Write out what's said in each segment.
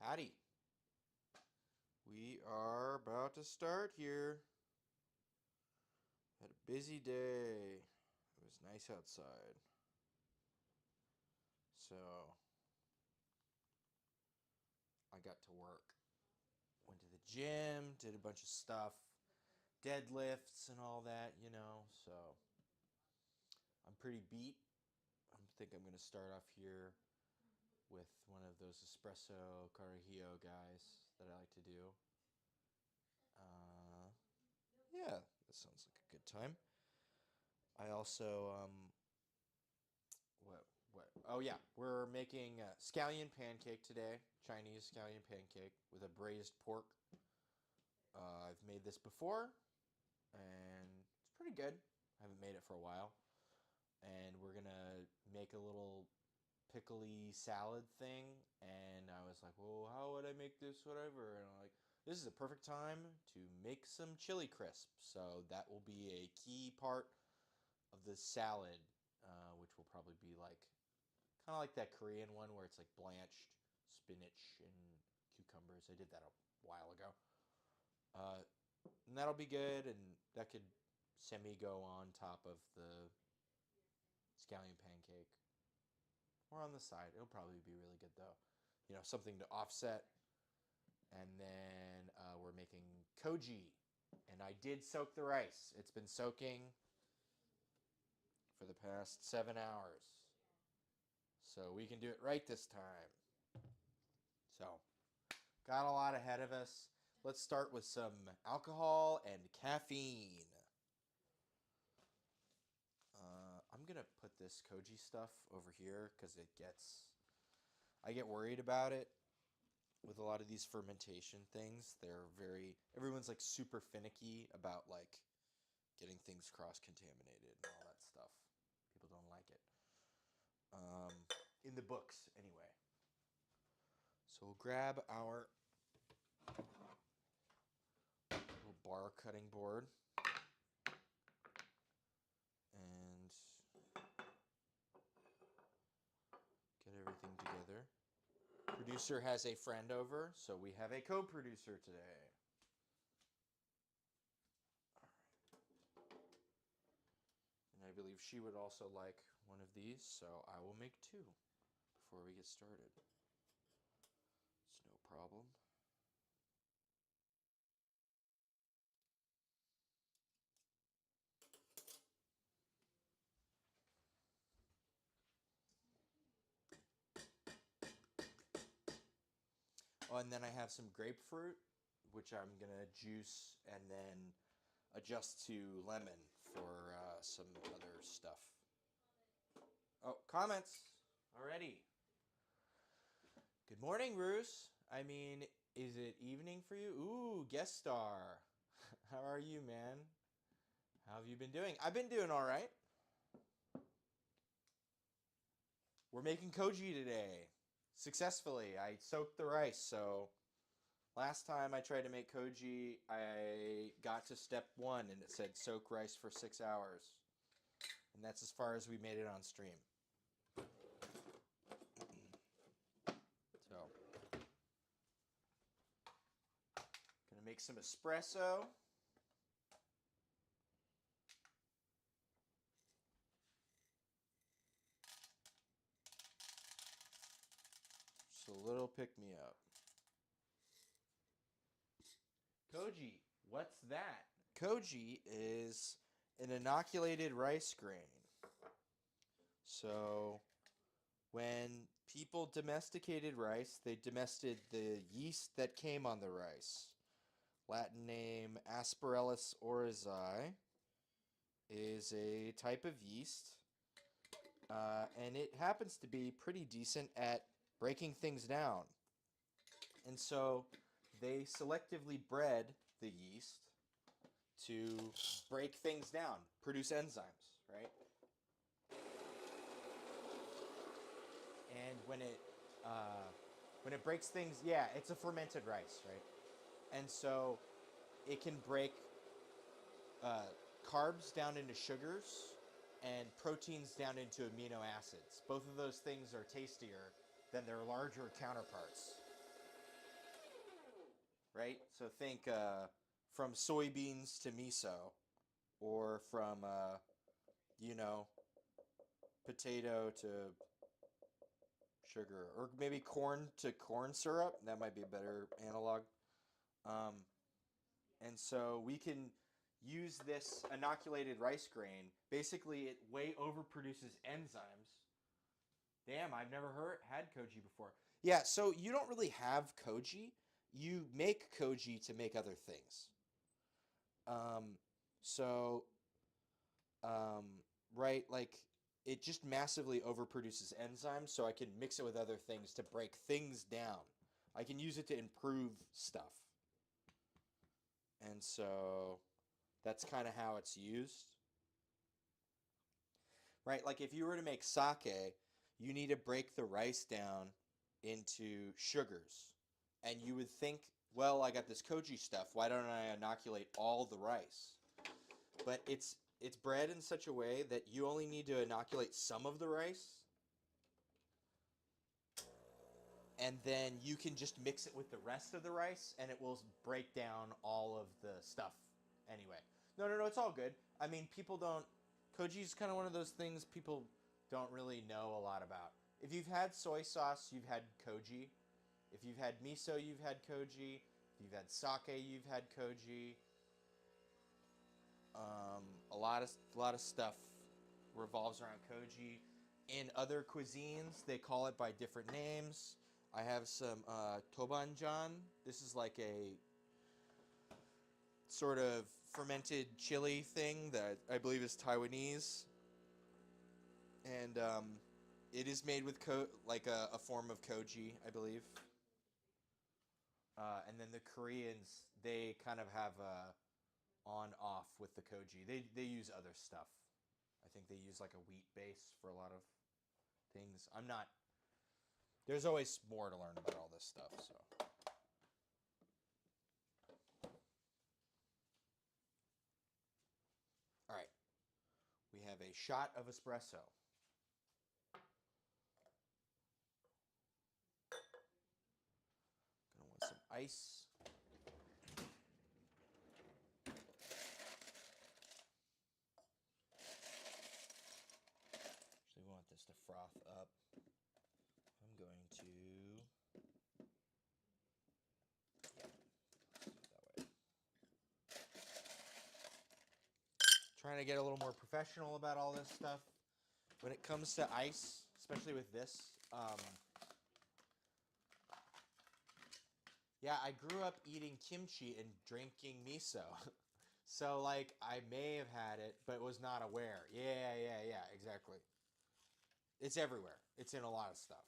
Howdy. We are about to start here. Had a busy day. It was nice outside. So, I got to work. Went to the gym, did a bunch of stuff, deadlifts and all that, So, I'm pretty beat. I think I'm going to start off here with one of those espresso carajillo guys that I like to do. Yeah, that sounds like a good time. I also, Oh yeah, we're making a scallion pancake today. Chinese scallion pancake with a braised pork. I've made this before, and it's pretty good. I haven't made it for a while. And we're gonna make a little pickly salad thing. And I was like, well, how would I make this? Whatever. And I'm like, this is a perfect time to make some chili crisp. So that will be a key part of the salad, which will probably be like kind of like that Korean one where it's like blanched spinach and cucumbers. I did that a while ago. And that'll be good, and that could semi-go on top of the scallion pancake. Or on the side. It'll probably be really good, though. Something to offset. And then we're making koji. And I did soak the rice. It's been soaking for the past 7 hours. So we can do it right this time. So, got a lot ahead of us. Let's start with some alcohol and caffeine. I'm going to put this koji stuff over here because I get worried about it with a lot of these fermentation things. Everyone's like super finicky about like getting things cross-contaminated and all that stuff. People don't like it. In the books, anyway. So we'll grab our little bar cutting board and get everything together. Producer has a friend over, so we have a co-producer today. And I believe she would also like one of these, so I will make two before we get started. It's no problem. Oh, and then I have some grapefruit, which I'm going to juice and then adjust to lemon for some other stuff. Oh, comments already. Good morning, Bruce. I mean, is it evening for you? Ooh, guest star. How are you, man? How have you been doing? I've been doing all right. We're making koji today. Successfully. I soaked the rice, so last time I tried to make koji, I got to step 1 and it said soak rice for 6 hours. And that's as far as we made it on stream. So, gonna make some espresso. Just a little pick-me-up. Koji, what's that? Koji is an inoculated rice grain. So, when people domesticated rice, they domesticated the yeast that came on the rice. Latin name Aspergillus oryzae is a type of yeast, and it happens to be pretty decent at breaking things down. And so they selectively bred the yeast to break things down, produce enzymes, right? And when it breaks things, yeah, it's a fermented rice, right? And so it can break carbs down into sugars and proteins down into amino acids. Both of those things are tastier than their larger counterparts. right? So think from soybeans to miso, or from you know, potato to sugar, or maybe corn to corn syrup. That might be a better analog. Um, and so we can use this inoculated rice grain. Basically, it way overproduces enzymes. Damn, I've never had koji before. Yeah, so you don't really have koji. You make koji to make other things. Um, so, um, right, like it just massively overproduces enzymes, so I can mix it with other things to break things down. I can use it to improve stuff. And so that's kind of how it's used. Right? Like if you were to make sake, you need to break the rice down into sugars. And you would think, well, I got this koji stuff. Why don't I inoculate all the rice? But it's bred in such a way that you only need to inoculate some of the rice, and then you can just mix it with the rest of the rice, and it will break down all of the stuff anyway. No, it's all good. I mean, people don't. Koji's kind of one of those things people don't really know a lot about. If you've had soy sauce, you've had koji. If you've had miso, you've had koji. If you've had sake, you've had koji. A lot of stuff revolves around koji. In other cuisines, they call it by different names. I have some tobanjan. This is like a sort of fermented chili thing that I believe is Taiwanese, and it is made with like a form of koji, I believe. And then the Koreans, they kind of have a on off with the koji. They use other stuff. I think they use like a wheat base for a lot of things. I'm not. There's always more to learn about all this stuff. So. All right. We have a shot of espresso. Gonna want some ice. Actually, we want this to froth up. I'm going to. Trying to get a little more professional about all this stuff. When it comes to ice, especially with this, yeah, I grew up eating kimchi and drinking miso. So, like, I may have had it, but was not aware. Yeah, exactly. It's everywhere. It's in a lot of stuff.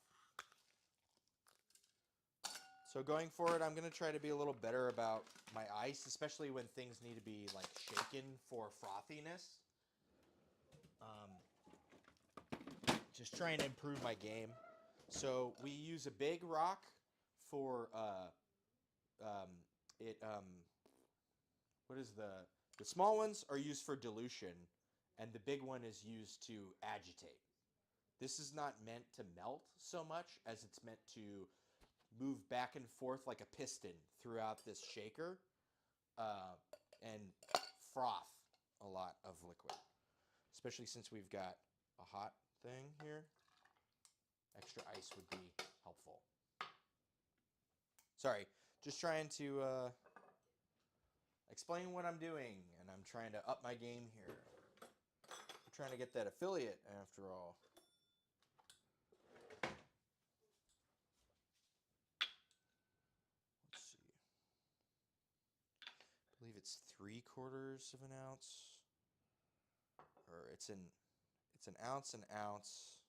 So going forward, I'm going to try to be a little better about my ice, especially when things need to be, like, shaken for frothiness. Just trying to improve my game. So we use a big rock for it. What is the small ones are used for dilution, and the big one is used to agitate. This is not meant to melt so much as it's meant to move back and forth like a piston throughout this shaker and froth a lot of liquid, especially since we've got a hot thing here. Extra ice would be helpful. Sorry, just trying to explain what I'm doing, and I'm trying to up my game here. I'm trying to get that affiliate after all. Let's see. I believe it's 3/4 of an ounce, or it's an ounce, an ounce.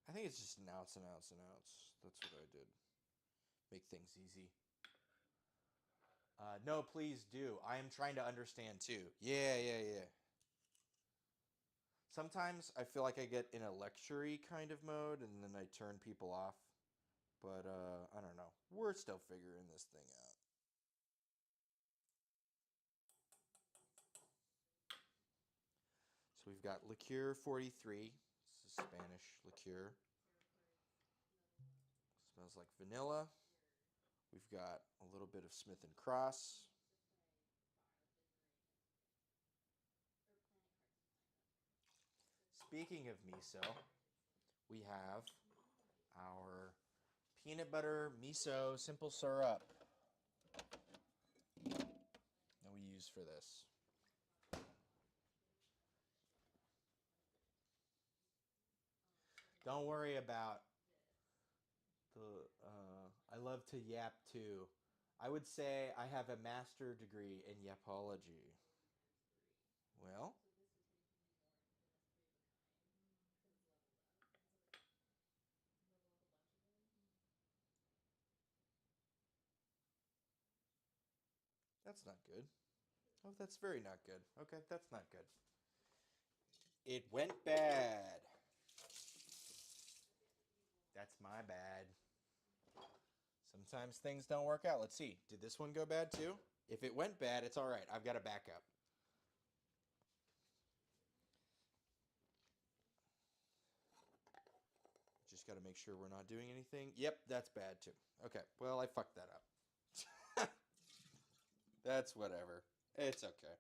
I think it's just an ounce, an ounce, an ounce. That's what I did. Make things easy. No, please do. I am trying to understand too. Yeah. Sometimes I feel like I get in a lecture-y kind of mode and then I turn people off. But I don't know. We're still figuring this thing out. So we've got liqueur 43. This is Spanish liqueur. Smells like vanilla. We've got a little bit of Smith and Cross. Speaking of miso, we have our peanut butter miso simple syrup that we use for this. Don't worry about the. I love to yap too. I would say I have a master degree in yapology. Well, that's not good. Oh, that's very not good. Okay, that's not good. It went bad. That's my bad. Sometimes things don't work out. Let's see. Did this one go bad too? If it went bad, it's all right. I've got a backup. Just got to make sure we're not doing anything. Yep, that's bad too. Okay, well, I fucked that up. That's whatever. It's okay.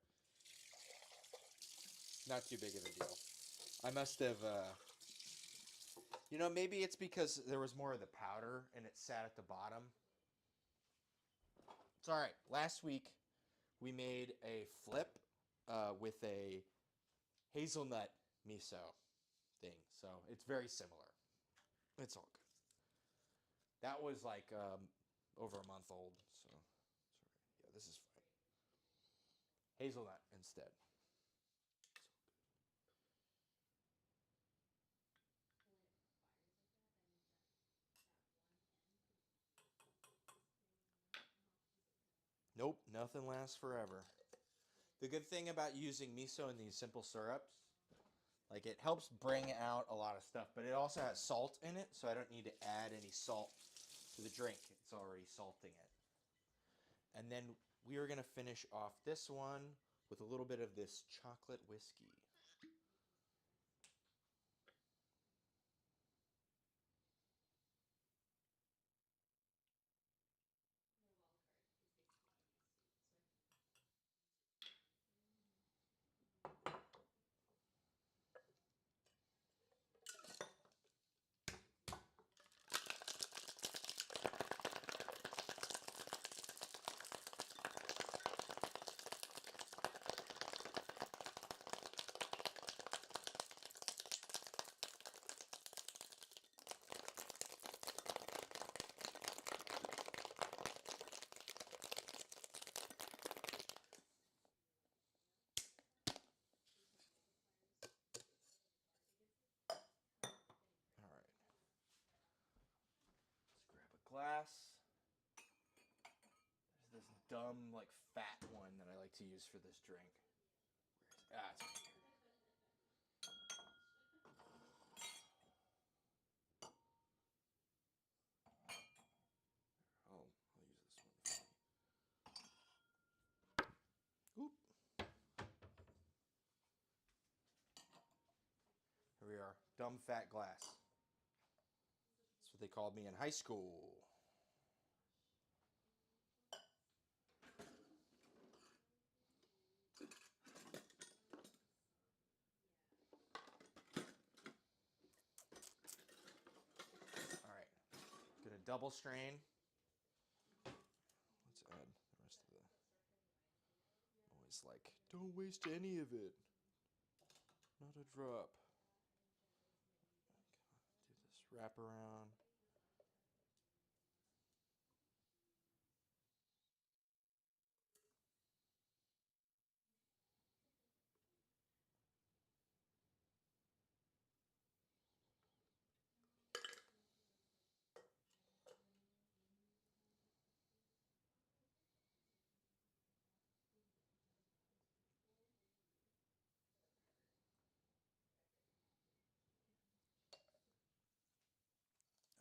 Not too big of a deal. I must have, maybe it's because there was more of the powder and it sat at the bottom. It's all right. Last week, we made a flip with a hazelnut miso thing. So it's very similar. It's all good. That was like over a month old. So, yeah, this is fine. Hazelnut instead. Nope, nothing lasts forever. The good thing about using miso in these simple syrups, like it helps bring out a lot of stuff, but it also has salt in it, so I don't need to add any salt to the drink. It's already salting it. And then we are going to finish off this one with a little bit of this chocolate whiskey. All right. Let's grab a glass. There's this dumb, like, fat one that I like to use for this drink. It's right here. Oh, I'll use this one. Oop. Here we are. Dumb fat glass. That's what they called me in high school. All right. Gonna double strain. Let's add the rest of the. Always like, don't waste any of it. Not a drop. Do this wrap around.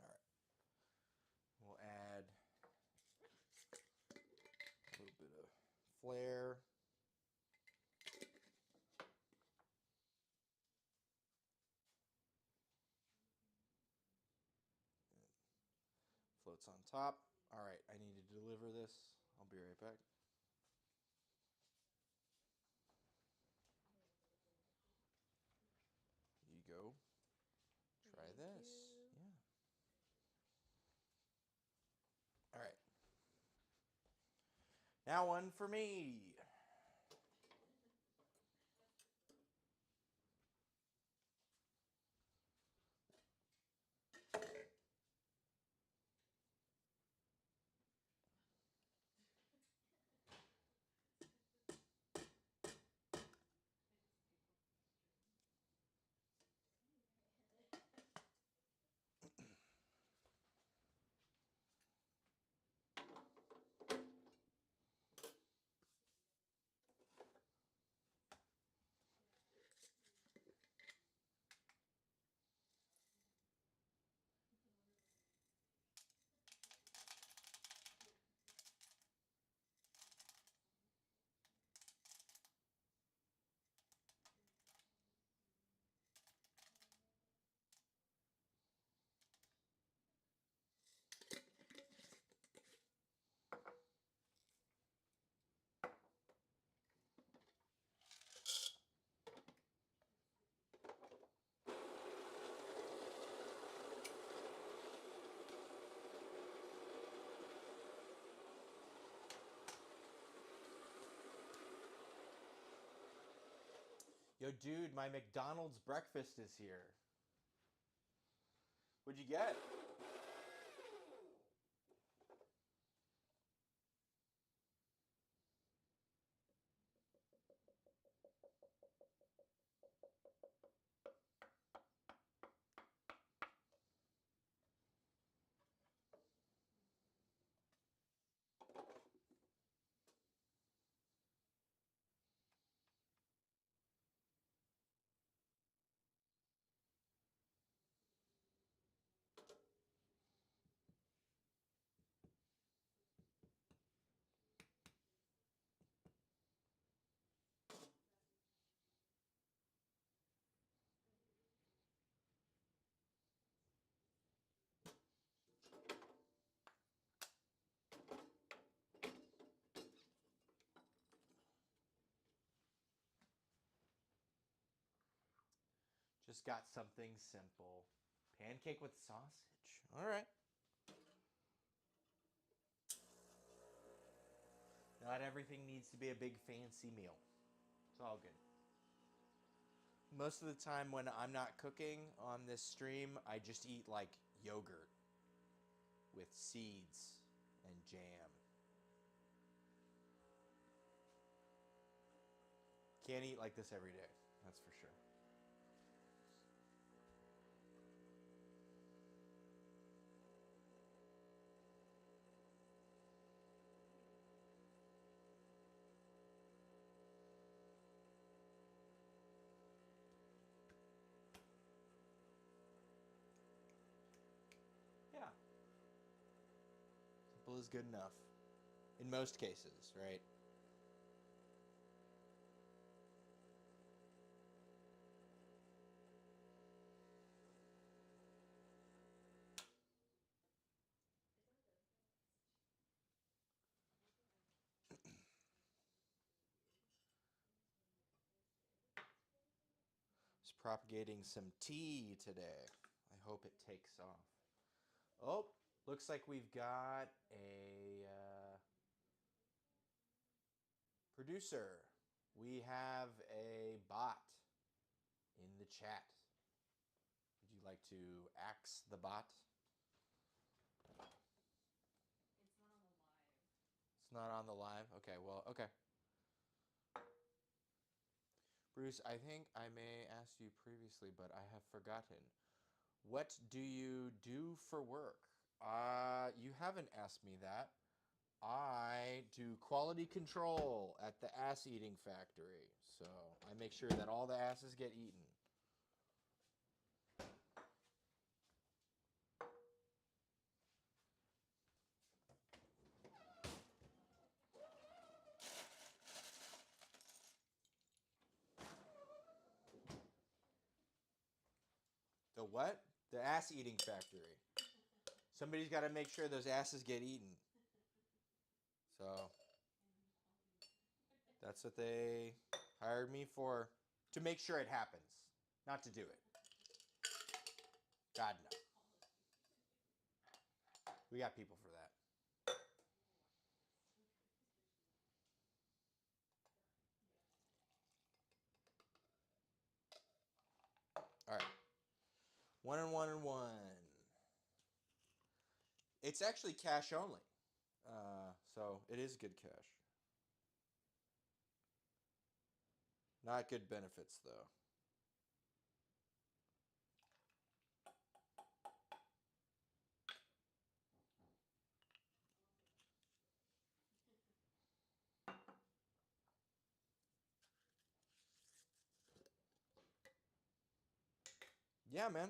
All right. We'll add a little bit of flair. Floats on top. All right, I need to deliver this. I'll be right back. Here you go. Try this. Yeah. All right. Now one for me. Yo, dude, my McDonald's breakfast is here. What'd you get? Just got something simple. Pancake with sausage. All right. Not everything needs to be a big fancy meal. It's all good. Most of the time when I'm not cooking on this stream, I just eat like yogurt with seeds and jam. Can't eat like this every day, that's for sure. Yeah. Simple is good enough. In most cases, right? Just propagating some tea today. I hope it takes off. Oh, looks like we've got a producer. We have a bot in the chat. Would you like to axe the bot? It's not on the live? Okay, well, okay. Bruce, I think I may ask you previously, but I have forgotten. What do you do for work? You haven't asked me that. I do quality control at the ass eating factory. So I make sure that all the asses get eaten. The what? The ass eating factory. Somebody's got to make sure those asses get eaten. So that's what they hired me for, to make sure it happens, not to do it. God, no. We got people for that. All right. 1 and 1 and 1. It's actually cash only. So it is good cash. Not good benefits, though. Yeah, man.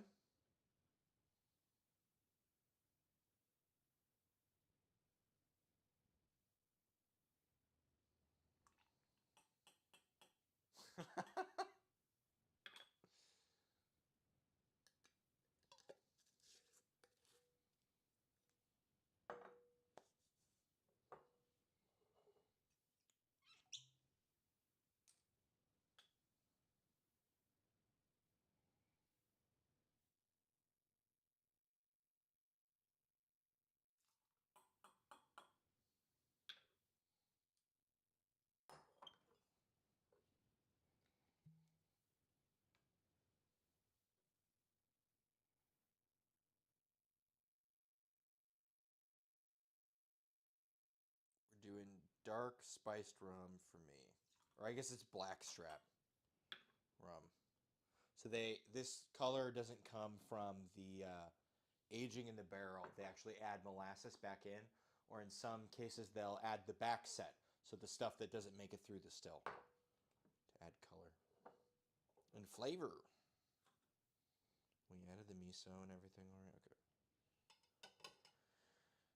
We're doing dark spiced rum for me. Or I guess it's blackstrap rum. So this color doesn't come from the aging in the barrel. They actually add molasses back in, or in some cases they'll add the back set, so the stuff that doesn't make it through the still, to add color and flavor. We added the miso and everything already.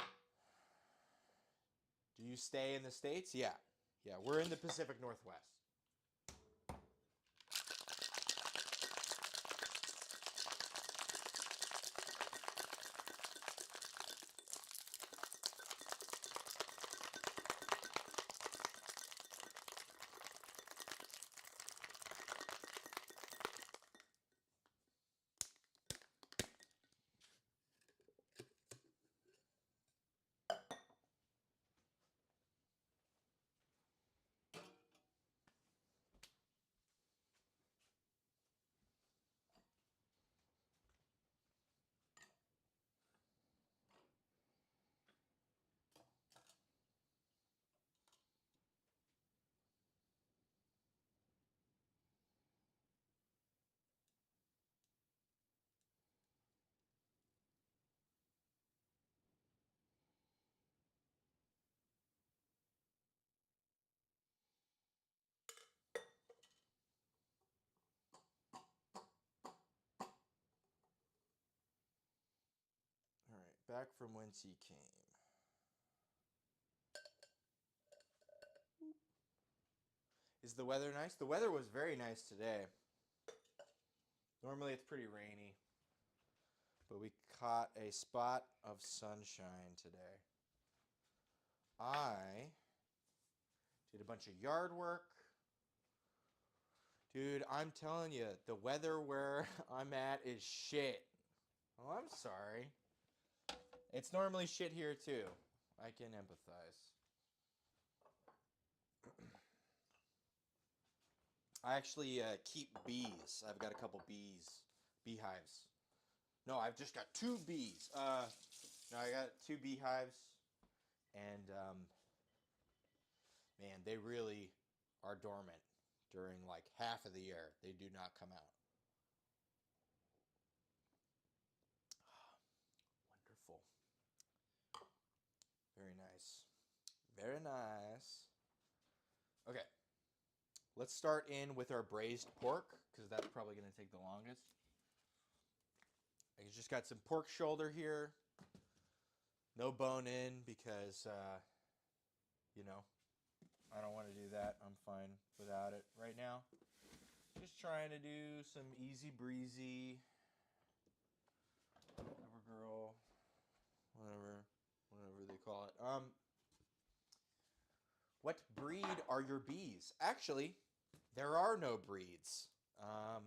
Okay. Do you stay in the States? Yeah. Yeah, we're in the Pacific Northwest. All right, back from whence he came. Is the weather nice? The weather was very nice today. Normally it's pretty rainy, but we caught a spot of sunshine today. I did a bunch of yard work. Dude, I'm telling you, the weather where I'm at is shit. Oh, I'm sorry. It's normally shit here too. I can empathize. I actually keep bees. I've got a couple beehives. No, I've just got 2 bees. No, I got 2 beehives, and man, they really are dormant during like half of the year. They do not come out. Wonderful. Very nice. Very nice. Okay. Let's start in with our braised pork, because that's probably going to take the longest. I just got some pork shoulder here. No bone in, because, you know, I don't want to do that. I'm fine without it right now. Just trying to do some easy breezy. Cover girl. whatever they call it. What breed are your bees? Actually, there are no breeds. Um,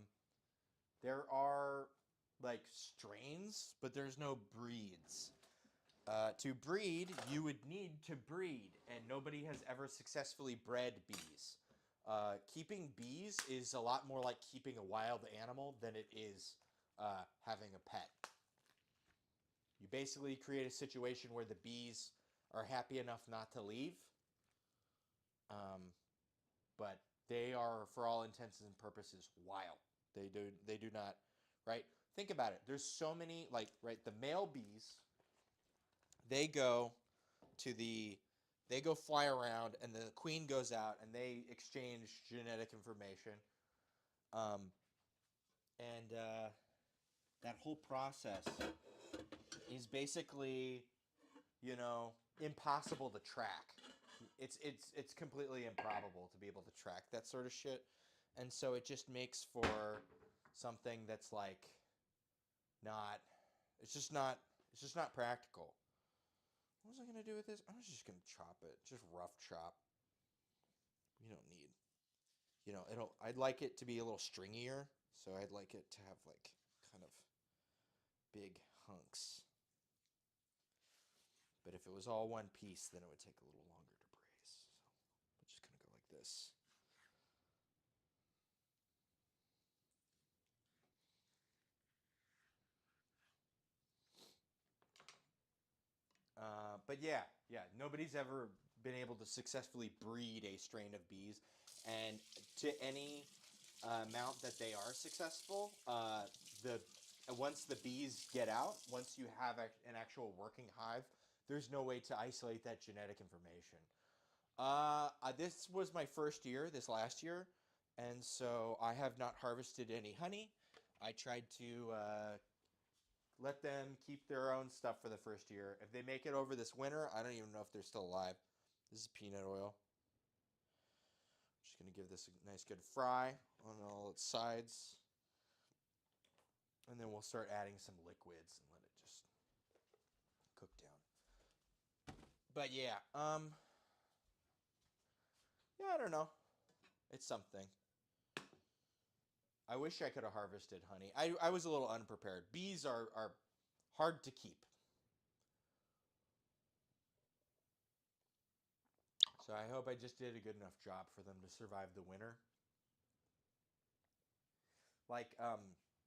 there are like strains, but there's no breeds. To breed, you would need to breed, and nobody has ever successfully bred bees. Keeping bees is a lot more like keeping a wild animal than it is having a pet. You basically create a situation where the bees are happy enough not to leave, um, but they are, for all intents and purposes, wild. They do not, right? Think about it. There's so many, like, right, the male bees, they go to the they go fly around, and the queen goes out and they exchange genetic information, um, and that whole process is basically, impossible to track. It's completely improbable to be able to track that sort of shit, and so it just makes for something that's like not it's just not practical. What was I gonna do with this? I was just gonna chop it, just rough chop. You don't need, I'd like it to be a little stringier, so I'd like it to have like kind of big hunks. But if it was all one piece, then it would take a little longer to braise. So I'm just gonna go like this. But yeah, nobody's ever been able to successfully breed a strain of bees, and to any amount that they are successful, the once the bees get out, once you have an actual working hive, there's no way to isolate that genetic information. This was my first year, this last year, and so I have not harvested any honey. I tried to let them keep their own stuff for the first year. If they make it over this winter, I don't even know if they're still alive. This is peanut oil. I'm just going to give this a nice good fry on all its sides. And then we'll start adding some liquids and let it just cook down. But yeah, I don't know. It's something. I wish I could have harvested honey. I was a little unprepared. Bees are hard to keep. So I hope I just did a good enough job for them to survive the winter. Like,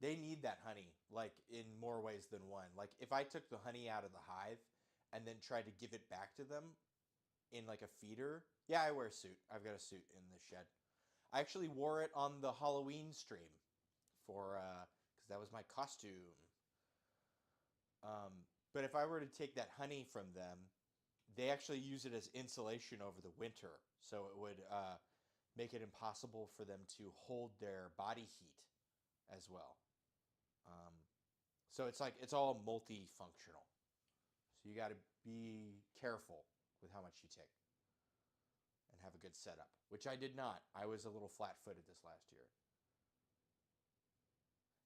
they need that honey, like, in more ways than one. Like, if I took the honey out of the hive and then tried to give it back to them in, like, a feeder. Yeah, I wear a suit. I've got a suit in the shed. I actually wore it on the Halloween stream because that was my costume. Um, but if I were to take that honey from them, they actually use it as insulation over the winter. So it would make it impossible for them to hold their body heat as well. Um, so it's like it's all multifunctional. So you got to be careful with how much you take and have a good setup, which I did not. I was a little flat-footed this last year.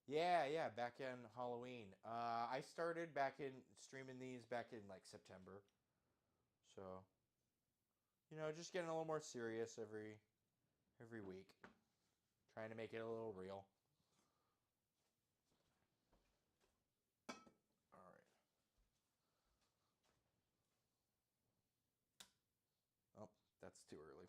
Yeah, back in Halloween. I started back in streaming these back in like September. So, just getting a little more serious every week, trying to make it a little real. All right. Oh, that's too early.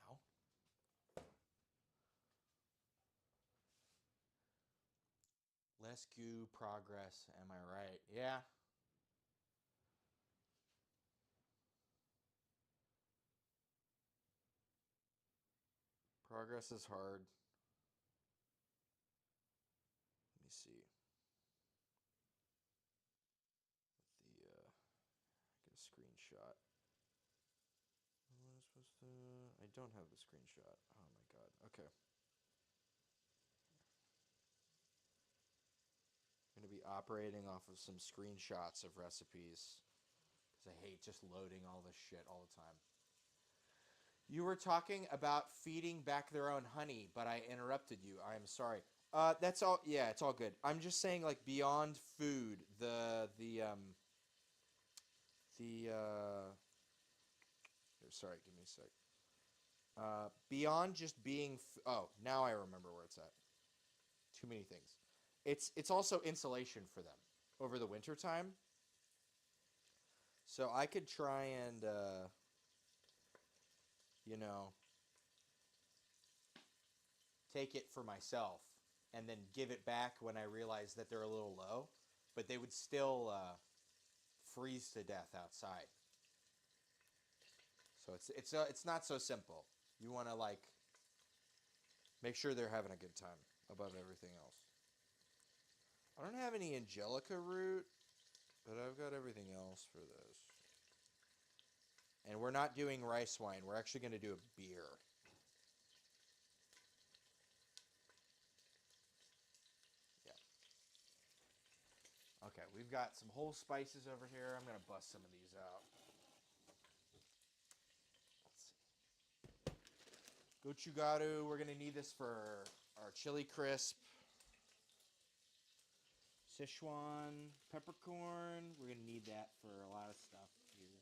Ow. Less goo progress, am I right? Yeah. Progress is hard. Let me see. The get a screenshot. What am I supposed to? I don't have the screenshot. Oh my god. Okay. I'm going to be operating off of some screenshots of recipes because I hate just loading all this shit all the time. You were talking about feeding back their own honey, but I interrupted you. I am sorry. That's all. Yeah, it's all good. I'm just saying, like, beyond food, sorry, give me a sec. Beyond just being. Oh, now I remember where it's at. Too many things. It's also insulation for them over the winter time. So I could try and you know, take it for myself and then give it back when I realize that they're a little low, but they would still freeze to death outside. So it's not so simple. You want to like make sure they're having a good time above everything else. I don't have any angelica root, but I've got everything else for this. And we're not doing rice wine. We're actually going to do a beer. Yeah. Okay, we've got some whole spices over here. I'm going to bust some of these out. Let's see. Gochugaru, we're going to need this for our chili crisp. Sichuan peppercorn, we're going to need that for a lot of stuff here.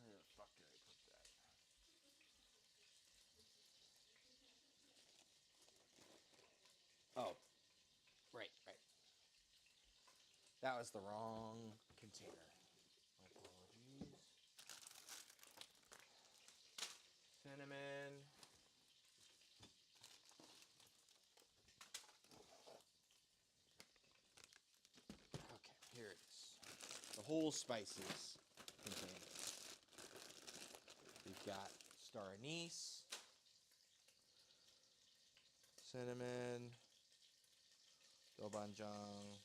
Where the fuck did I put that? Oh, right. That was the wrong container. Apologies. Cinnamon. Okay, here it is. The whole spices container. We've got star anise, cinnamon, doubanjiang,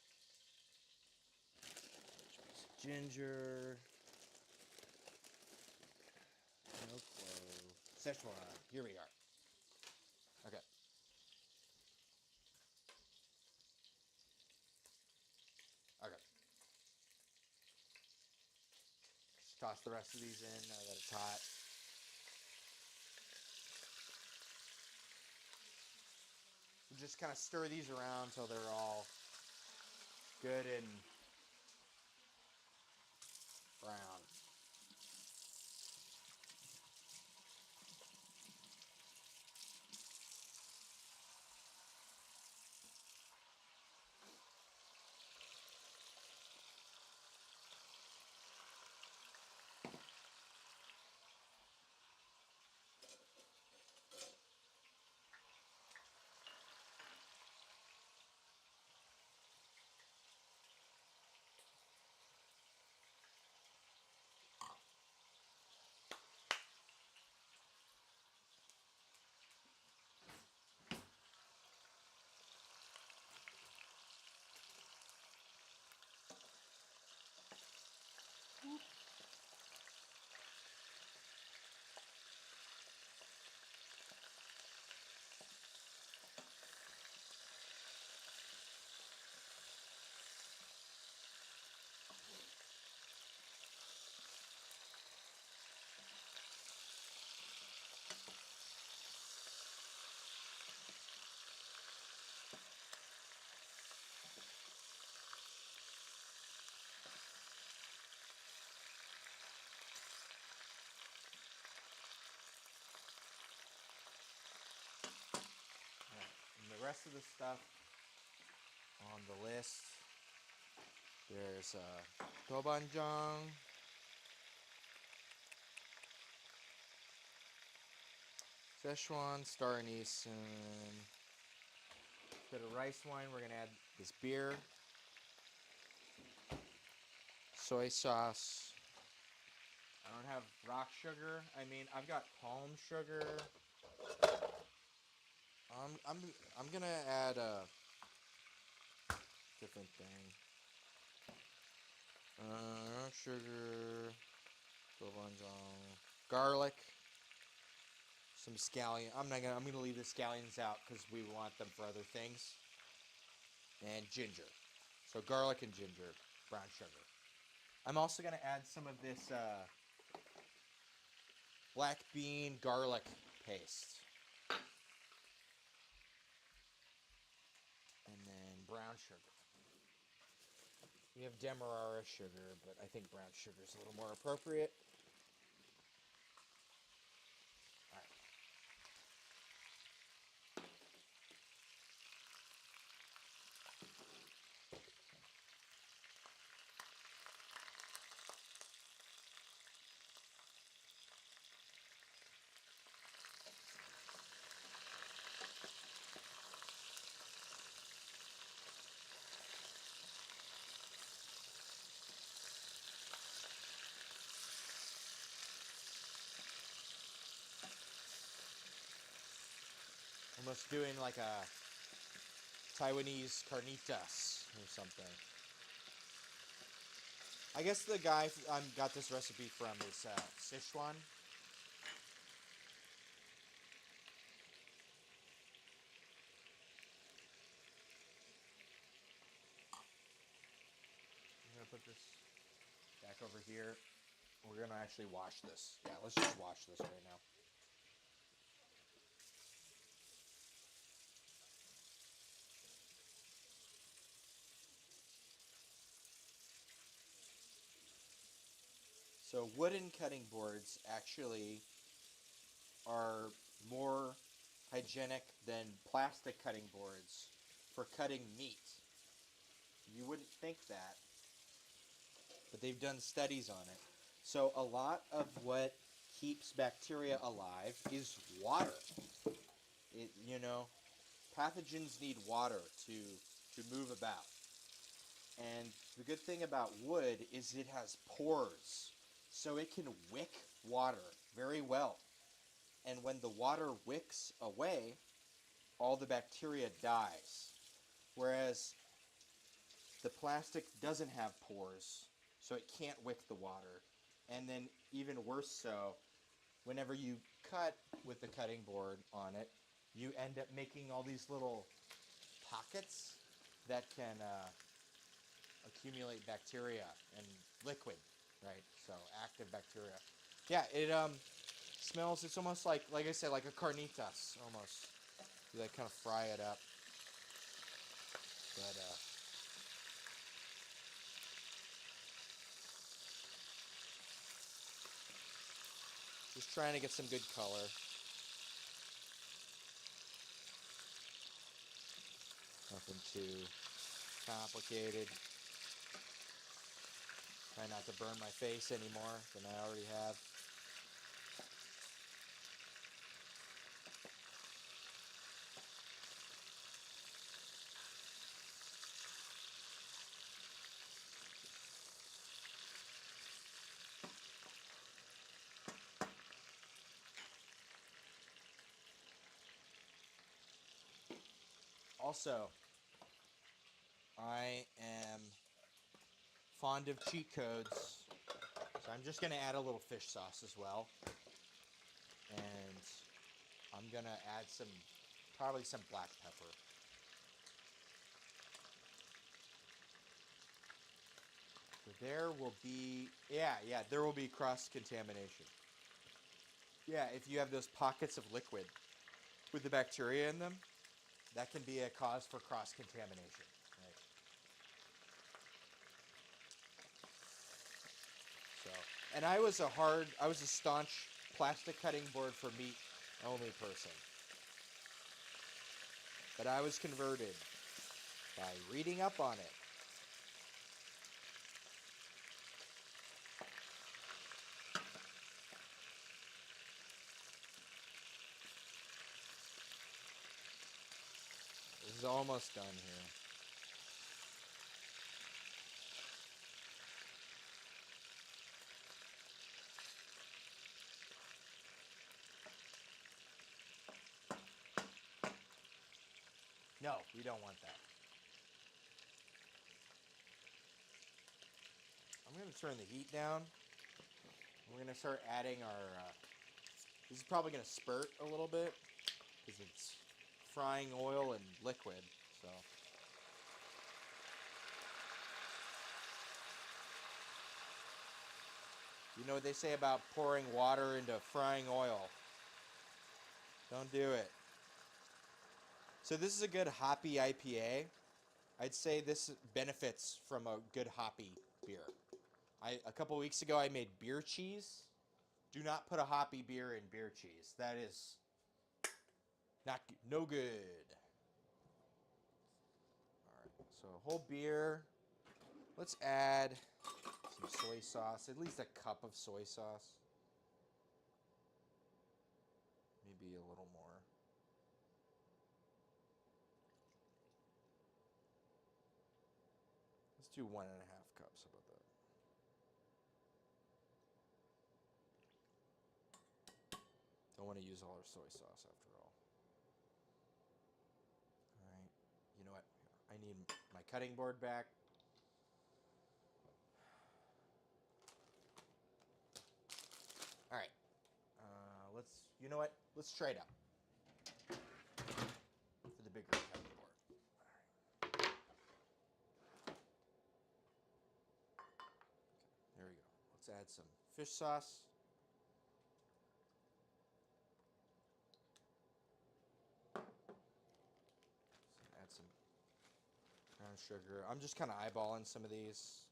ginger, no clove, Szechuan. Here we are. Okay. Okay. Just toss the rest of these in now that it's hot. So just kind of stir these around until they're all good and brown. The rest of the stuff on the list, there's doubanjiang, Szechuan, star anise, and a bit of rice wine. We're going to add this beer, soy sauce. I don't have rock sugar. I mean, I've got palm sugar. I'm gonna add a different thing. Sugar, garlic, some scallion. I'm gonna leave the scallions out because we want them for other things. And ginger. So garlic and ginger, brown sugar. I'm also going to add some of this black bean garlic paste. And then brown sugar. We have demerara sugar, but I think brown sugar is a little more appropriate. All right. Almost doing like a Taiwanese carnitas or something. I guess the guy got this recipe from is Sichuan. I'm going to put this back over here. We're going to actually wash this. Yeah, let's just wash this right now. So wooden cutting boards actually are more hygienic than plastic cutting boards for cutting meat. You wouldn't think that, but they've done studies on it. So a lot of what keeps bacteria alive is water. Pathogens need water to move about. And the good thing about wood is it has pores, so it can wick water very well. And when the water wicks away, all the bacteria dies. Whereas the plastic doesn't have pores, so it can't wick the water. And then even worse so, whenever you cut with the cutting board on it, you end up making all these little pockets that can accumulate bacteria and liquid, right? So active bacteria. Yeah, it smells. It's almost like I said, like a carnitas almost. You like kind of fry it up, but just trying to get some good color. Nothing too complicated. Try not to burn my face any more than I already have. Also, I am fond of cheat codes, so I'm just going to add a little fish sauce as well. And I'm going to add probably some black pepper. So there will be, there will be cross-contamination. Yeah, if you have those pockets of liquid with the bacteria in them, that can be a cause for cross-contamination. Right? So, and I was a staunch plastic cutting board for meat only person. But I was converted by reading up on it. This is almost done here. No, we don't want that. I'm going to turn the heat down. We're going to start adding our... this is probably going to spurt a little bit because it's frying oil and liquid. So You know what they say about pouring water into frying oil. Don't do it. So this is a good hoppy IPA. I'd say this benefits from a good hoppy beer. A couple weeks ago I made beer cheese. Do not put a hoppy beer in beer cheese. That is no good. All right, so a whole beer. Let's add some soy sauce, at least a cup of soy sauce. Maybe a little more. Let's do 1.5 cups. How about that? Don't want to use all our soy sauce after all. All right. You know what? I need my cutting board back. All right. You know what? Let's try it out. For the bigger cutting board. All right. Okay, there we go. Let's add some fish sauce. Add some brown sugar. I'm just kind of eyeballing some of these.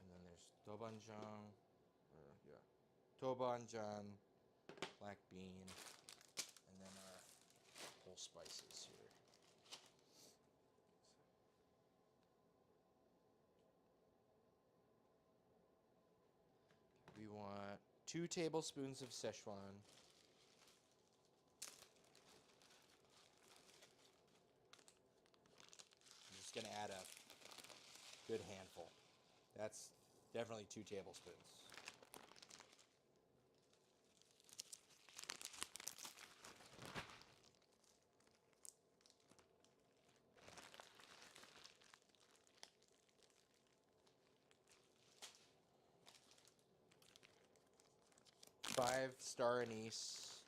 And then there's doubanjiang. Doubanjiang, black bean, and then our whole spices here. We want 2 tablespoons of Szechuan. I'm just going to add a good handful. That's definitely 2 tablespoons. 5-star anise.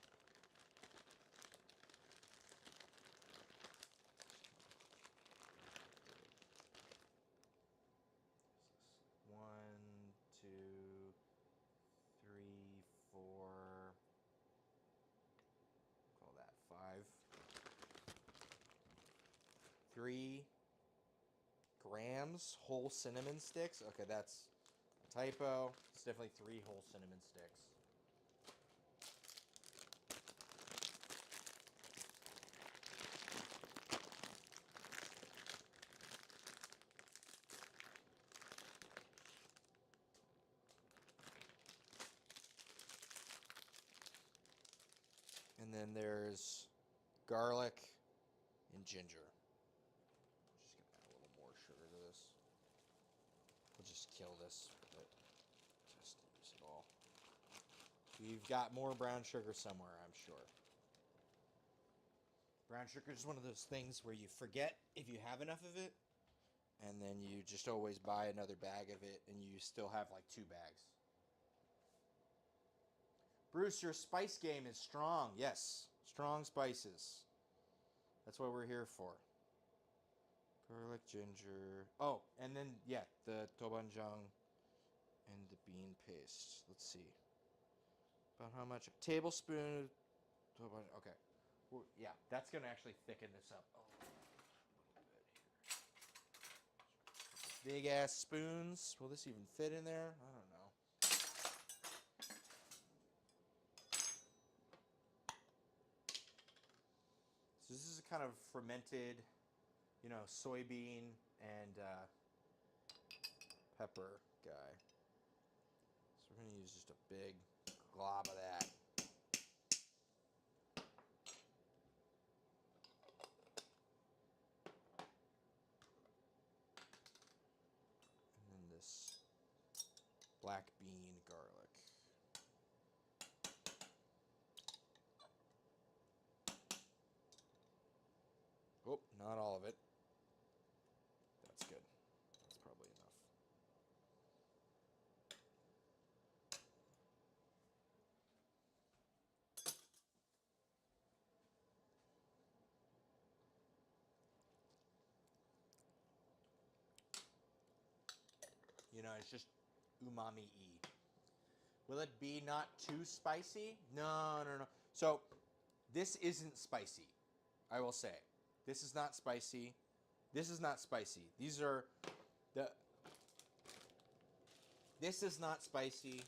One, two, three, four. Call that 5. 3 grams whole cinnamon sticks. Okay, that's a typo. It's definitely 3 whole cinnamon sticks. And then there's garlic and ginger. Just gonna add a little more sugar to this. We'll just kill this, but just use it all. We've got more brown sugar somewhere, I'm sure. Brown sugar is one of those things where you forget if you have enough of it, and then you just always buy another bag of it, and you still have like 2 bags. Bruce, your spice game is strong. Yes, strong spices. That's what we're here for. Garlic, ginger. Oh, and then, yeah, the doubanjiang and the bean paste. Let's see. About how much? A tablespoon of okay. Well, yeah, that's going to actually thicken this up a little bit here. Big ass spoons. Will this even fit in there? I don't know. So this is a kind of fermented, soybean and pepper guy. So we're going to use just a big glob of that. And then this black bean garlic. Oh, not all of it. That's good. That's probably enough. it's just umami-y. Will it be not too spicy? No, no, no. So this isn't spicy, I will say. This is not spicy. This is not spicy. These are the... This is not spicy.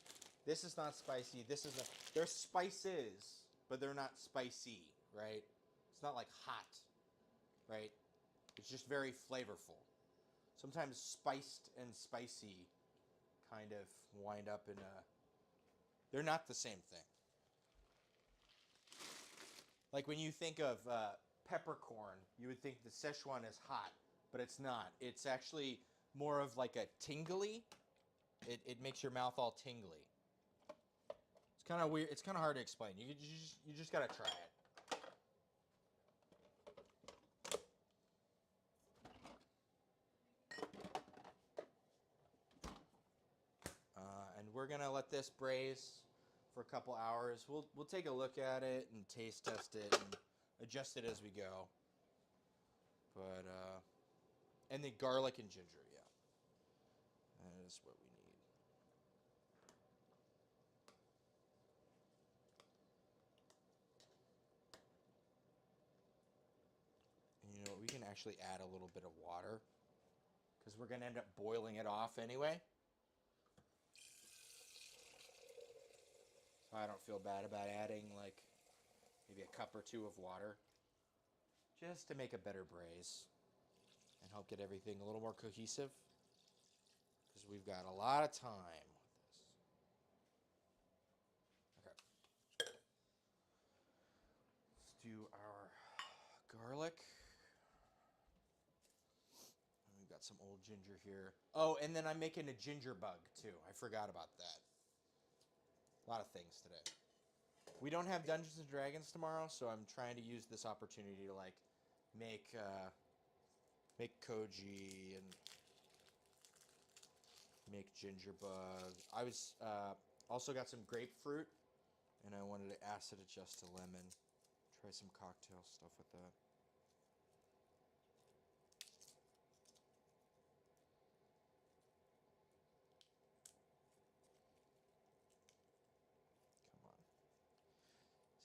This is not spicy. This is not... They're spices, but they're not spicy, right? It's not like hot, right? It's just very flavorful. Sometimes spiced and spicy kind of wind up in a... They're not the same thing. Like when you think of peppercorn, you would think the Szechuan is hot, but it's not. It's actually more of like a tingly. It makes your mouth all tingly. It's kind of weird. It's kind of hard to explain. You just gotta try it. And we're gonna let this braise for a couple hours. We'll take a look at it and taste test it and adjust it as we go. But and the garlic and ginger, yeah, that is what we need. And you know what? We can actually add a little bit of water because we're gonna end up boiling it off anyway. So I don't feel bad about adding like maybe a cup or two of water just to make a better braise and help get everything a little more cohesive because we've got a lot of time with this. Okay. Let's do our garlic. And we've got some old ginger here. Oh, and then I'm making a ginger bug too. I forgot about that. A lot of things today. We don't have Dungeons and Dragons tomorrow, so I'm trying to use this opportunity to like make koji and make ginger bug. I was also got some grapefruit, and I wanted to acid adjust a lemon. Try some cocktail stuff with that.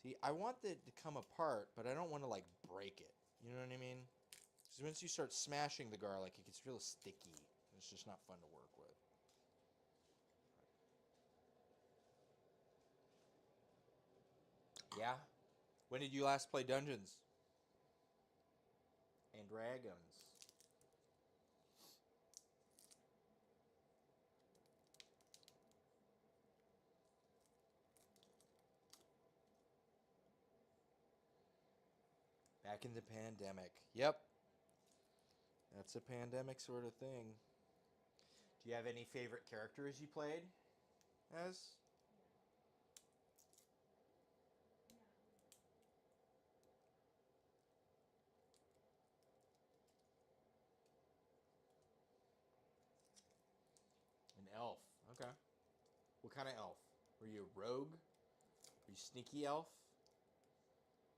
See, I want it to come apart, but I don't want to, like, break it. You know what I mean? Because once you start smashing the garlic, it gets real sticky. It's just not fun to work with. Yeah? When did you last play Dungeons and Dragons? Back in the pandemic. Yep. That's a pandemic sort of thing. Do you have any favorite characters you played as? An elf. Okay. What kind of elf? Were you a rogue? Were you sneaky elf?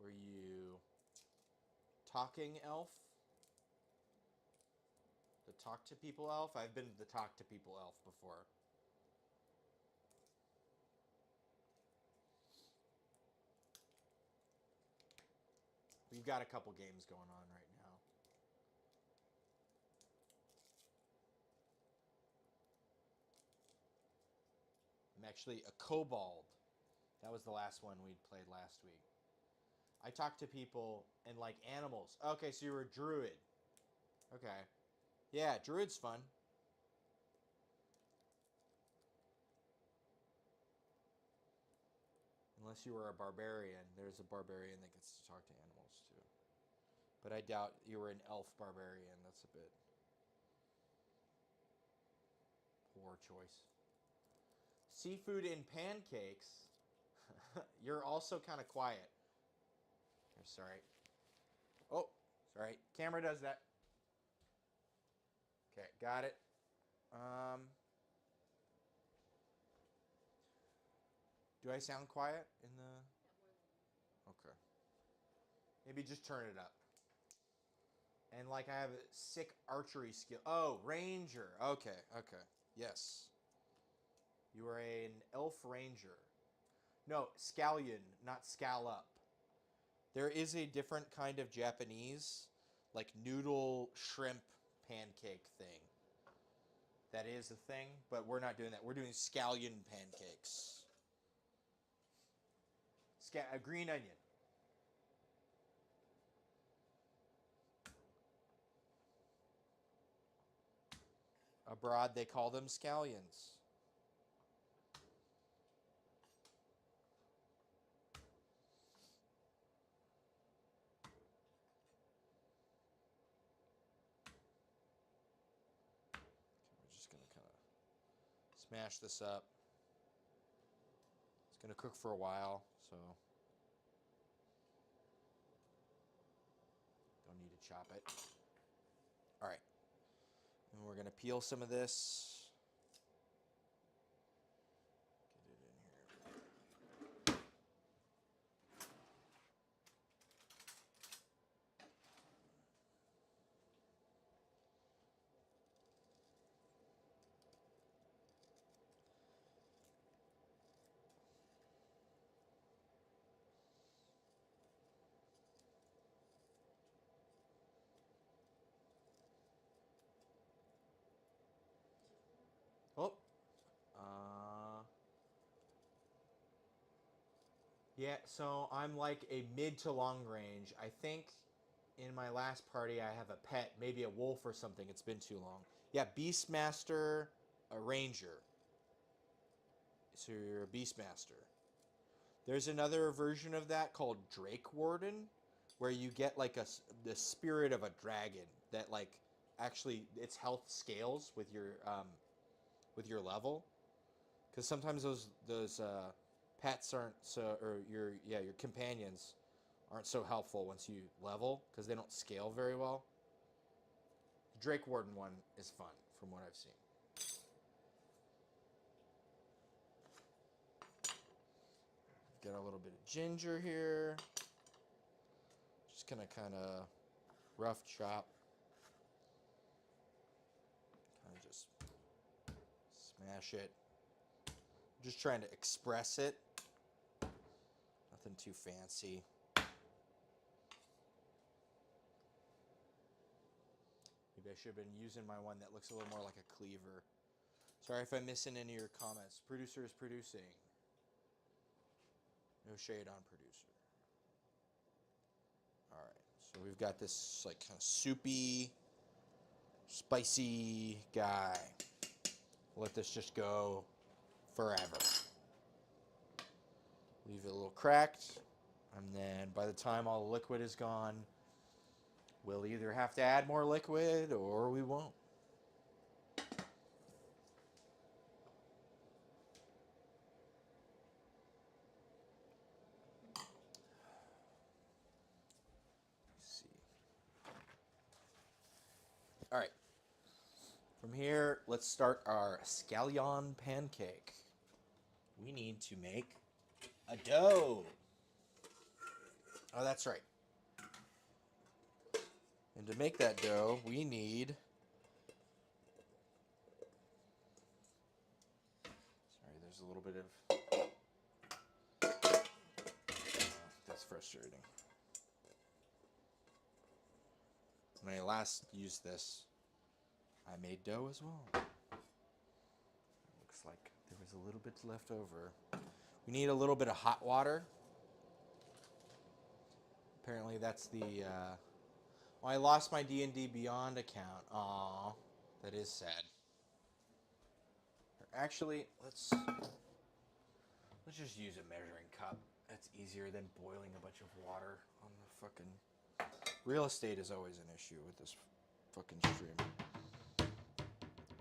Were you talking elf? The talk to people elf? I've been the talk to people elf before. We've got a couple games going on right now. I'm actually a kobold. That was the last one we'd played last week. I talk to people and like animals. Okay, so you're a druid. Okay. Yeah, druid's fun. Unless you were a barbarian. There's a barbarian that gets to talk to animals too. But I doubt you were an elf barbarian. That's a bit poor choice. Seafood in pancakes. You're also kind of quiet. Sorry. Oh, sorry. Camera does that. Okay, got it. Do I sound quiet in the... Okay. Maybe just turn it up. And like I have a sick archery skill. Oh, ranger. Okay, okay. Yes. You are an elf ranger. No, scallion, not scallop. There is a different kind of Japanese, like noodle shrimp pancake thing. That is a thing, but we're not doing that. We're doing scallion pancakes. A green onion. Abroad, they call them scallions. We're just going to kind of smash this up. It's going to cook for a while, so don't need to chop it. All right. And we're going to peel some of this. Get it in here. Oh. Yeah, so I'm like a mid to long range. I think in my last party I have a pet, maybe a wolf or something. It's been too long. Yeah, Beastmaster, a ranger. So you're a Beastmaster. There's another version of that called Drake Warden, where you get like the spirit of a dragon that like actually its health scales with your level. Because sometimes those pets aren't so, or your companions aren't so helpful once you level because they don't scale very well. The Drake Warden one is fun from what I've seen. Get a little bit of ginger here. Just gonna kind of rough chop. Kind of just smash it. Just trying to express it. Nothing too fancy. Maybe I should have been using my one that looks a little more like a cleaver. Sorry if I'm missing any of your comments. Producer is producing. No shade on producer. Alright, so we've got this like kind of soupy, spicy guy. Let this just go forever. Leave it a little cracked, and then by the time all the liquid is gone, we'll either have to add more liquid or we won't. Let's see. All right. From here, let's start our scallion pancake. We need to make a dough. Oh, that's right. And to make that dough, we need... Sorry, there's a little bit of... that's frustrating. When I last used this, I made dough as well. Looks like there was a little bit left over. We need a little bit of hot water. Apparently that's the... well, I lost my D&D Beyond account. Aww, that is sad. Actually, let's just use a measuring cup. That's easier than boiling a bunch of water on the fucking... Real estate is always an issue with this fucking stream.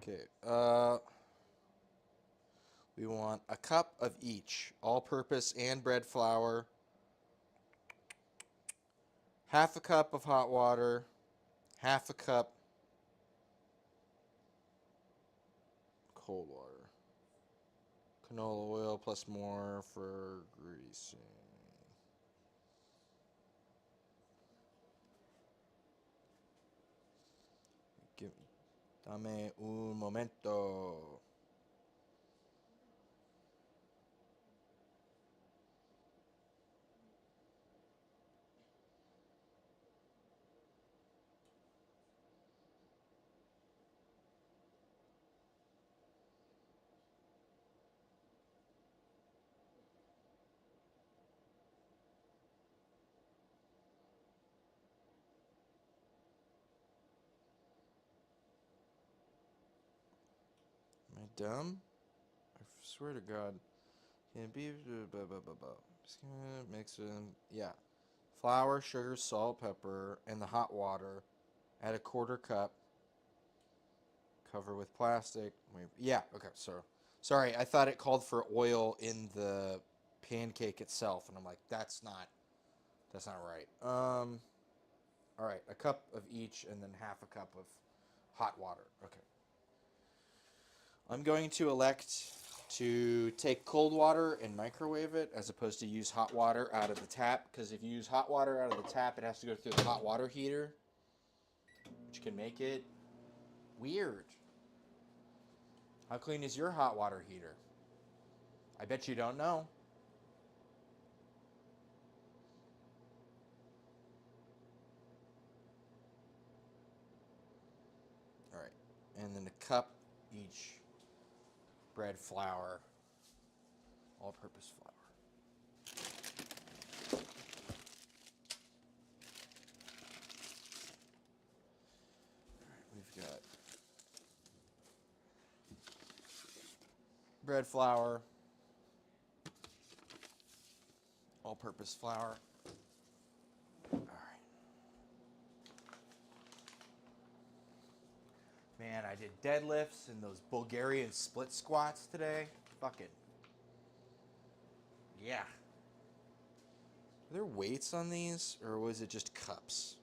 Okay, we want a cup of each, all-purpose and bread flour, half a cup of hot water, half a cup cold water. Canola oil plus more for greasing. Dame un momento. dumb? I swear to God. Can be blah, blah, blah, blah. Just gonna mix it in. Yeah. Flour, sugar, salt, pepper, and the hot water. Add a quarter cup. Cover with plastic. Wait, yeah, okay, so sorry, I thought it called for oil in the pancake itself, and I'm like, that's not right. All right, a cup of each, and then half a cup of hot water. Okay. I'm going to elect to take cold water and microwave it as opposed to use hot water out of the tap, because if you use hot water out of the tap, it has to go through the hot water heater, which can make it weird. How clean is your hot water heater? I bet you don't know. All right, and then a cup each bread flour, all-purpose flour. We've got bread flour, all-purpose flour. All right. Man, I did deadlifts and those Bulgarian split squats today. Fucking yeah. Are there weights on these, or was it just cups?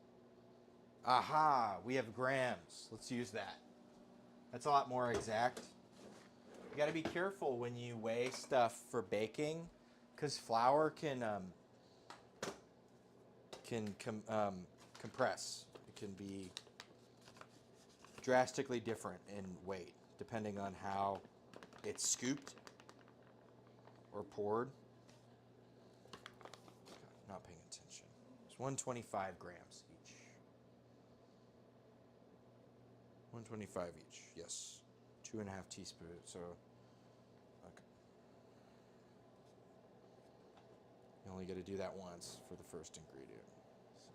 Aha, we have grams. Let's use that. That's a lot more exact. You got to be careful when you weigh stuff for baking, because flour can compress. It can be drastically different in weight depending on how it's scooped or poured. Not paying attention. It's 125 grams each. 125 each. Yes. 2.5 teaspoons. So, okay. You only got to do that once for the first ingredient. So,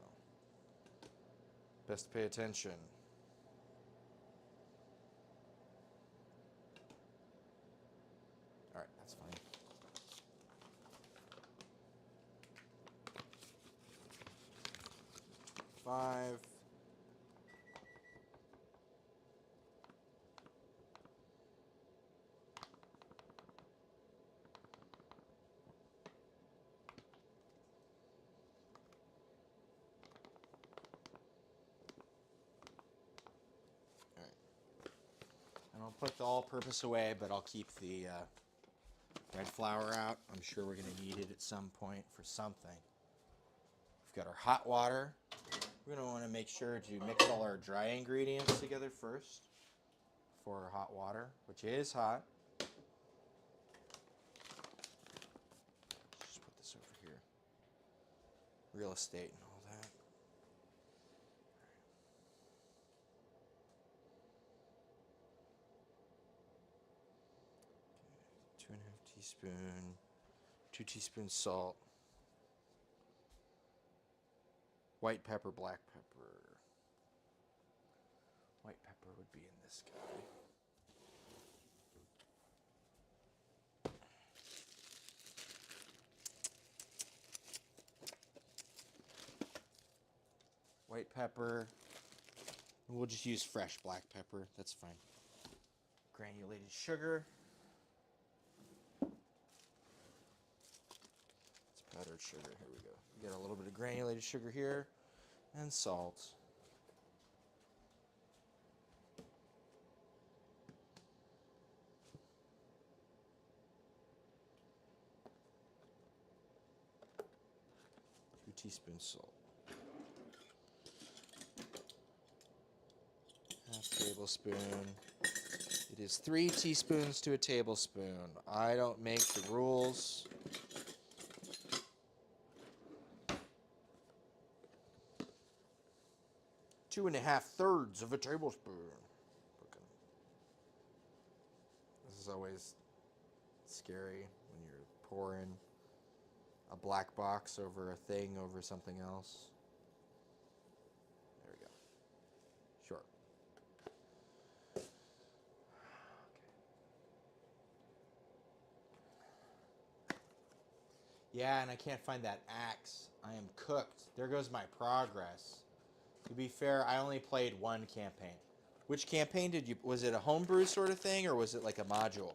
best to pay attention. All right, that's fine. Five. And I'll put the all-purpose away, but I'll keep the red flour out. I'm sure we're going to need it at some point for something. We've got our hot water. We're going to want to make sure to mix all our dry ingredients together first for our hot water, which is hot. Just put this over here. Real estate and all that. 2.5 teaspoon, 2 teaspoons salt, white pepper, black pepper. White pepper would be in this guy. White pepper. We'll just use fresh black pepper. That's fine. Granulated sugar. It's powdered sugar. Here we go. We got a little bit of granulated sugar here. And salt. Two teaspoons salt. Half tablespoon. It is 3 teaspoons to a tablespoon. I don't make the rules. Two and a half thirds of a tablespoon. Okay. This is always scary when you're pouring a black box over a thing over something else. There we go. Sure. Okay. Yeah, and I can't find that axe. I am cooked. There goes my progress. To be fair, I only played one campaign. Which campaign did you... Was it a homebrew sort of thing, or was it like a module?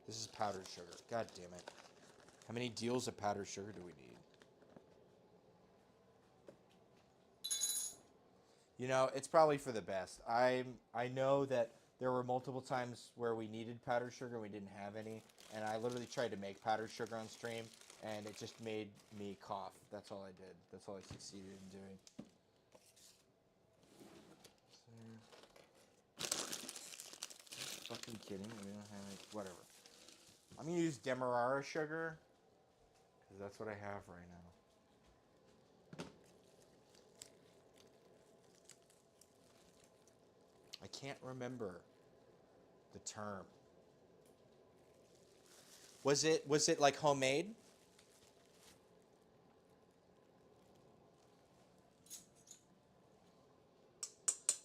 This is powdered sugar. God damn it. How many deals of powdered sugar do we need? You know, it's probably for the best. I know that there were multiple times where we needed powdered sugar and we didn't have any, and I literally tried to make powdered sugar on stream, and it just made me cough. That's all I did. That's all I succeeded in doing. Fucking kidding? We don't have any, whatever. I'm gonna use Demerara sugar because that's what I have right now. I can't remember the term. Was it like homemade?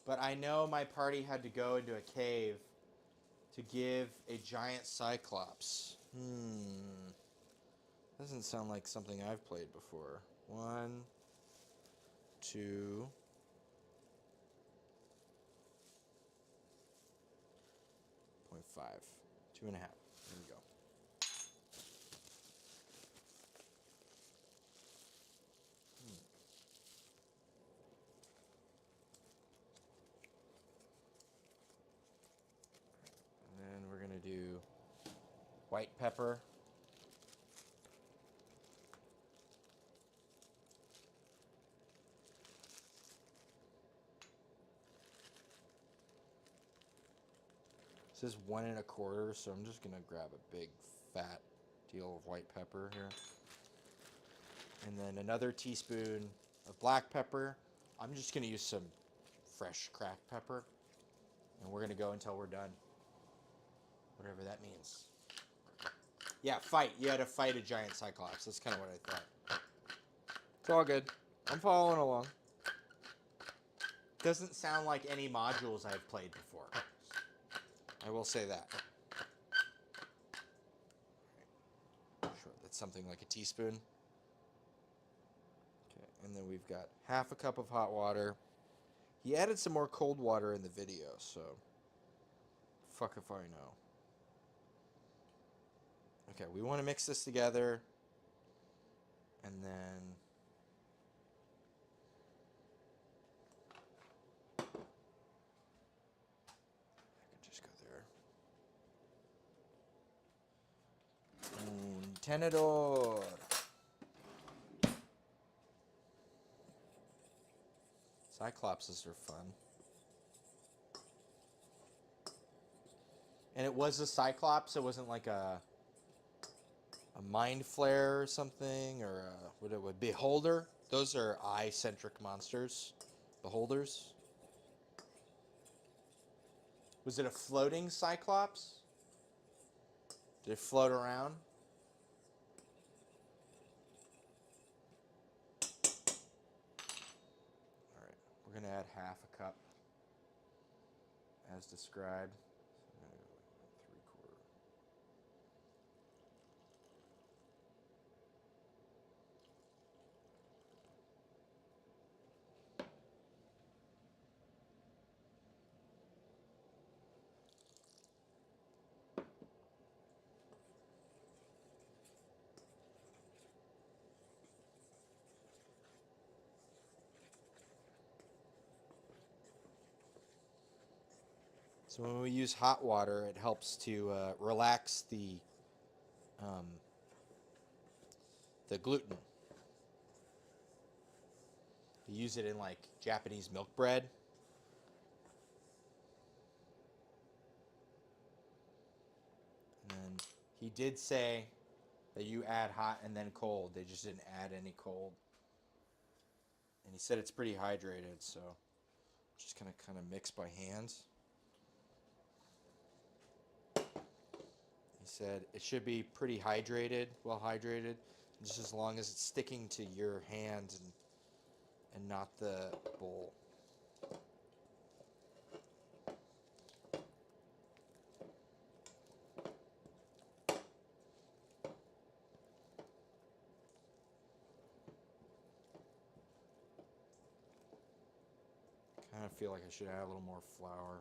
But I know my party had to go into a cave to give a giant cyclops. Doesn't sound like something I've played before. 1, 2. 0.5. 2.5. There we go. And then we're going to do white pepper. This is 1 1/4, so I'm just going to grab a big fat deal of white pepper here. And then another teaspoon of black pepper. I'm just going to use some fresh cracked pepper. And we're going to go until we're done. Whatever that means. Yeah, fight. You had to fight a giant cyclops. That's kind of what I thought. It's all good. I'm following along. Doesn't sound like any modules I've played before. I will say that. Sure, that's something like a teaspoon. Okay, and then we've got half a cup of hot water. He added some more cold water in the video, so fuck if I know. Okay, we want to mix this together, and then I can just go there. Un tenedor. Cyclopses are fun. And it was a cyclops. It wasn't like a mind flare or something, or what it would beholder. Those are eye-centric monsters. Beholders. Was it a floating cyclops? Did it float around? All right, we're gonna add half a cup, as described. So when we use hot water, it helps to relax the gluten. You use it in like Japanese milk bread. And he did say that you add hot and then cold. They just didn't add any cold. And he said it's pretty hydrated, so just gonna kind of mix by hand. He said it should be pretty hydrated, well hydrated, just as long as it's sticking to your hand and not the bowl. kind of feel like I should add a little more flour.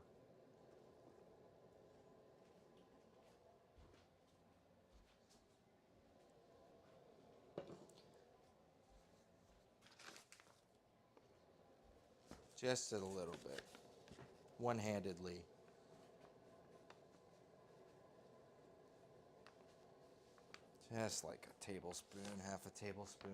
Just a little bit. One-handedly. Just like a tablespoon, half a tablespoon.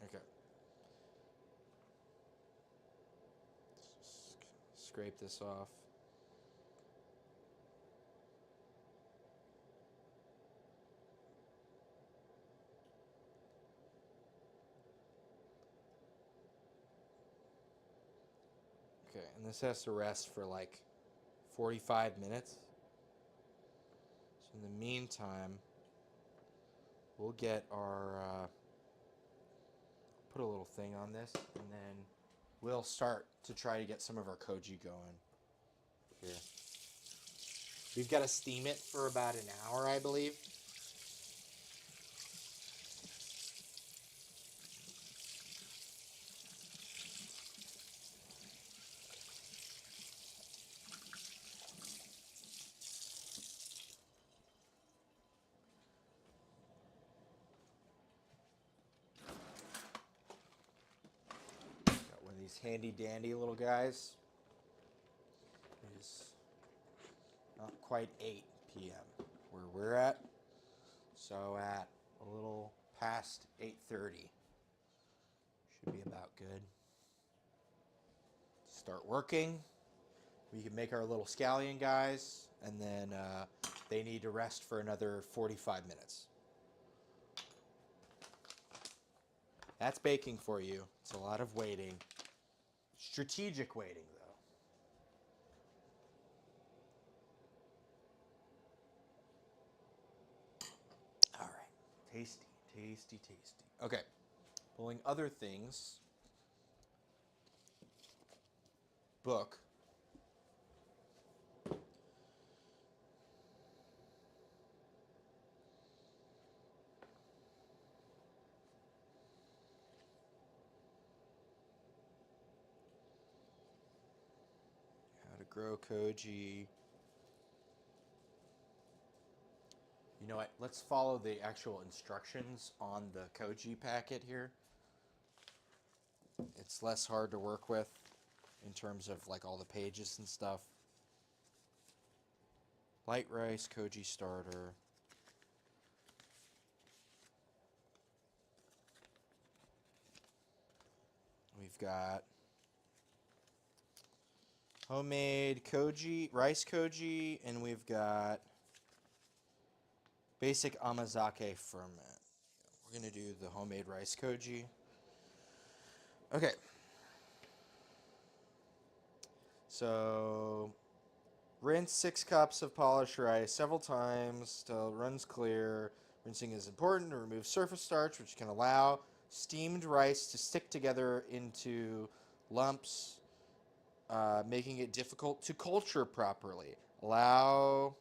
Okay. Scrape this off. Okay, and this has to rest for like 45 minutes. So in the meantime, we'll get our, put a little thing on this, and then we'll start to try to get some of our koji going here. We've got to steam it for about an hour, I believe. Got one of these handy dandy little guys. It is not quite 8 p.m. where we're at. So at a little past 8:30. Should be about good. Start working. We can make our little scallion guys, and then they need to rest for another 45 minutes. That's baking for you. It's a lot of waiting. Strategic waiting, though. All right. Tasty, tasty, tasty. Okay. Pulling other things. Book. How to grow koji. You know what? Let's follow the actual instructions on the koji packet here. It's less hard to work with in terms of like all the pages and stuff. Light rice, koji starter. We've got homemade koji, rice koji, and we've got basic amazake ferment. We're going to do the homemade rice koji. Okay. So, rinse 6 cups of polished rice several times till it runs clear. Rinsing is important to remove surface starch, which can allow steamed rice to stick together into lumps, making it difficult to culture properly. Allow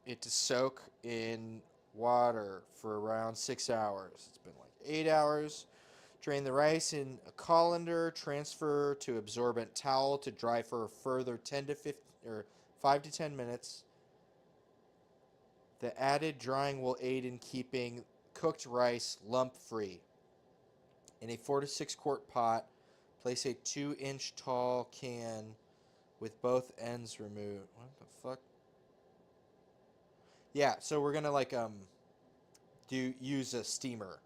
it to soak in water for around 6 hours. It's been like 8 hours. Drain the rice in a colander. Transfer to absorbent towel to dry for a further 5 to 10 minutes. The added drying will aid in keeping cooked rice lump-free. In a 4 to 6 quart pot, place a 2-inch tall can with both ends removed. What the fuck? Yeah, so we're gonna like use a steamer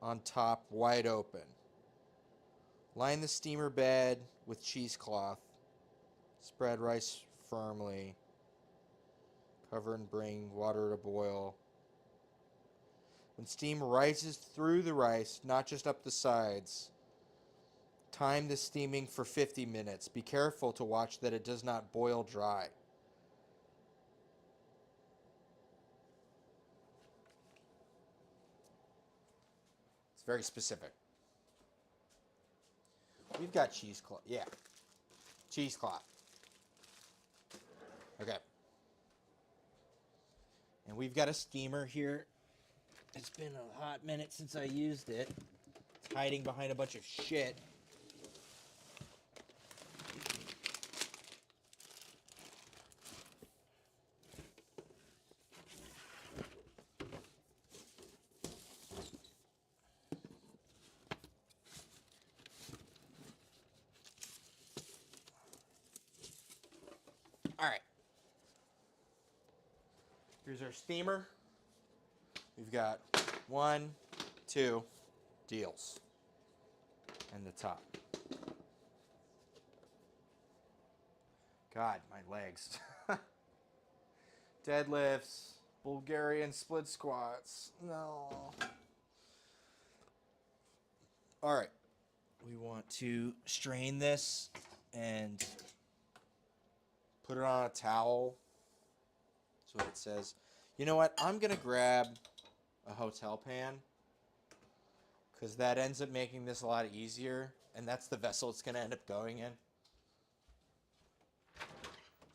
on top, wide open. Line the steamer bed with cheesecloth. Spread rice firmly. Cover and bring water to boil. When steam rises through the rice, not just up the sides, Time the steaming for 50 minutes. Be careful to watch that it does not boil dry. It's very specific. We've got cheesecloth. Yeah. Cheesecloth. Okay. And we've got a steamer here. It's been a hot minute since I used it. It's hiding behind a bunch of shit. All right. Here's our steamer. We've got 1, 2 deals. And the top. God, my legs. Deadlifts, Bulgarian split squats. No. All right. We want to strain this and put it on a towel. That's what it says. You know what? I'm going to grab a hotel pan because that ends up making this a lot easier. And that's the vessel it's going to end up going in.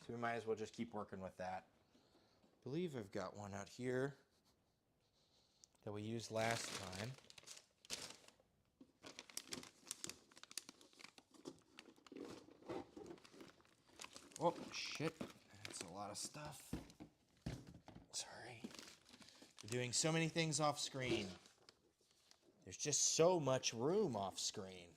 So we might as well just keep working with that. I believe I've got one out here that we used last time. Oh, shit. That's a lot of stuff. Sorry. We're doing so many things off screen. There's just so much room off screen.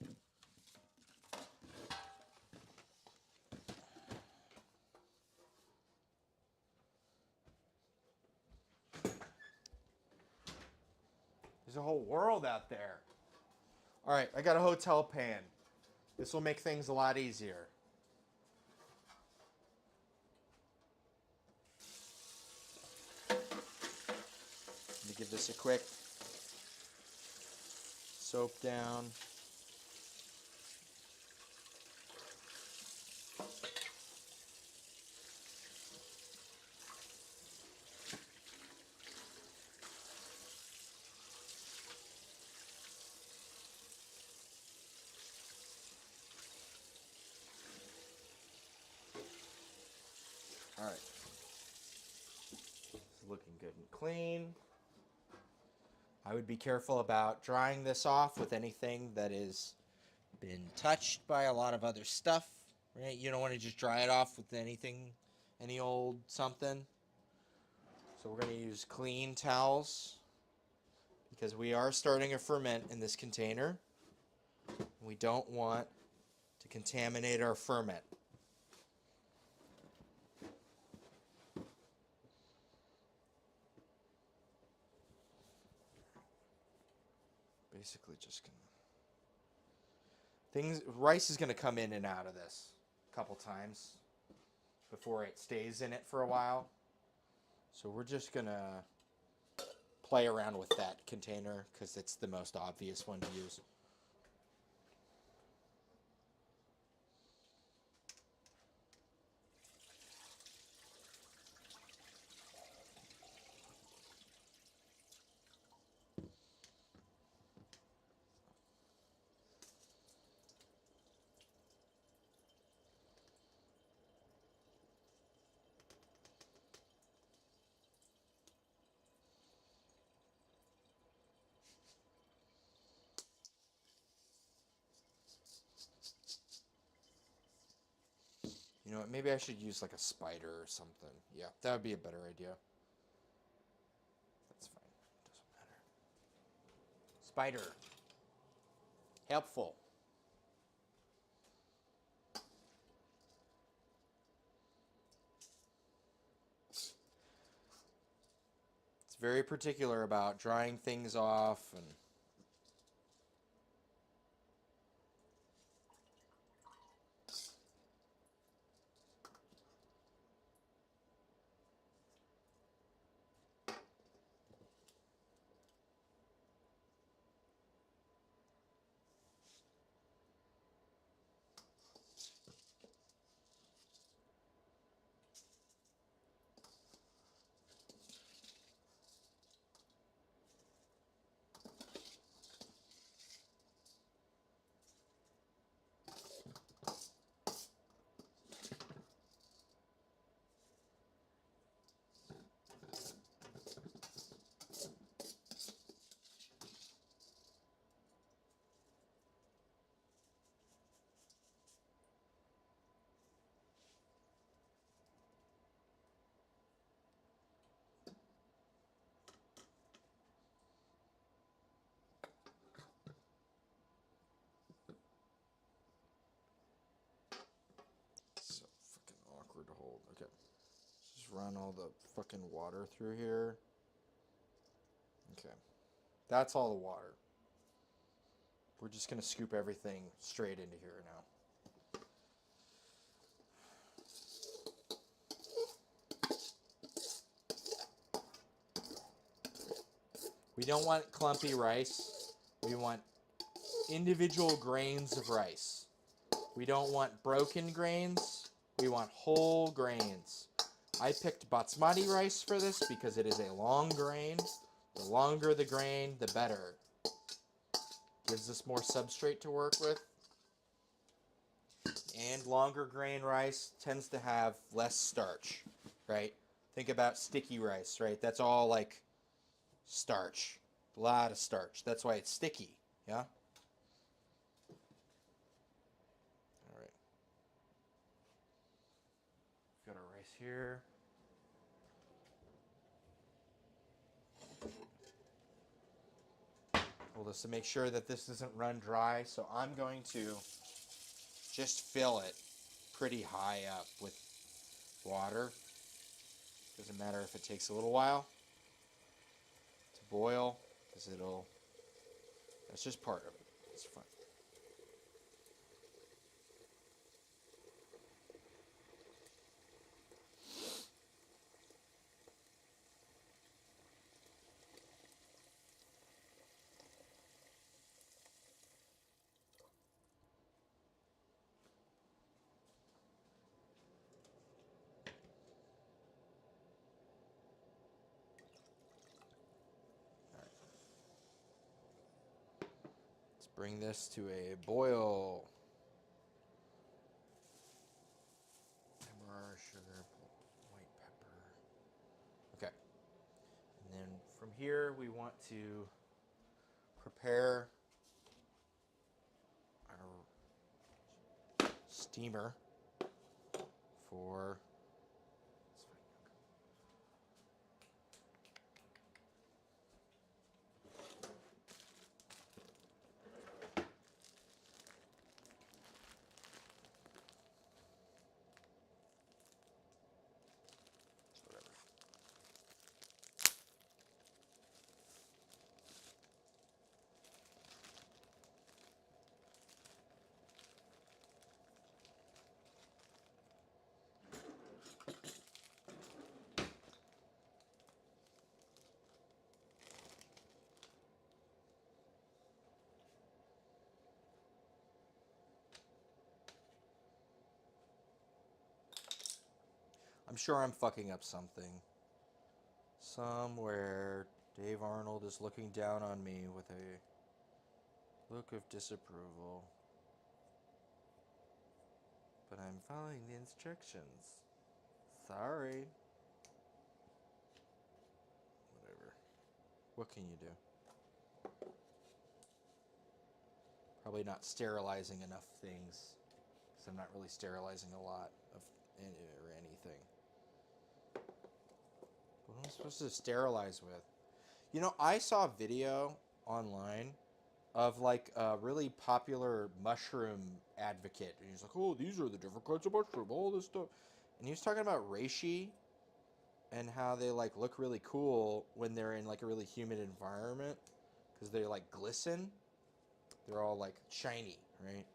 There's a whole world out there. All right, I got a hotel pan. This will make things a lot easier. Let me give this a quick soap down. All right. It's looking good and clean. I would be careful about drying this off with anything that has been touched by a lot of other stuff, right? You don't want to just dry it off with anything, any old something. So we're going to use clean towels because we are starting a ferment in this container. We don't want to contaminate our ferment. Basically just gonna rice is gonna come in and out of this a couple times before it stays in it for a while. So we're just gonna play around with that container because it's the most obvious one to use. You know what? Maybe I should use like a spider or something. Yeah, that would be a better idea. That's fine. Doesn't matter. Spider. Helpful. It's very particular about drying things off and Just run all the fucking water through here. Okay. That's all the water. We're just going to scoop everything straight into here now. We don't want clumpy rice. We want individual grains of rice. We don't want broken grains. We want whole grains. I picked basmati rice for this because it is a long grain. The longer the grain, the better. Gives us more substrate to work with. And longer grain rice tends to have less starch, right? Think about sticky rice, right? That's all like starch. A lot of starch. That's why it's sticky, yeah? All right. Got our rice here. Well, just to make sure that this doesn't run dry, so I'm going to just fill it pretty high up with water. Doesn't matter if it takes a little while to boil, because that's just part of it. It's fine. Let's bring this to a boil. Pepper, sugar, white pepper. Okay. And then from here, we want to prepare our steamer for whatever. I'm sure I'm fucking up something. Somewhere Dave Arnold is looking down on me with a look of disapproval. But I'm following the instructions. Sorry. Whatever. What can you do? Probably not sterilizing enough things. Because I'm not really sterilizing a lot of or anything. What am I supposed to sterilize with? You know, I saw a video online of like a really popular mushroom advocate. And he's like, oh, these are the different kinds of mushroom, all this stuff. And he was talking about reishi and how they like look really cool when they're in like a really humid environment because they like glisten. They're all like shiny, right?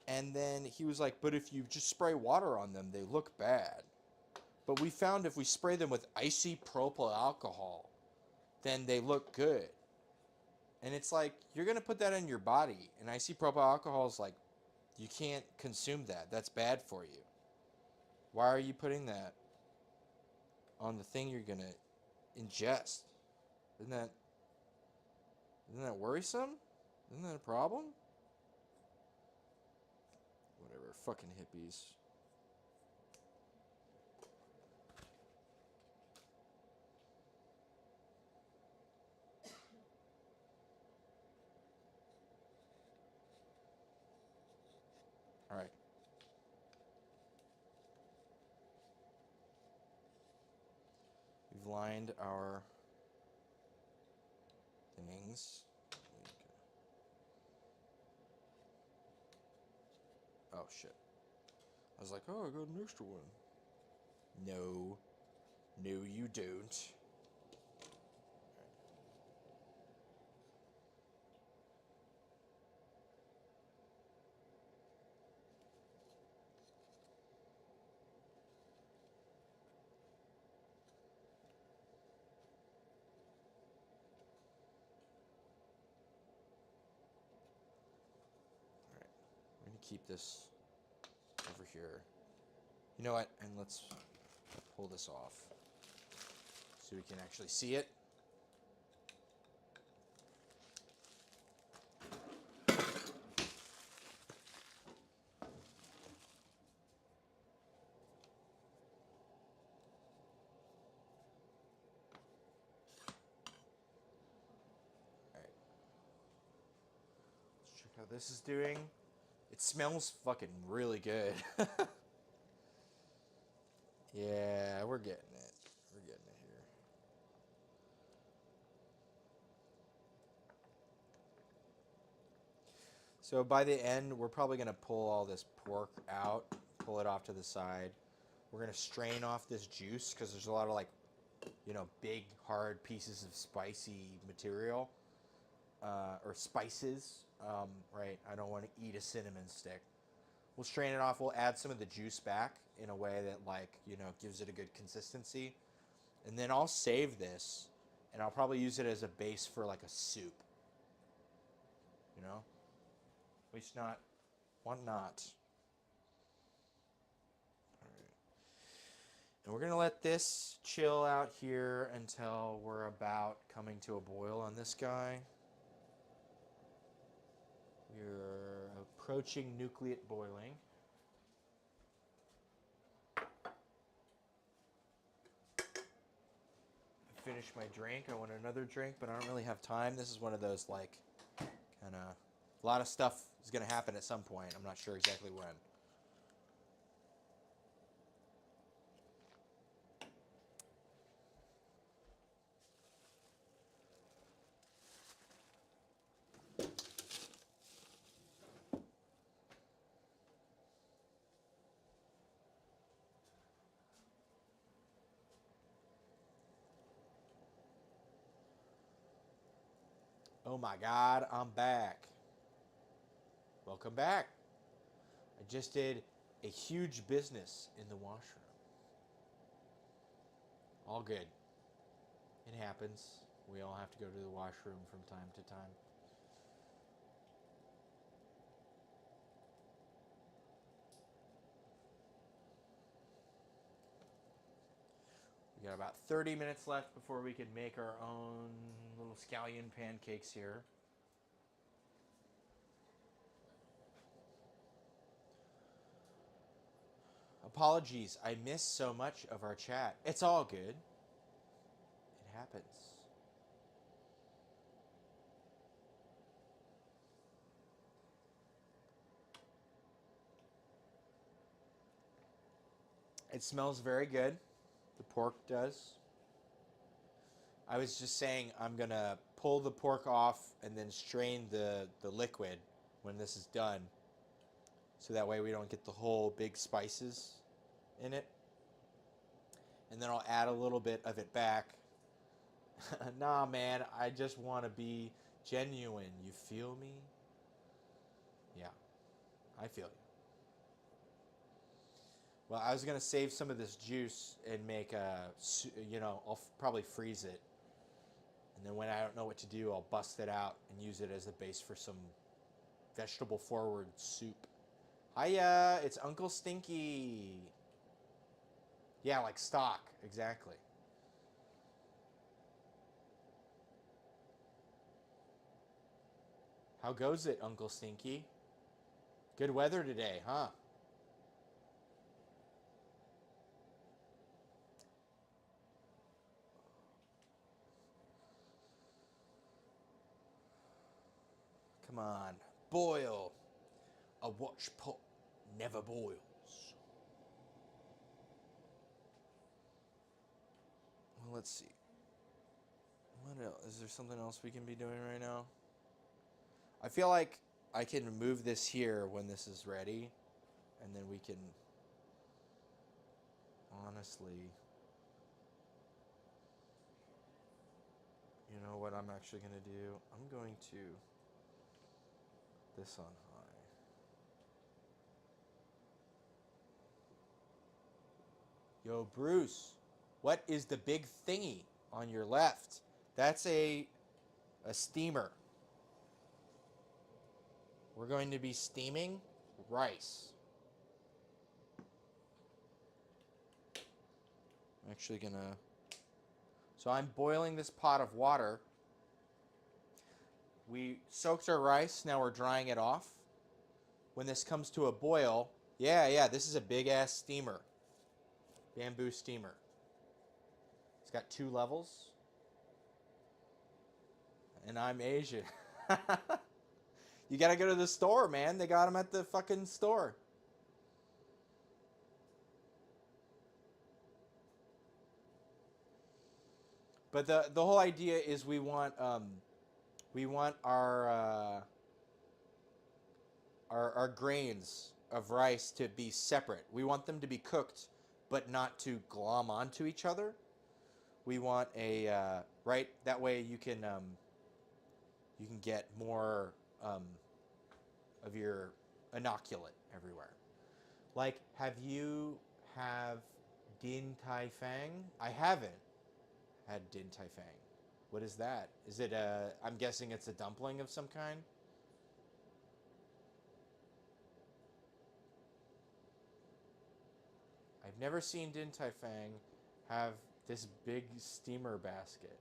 And then he was like, but if you just spray water on them, they look bad. But we found if we spray them with isopropyl alcohol, then they look good. And it's like, you're going to put that in your body. And isopropyl alcohol is like, you can't consume that. That's bad for you. Why are you putting that on the thing you're going to ingest? Isn't that worrisome? Isn't that a problem? Whatever, fucking hippies. All right. We've lined our things. Oh, shit. I was like, oh, I got an extra one. No. No, you don't. Alright. I'm going to keep this over here. You know what? And let's pull this off so we can actually see it. Alright. Let's check how this is doing. It smells fucking really good. Yeah, we're getting it. We're getting it here. So by the end, we're probably going to pull all this pork out, pull it off to the side. We're going to strain off this juice because there's a lot of like, you know, big, hard pieces of spicy material or spices, right? I don't want to eat a cinnamon stick. We'll strain it off. We'll add some of the juice back in a way that, like, you know, gives it a good consistency. And then I'll save this, and I'll probably use it as a base for, like, a soup. You know? Waste not, want not. All right. And we're going to let this chill out here until we're about coming to a boil on this guy. We're approaching nucleate boiling. Finish my drink. I want another drink, but I don't really have time. This is one of those, like, kind of, a lot of stuff is going to happen at some point. I'm not sure exactly when. Oh my God, I'm back. Welcome back. I just did a huge business in the washroom. All good. It happens. We all have to go to the washroom from time to time. We got about 30 minutes left before we can make our own little scallion pancakes here. Apologies, I missed so much of our chat. It's all good. It happens. It smells very good. The pork does. I was just saying I'm going to pull the pork off and then strain the liquid when this is done. So that way we don't get the whole big spices in it. And then I'll add a little bit of it back. Nah, man, I just want to be genuine. You feel me? Yeah, I feel you. Well, I was going to save some of this juice and make a, you know, I'll probably freeze it. And then when I don't know what to do, I'll bust it out and use it as a base for some vegetable forward soup. Hiya, it's Uncle Stinky. Yeah, like stock, exactly. How goes it, Uncle Stinky? Good weather today, huh? Come on, boil. A watch pot never boils. Well, let's see. What else? Is there something else we can be doing right now? I feel like I can remove this here when this is ready, and then we can... honestly, you know what I'm actually going to do? I'm going to this on high. Yo, Bruce, what is the big thingy on your left? That's a steamer. We're going to be steaming rice. I'm actually going to... So I'm boiling this pot of water. We soaked our rice. Now we're drying it off. When this comes to a boil... Yeah, this is a big-ass steamer. Bamboo steamer. It's got 2 levels. And I'm Asian. You gotta go to the store, man. They got them at the fucking store. But the whole idea is we want our grains of rice to be separate. We want them to be cooked, but not to glom onto each other. We want a right that way you can get more of your inoculate everywhere. Like, have Din Tai Fang? I haven't had Din Tai Fang. What is that? Is it a? I'm guessing it's a dumpling of some kind. I've never seen Din Tai Fang have this big steamer basket.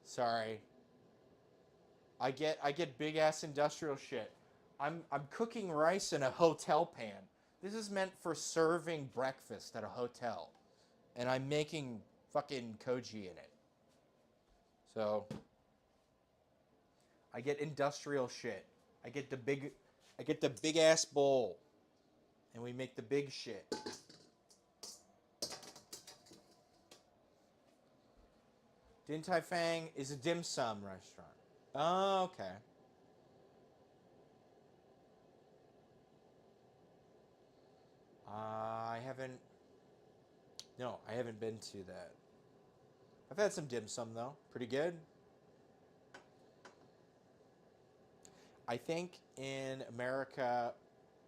Sorry. I get big ass industrial shit. I'm cooking rice in a hotel pan. This is meant for serving breakfast at a hotel. And I'm making fucking koji in it. So I get industrial shit. I get the big ass bowl. And we make the big shit. Din Tai Fang is a dim sum restaurant. Oh, okay. I haven't. No, I haven't been to that. I've had some dim sum though. Pretty good. I think in America,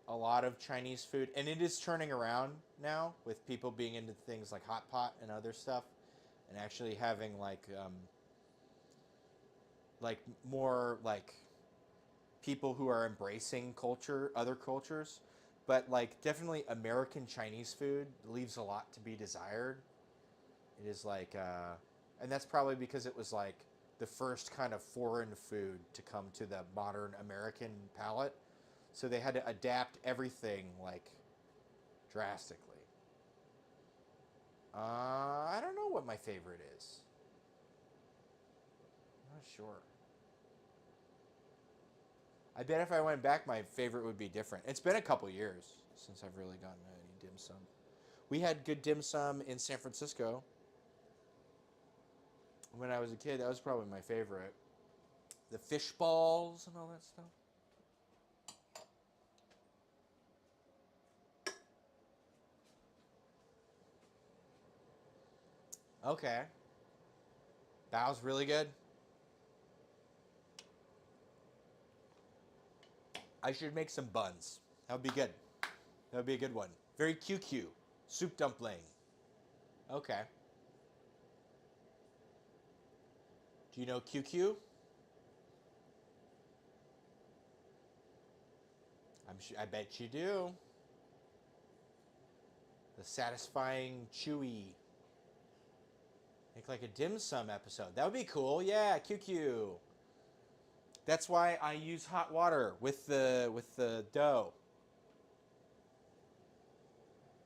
a lot of Chinese food, and it is turning around now with people being into things like hot pot and other stuff, and actually having like more like people who are embracing culture, other cultures, but like definitely American Chinese food leaves a lot to be desired. It is like, and that's probably because it was like the first kind of foreign food to come to the modern American palate. So they had to adapt everything like drastically. I don't know what my favorite is. I'm not sure. I bet if I went back, my favorite would be different. It's been a couple years since I've really gotten any dim sum. We had good dim sum in San Francisco when I was a kid. That was probably my favorite. The fish balls and all that stuff. Okay. Bao's really good. I should make some buns. That would be good. That would be a good one. Very QQ. Soup dumpling. Okay. Do you know QQ? I bet you do. The satisfying chewy. Make like a dim sum episode. That would be cool. Yeah, QQ. That's why I use hot water with the dough.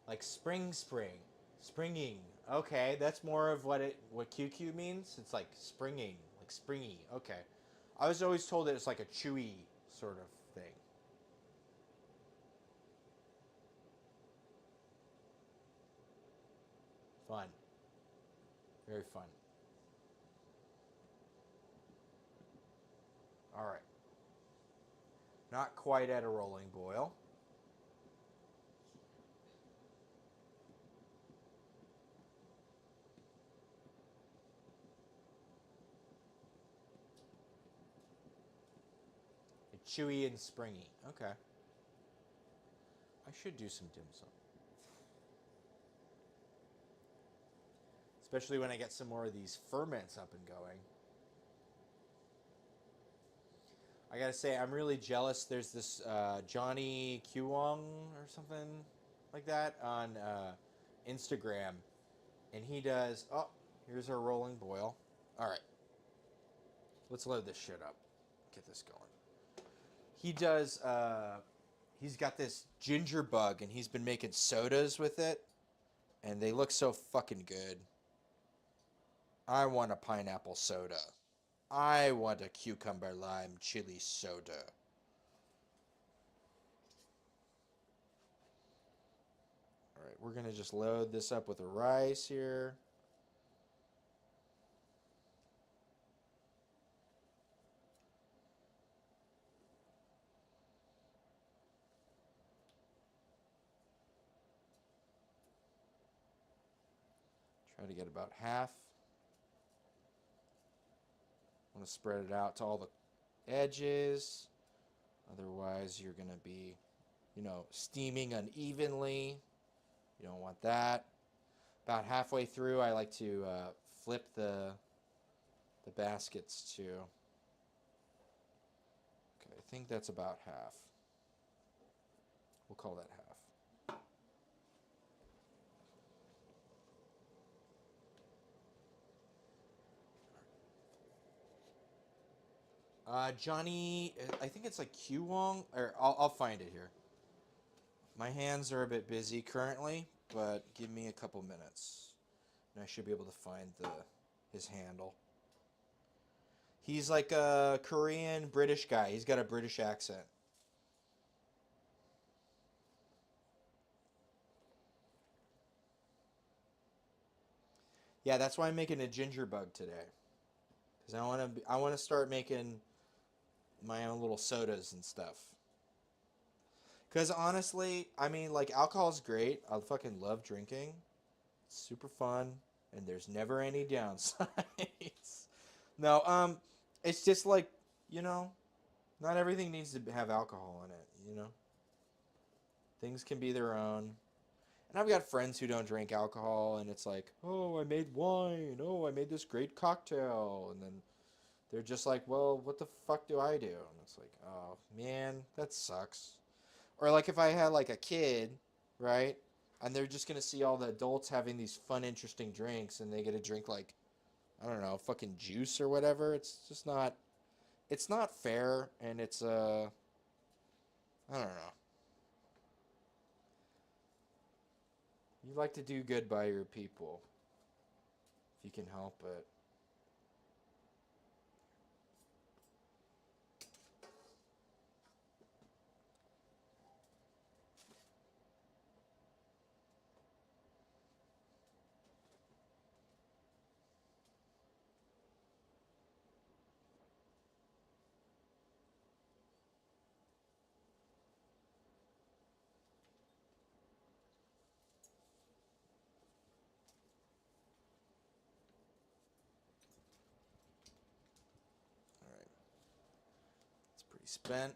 Like springing. Okay, that's more of what QQ means. It's like springing, like springy. Okay, I was always told that it's like a chewy sort of thing. Fun, very fun. All right. Not quite at a rolling boil. Chewy and springy. Okay. I should do some dim sum. Especially when I get some more of these ferments up and going. I gotta say, I'm really jealous. There's this Johnny Qwong or something like that on Instagram. And he does... Oh, here's our rolling boil. All right. Let's load this shit up. Get this going. He does... he's got this ginger bug, and he's been making sodas with it. And they look so fucking good. I want a pineapple soda. I want a cucumber lime chili soda. Alright, we're going to just load this up with the rice here. Try to get about half. I want to spread it out to all the edges. Otherwise, you're going to be, steaming unevenly. You don't want that. About halfway through, I like to flip the baskets too. Okay, I think that's about half. We'll call that half. Johnny, I think it's like Qwong, or I'll find it here. My hands are a bit busy currently, but give me a couple minutes, and I should be able to find his handle. He's like a Korean British guy. He's got a British accent. Yeah, that's why I'm making a ginger bug today, because I want to start making my own little sodas and stuff. Because honestly, I mean, like, alcohol's great. I fucking love drinking. It's super fun, and there's never any downsides. No, it's just like, not everything needs to have alcohol in it. Things can be their own. And I've got friends who don't drink alcohol, and it's like, oh, I made wine. Oh, I made this great cocktail. And then they're just like, well, what the fuck do I do? And it's like, oh, man, that sucks. Or like if I had like a kid, right? And they're just going to see all the adults having these fun, interesting drinks, and they get to drink like, I don't know, fucking juice or whatever. It's not fair, and I don't know. You like to do good by your people, if you can help it. All right, it's pretty spent.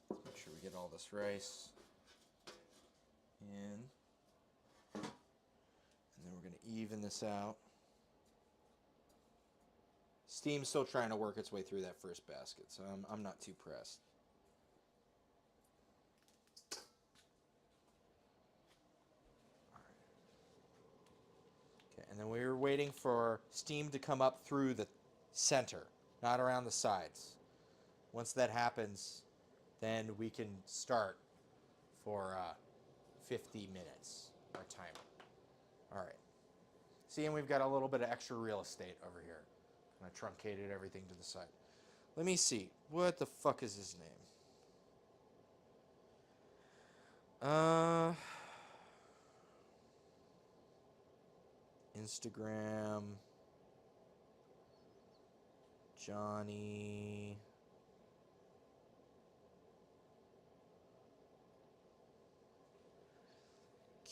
Let's make sure we get all this rice in. And then we're going to even this out. Steam's still trying to work its way through that first basket, so I'm not too pressed. Okay, and then we're waiting for steam to come up through the center, not around the sides. Once that happens, then we can start for 50 minutes, our timer. All right. See, and we've got a little bit of extra real estate over here. And I truncated everything to the side. Let me see. What the fuck is his name? Instagram. Johnny.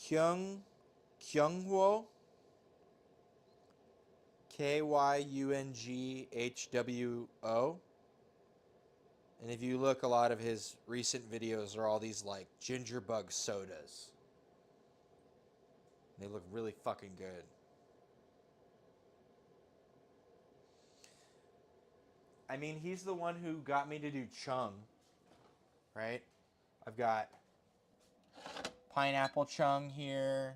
Kyungho. Kyunghwo. And if you look, a lot of his recent videos are all these like ginger bug sodas. They look really fucking good. I mean, he's the one who got me to do chung, right? I've got pineapple chung here,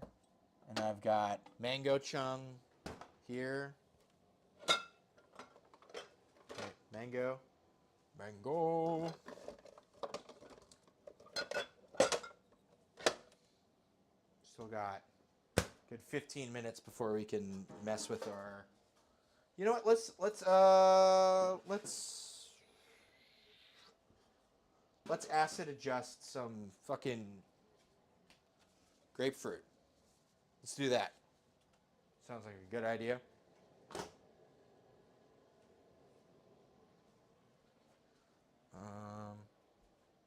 and I've got mango chung here. Okay, mango. Still got a good 15 minutes before we can mess with our. You know what? Let's acid adjust some fucking grapefruit. Let's do that. Sounds like a good idea.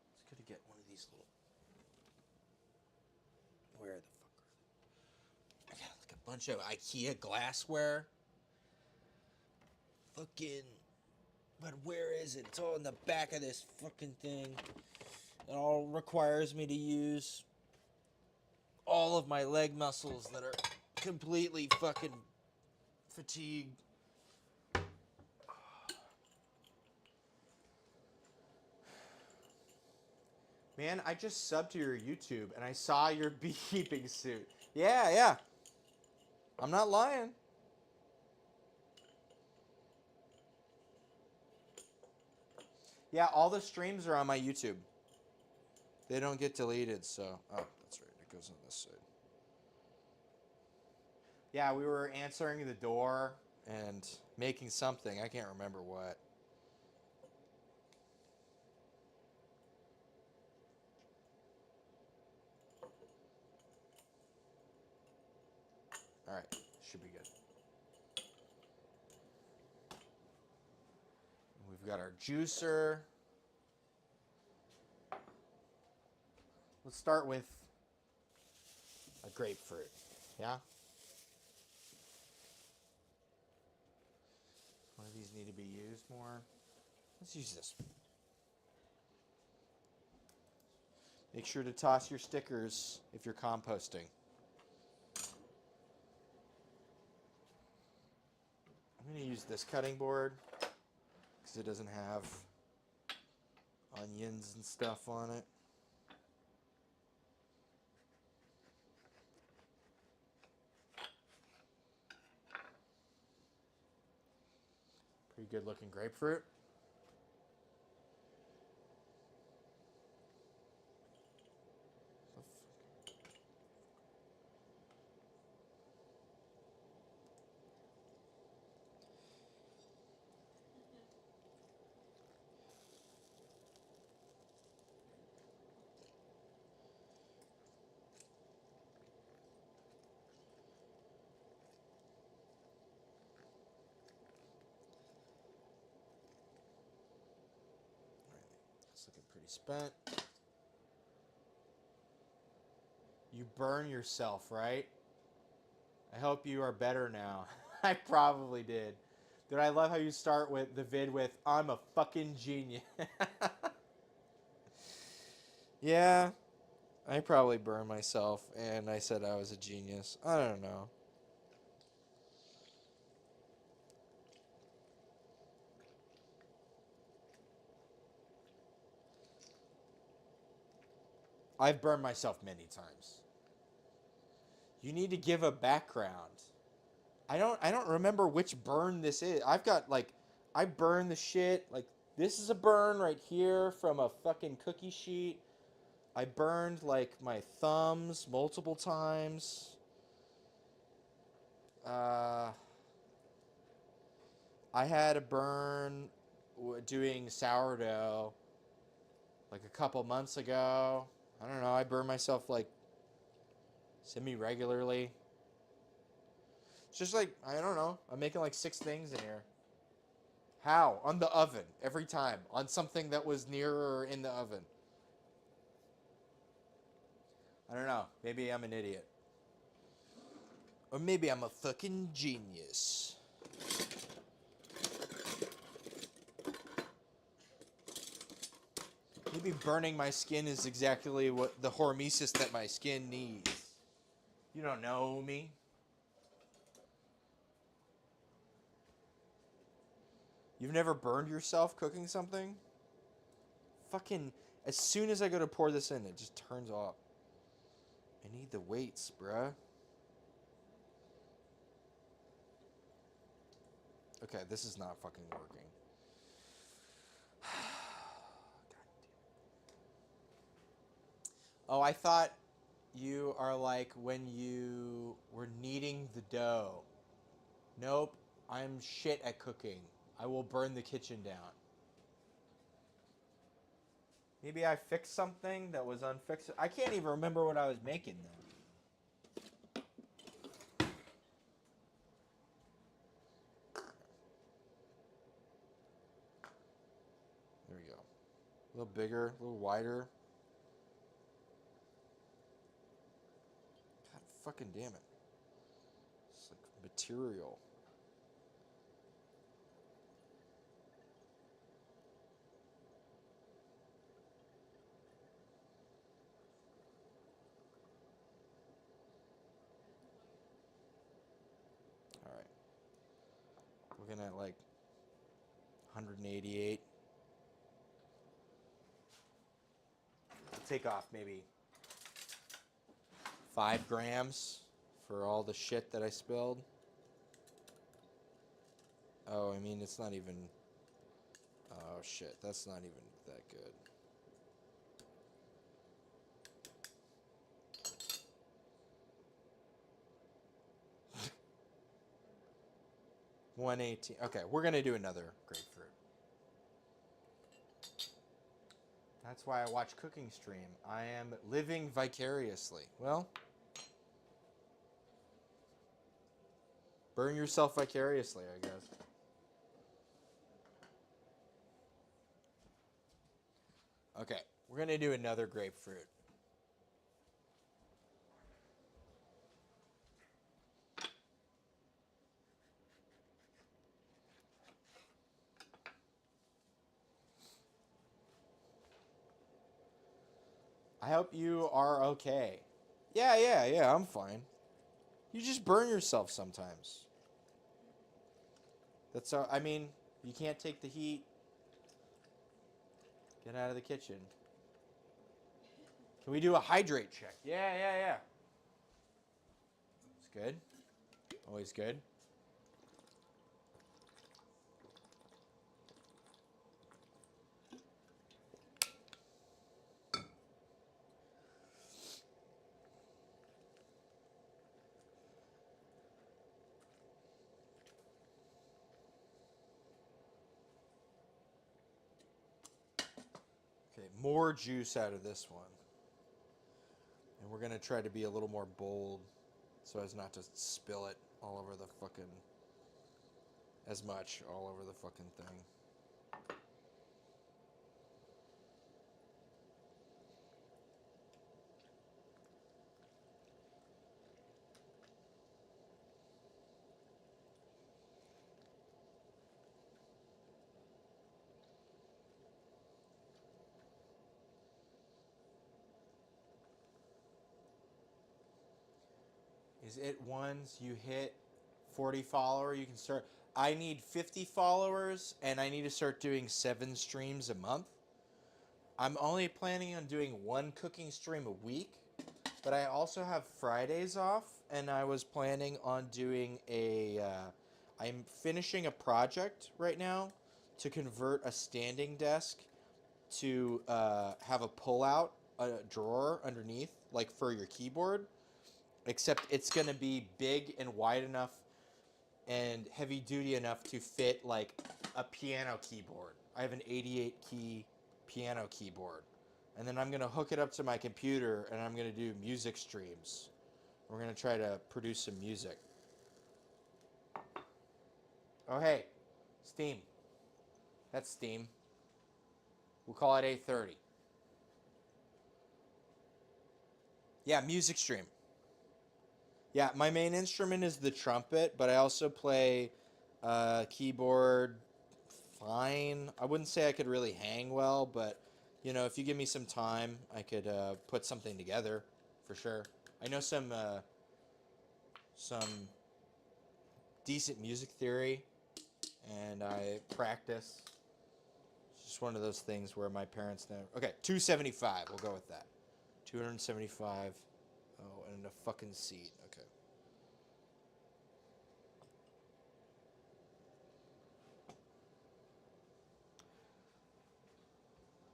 Let's go to get one of these little. Where the fuck are they? I got like a bunch of IKEA glassware. Fucking. But where is it? It's all in the back of this fucking thing. It all requires me to use all of my leg muscles that are completely fucking fatigued. Man, I just subbed to your YouTube and I saw your beekeeping suit. Yeah. I'm not lying. Yeah, all the streams are on my YouTube. They don't get deleted, so... Oh, that's right. It goes on this side. Yeah, we were answering the door and making something. I can't remember what. All right, should be good. We've got our juicer. Let's start with a grapefruit. Yeah? One of these need to be used more. Let's use this. Make sure to toss your stickers if you're composting. I'm going to use this cutting board because it doesn't have onions and stuff on it. Pretty good looking grapefruit. It's looking pretty spent. You burn yourself, right? I hope you are better now. I probably did. Dude, I love how you start with the vid with, I'm a fucking genius. Yeah, I probably burned myself and I said I was a genius. I don't know. I've burned myself many times. You need to give a background. I don't remember which burn this is. I've got like I burn the shit like this is a burn right here from a fucking cookie sheet. I burned like my thumbs multiple times. I had a burn doing sourdough like a couple months ago. I don't know. I burn myself like semi-regularly. It's just like, I don't know. I'm making like 6 things in here. How? On the oven. Every time. On something that was nearer or in the oven. I don't know. Maybe I'm an idiot. Or maybe I'm a fucking genius. Maybe burning my skin is exactly what the hormesis that my skin needs. You don't know me. You've never burned yourself cooking something? Fucking, as soon as I go to pour this in, it just turns off. I need the weights, bruh. Okay, this is not fucking working. Oh, I thought you are like when you were kneading the dough. Nope, I'm shit at cooking. I will burn the kitchen down. Maybe I fixed something that was unfixable. I can't even remember what I was making then. There we go. A little bigger, a little wider. God fucking damn it. It's like material. Alright. Looking at like 188. I'll take off maybe 5 grams for all the shit that I spilled. Oh, I mean, it's not even... Oh, shit. That's not even that good. $118. Okay, we're going to do another grapefruit. That's why I watch Cooking Stream. I am living vicariously. Well, burn yourself vicariously, I guess. Okay, we're going to do another grapefruit. I hope you are okay. Yeah, I'm fine. You just burn yourself sometimes. That's I mean, you can't take the heat. Get out of the kitchen. Can we do a hydrate check? Yeah. It's good. Always good. Okay, more juice out of this one. And we're going to try to be a little more bold so as not to spill it all over the fucking... as much all over the fucking thing. Is it once you hit 40 follower, you can start... I need 50 followers, and I need to start doing 7 streams a month. I'm only planning on doing 1 cooking stream a week, but I also have Fridays off, and I was planning on doing a... I'm finishing a project right now to convert a standing desk to have a pull-out, a drawer underneath, like for your keyboard. Except it's going to be big and wide enough and heavy duty enough to fit like a piano keyboard. I have an 88 key piano keyboard. And then I'm going to hook it up to my computer and I'm going to do music streams. We're going to try to produce some music. Oh, hey, Steam. That's Steam. We'll call it 8:30. Yeah, music stream. Yeah, my main instrument is the trumpet, but I also play keyboard fine. I wouldn't say I could really hang well, but if you give me some time, I could put something together for sure. I know some decent music theory, and I practice. It's just one of those things where my parents never. Okay, 275. We'll go with that. 275. Oh, and a fucking seat. Okay.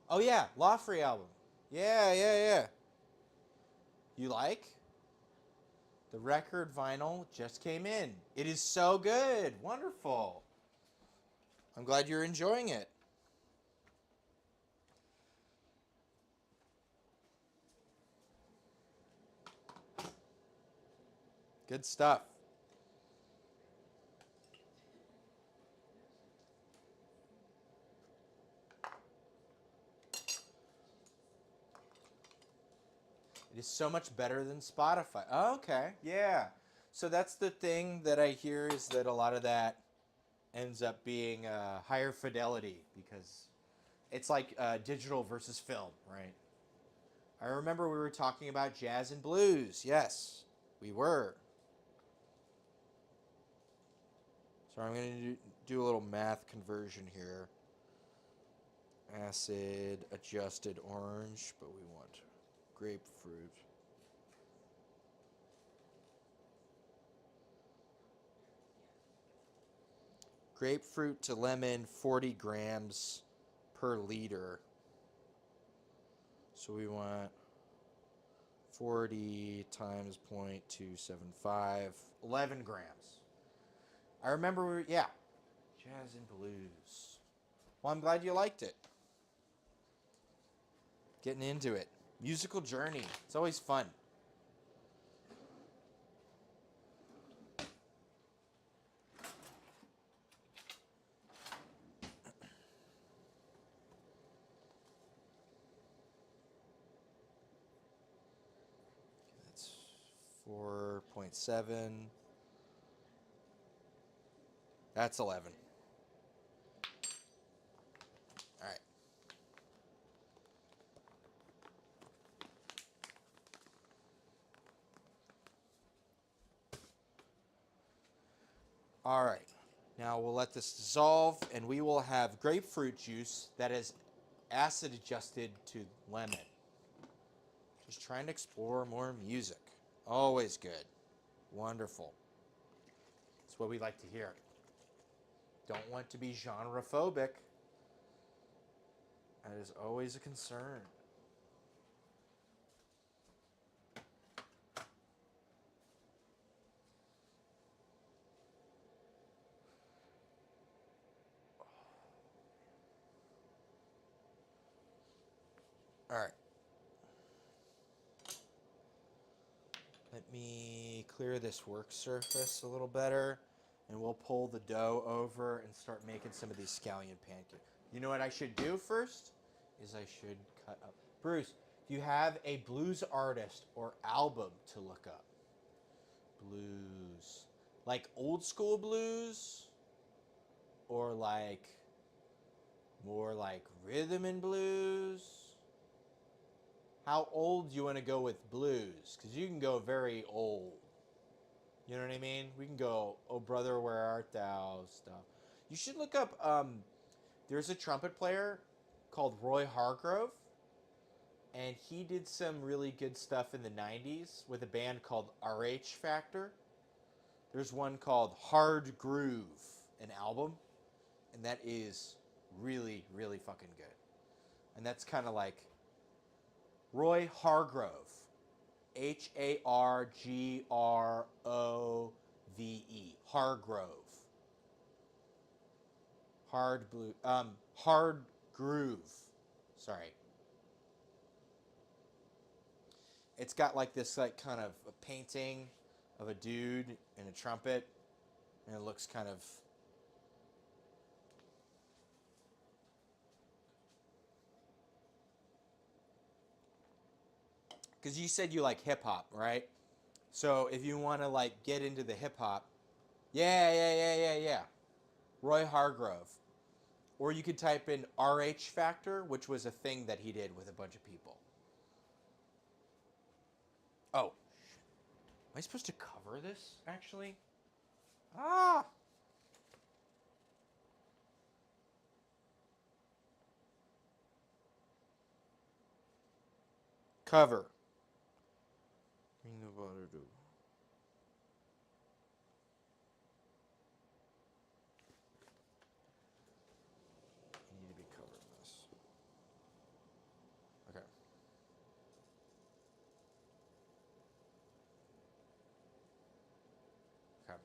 Oh yeah, Lawfrey album. Yeah, yeah, yeah. You like? The record vinyl just came in. It is so good. Wonderful. I'm glad you're enjoying it. Good stuff. It is so much better than Spotify. Oh, okay, yeah. So that's the thing that I hear is that a lot of that ends up being higher fidelity because it's like digital versus film, right? I remember we were talking about jazz and blues. Yes, we were. So I'm going to do a little math conversion here. Acid adjusted orange, but we want grapefruit. Grapefruit to lemon, 40 grams per liter. So we want 40 times 0.275, 11 grams. I remember, yeah, jazz and blues. Well, I'm glad you liked it. Getting into it. Musical journey. It's always fun. That's 4.7. That's 11. All right. All right. Now we'll let this dissolve, and we will have grapefruit juice that is acid adjusted to lemon. Just trying to explore more music. Always good. Wonderful. That's what we like to hear. Don't want to be genre phobic. That is always a concern. All right. Let me clear this work surface a little better, and we'll pull the dough over and start making some of these scallion pancakes. You know what I should do first? Is I should cut up. Bruce, do you have a blues artist or album to look up? Blues. Like old school blues? Or like more like rhythm and blues? How old do you want to go with blues? Because you can go very old. You know what I mean? We can go, "Oh brother, where art thou?" stuff. You should look up. There's a trumpet player called Roy Hargrove, and he did some really good stuff in the '90s with a band called RH Factor. There's one called Hard Groove, an album, and that is really, really fucking good. And that's kind of like Roy Hargrove. Hargrove. Hard groove. Sorry. It's got like this like kind of a painting of a dude and a trumpet, and it looks kind of. Because you said you like hip hop, right? So if you want to like get into the hip hop, yeah. Roy Hargrove. Or you could type in RH Factor, which was a thing that he did with a bunch of people. Oh, am I supposed to cover this actually? Ah. Cover. Bring the water to. You need to be covering this. Okay. Okay.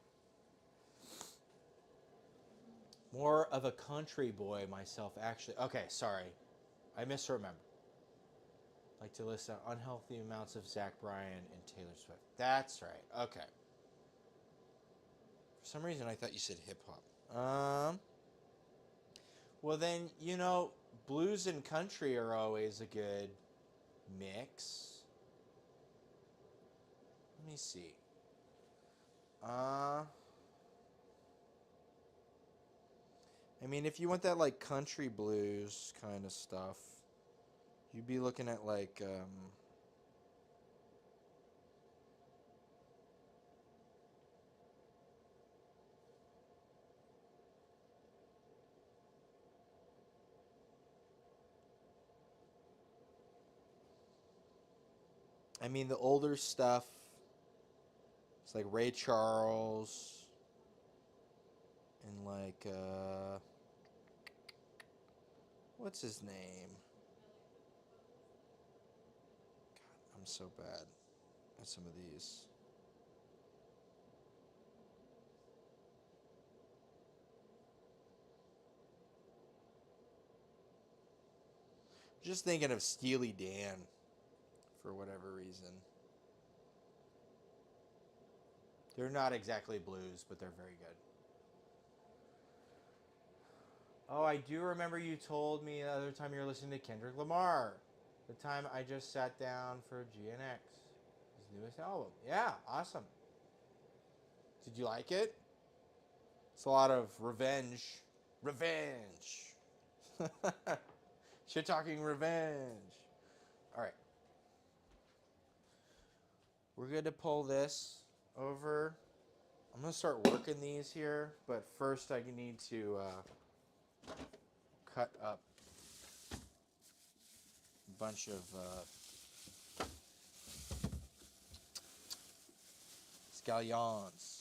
More of a country boy myself, actually. Okay, sorry. I misremember. Like to listen to unhealthy amounts of Zach Bryan and Taylor Swift. That's right. Okay. For some reason, I thought you said hip hop. Well, then, blues and country are always a good mix. Let me see. I mean, if you want that, like, country blues kind of stuff, you'd be looking at, like, I mean, the older stuff, it's like Ray Charles and, like, what's his name? God, I'm so bad at some of these. Just thinking of Steely Dan for whatever reason. They're not exactly blues, but they're very good. Oh, I do remember you told me the other time you were listening to Kendrick Lamar. The time I just sat down for GNX, his newest album. Yeah, awesome. Did you like it? It's a lot of revenge. Revenge. Shit talking revenge. All right. We're going to pull this over. I'm going to start working these here, but first I need to cut up a bunch of scallions.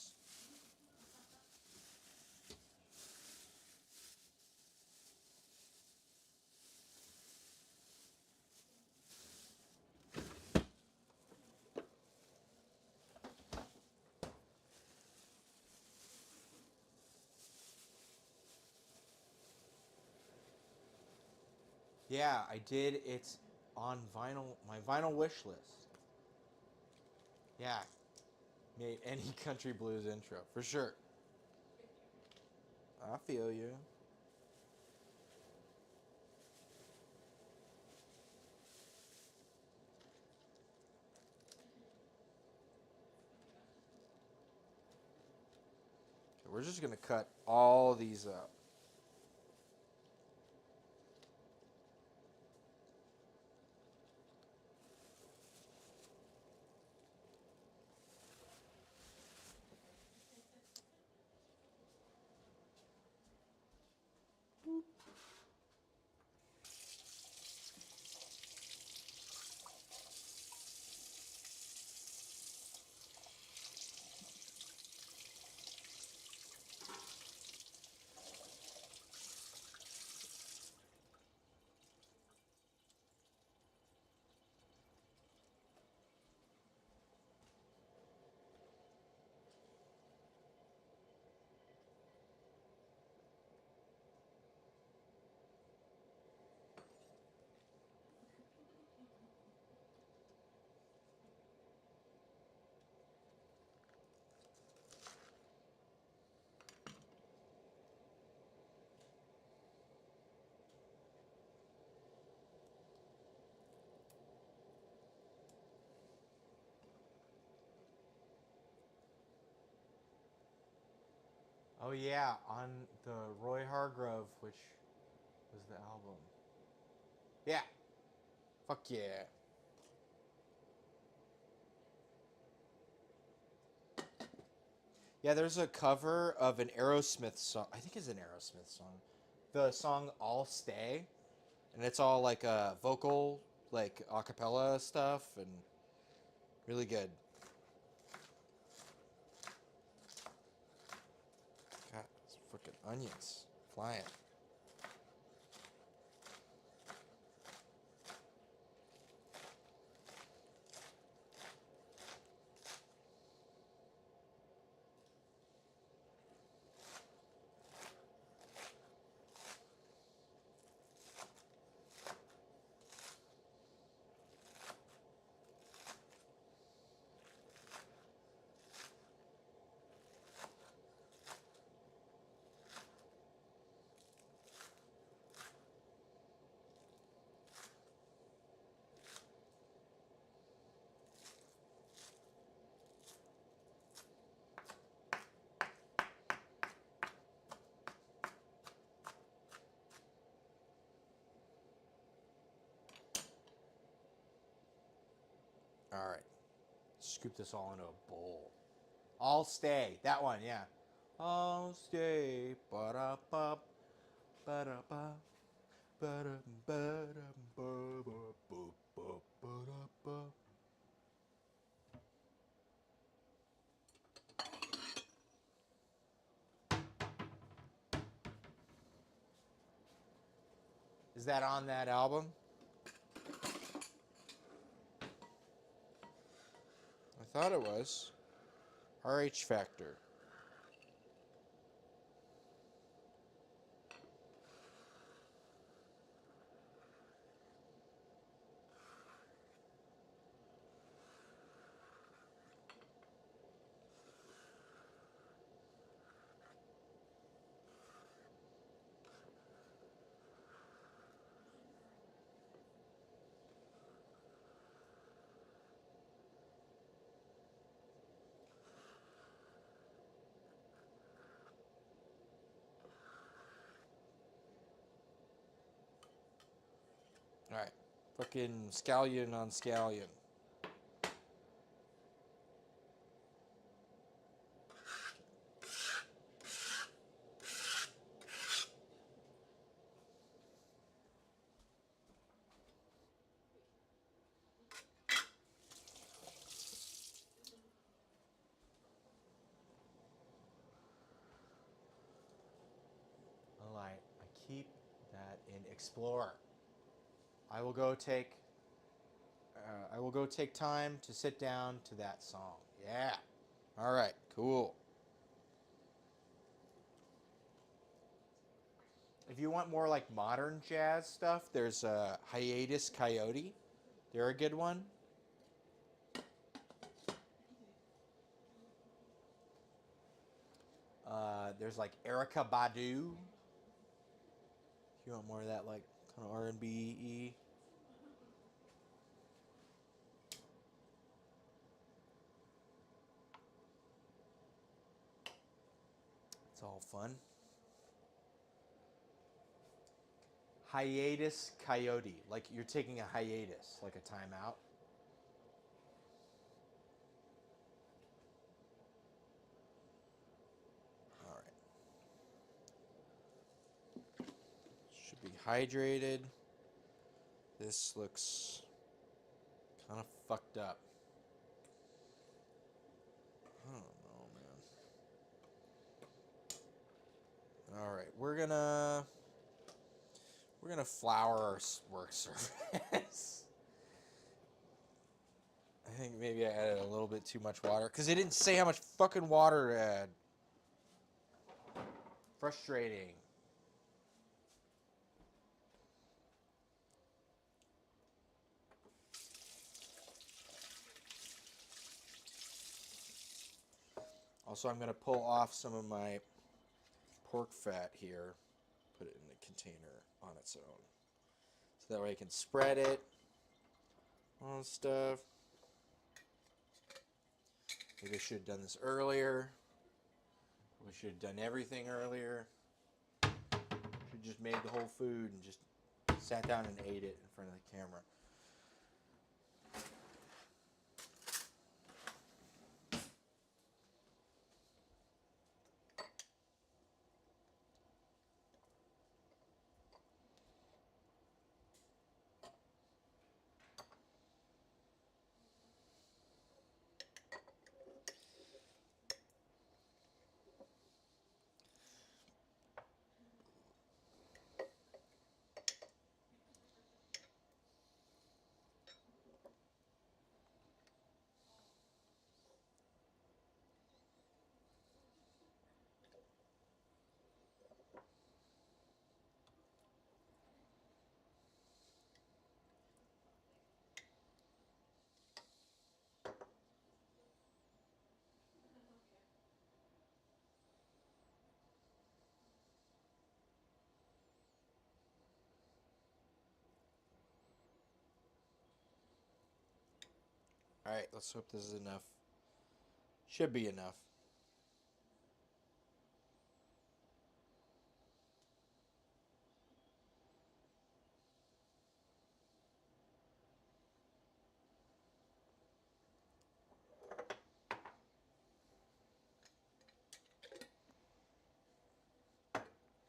Yeah, I did. It's on vinyl, my vinyl wish list. Yeah, made any country blues intro for sure. I feel you. Okay, we're just gonna cut all these up. Oh yeah, on the Roy Hargrove, which was the album. Yeah. Fuck yeah. Yeah, there's a cover of an Aerosmith song. I think it's an Aerosmith song. The song "All Stay," and it's all like vocal, like a cappella stuff, and really good. God, it's freaking onions flying. All right, scoop this all into a bowl. All stay. That one, yeah. All stay. Ba-da-ba. Ba-da-ba. Ba-da-ba. Ba-da-ba. Is that on that album? I thought it was. RH Factor. All right. Fucking scallion on scallion. All right. I keep that in Explorer. I will go take. I will go take time to sit down to that song. Yeah. All right. Cool. If you want more like modern jazz stuff, there's Hiatus Coyote. They're a good one. There's like Erica Badu. If you want more of that, like kind of R&B. It's all fun. Hiatus Coyote, like you're taking a hiatus, like a timeout. All right. Should be hydrated. This looks kind of fucked up. I don't know, man. All right, we're gonna flour our work surface. I think maybe I added a little bit too much water because they didn't say how much fucking water to add. Frustrating. Also, I'm gonna pull off some of my pork fat here, put it in the container on its own, so that way I can spread it on stuff. Maybe I should have done this earlier. We should have done everything earlier. Should have just made the whole food and just sat down and ate it in front of the camera. Alright, let's hope this is enough. Should be enough.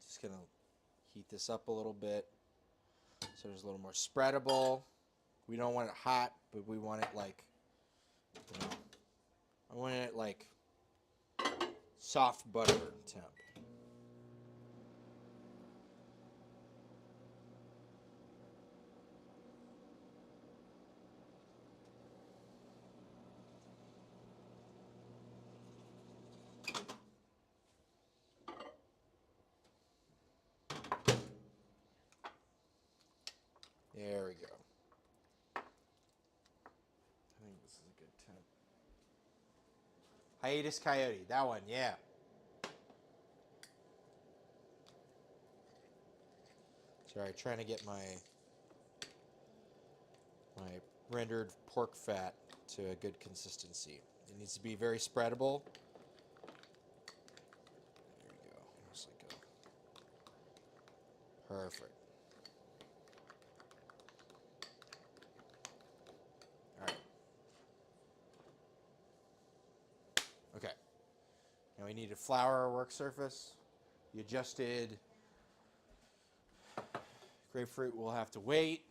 Just gonna heat this up a little bit so it's a little more spreadable. We don't want it hot, but we want it like, you know, I want it like soft butter temp. There we go. I think this is a good temp. Hiatus Coyote, that one, yeah. Sorry, trying to get my rendered pork fat to a good consistency. It needs to be very spreadable. There we go. Just like a perfect. All right. Okay. Now we need to flour our work surface. The adjusted grapefruit will have to wait.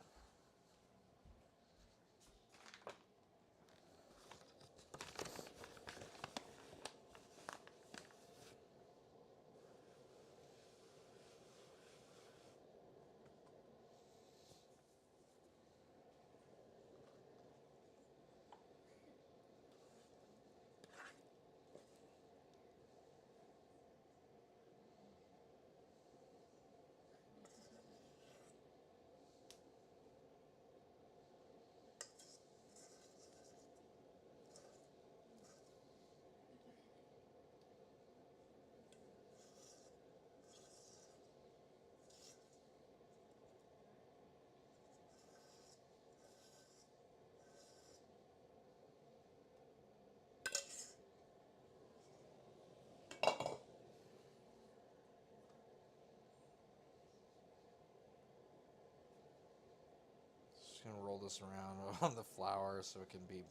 Just gonna roll this around on the flour so it can be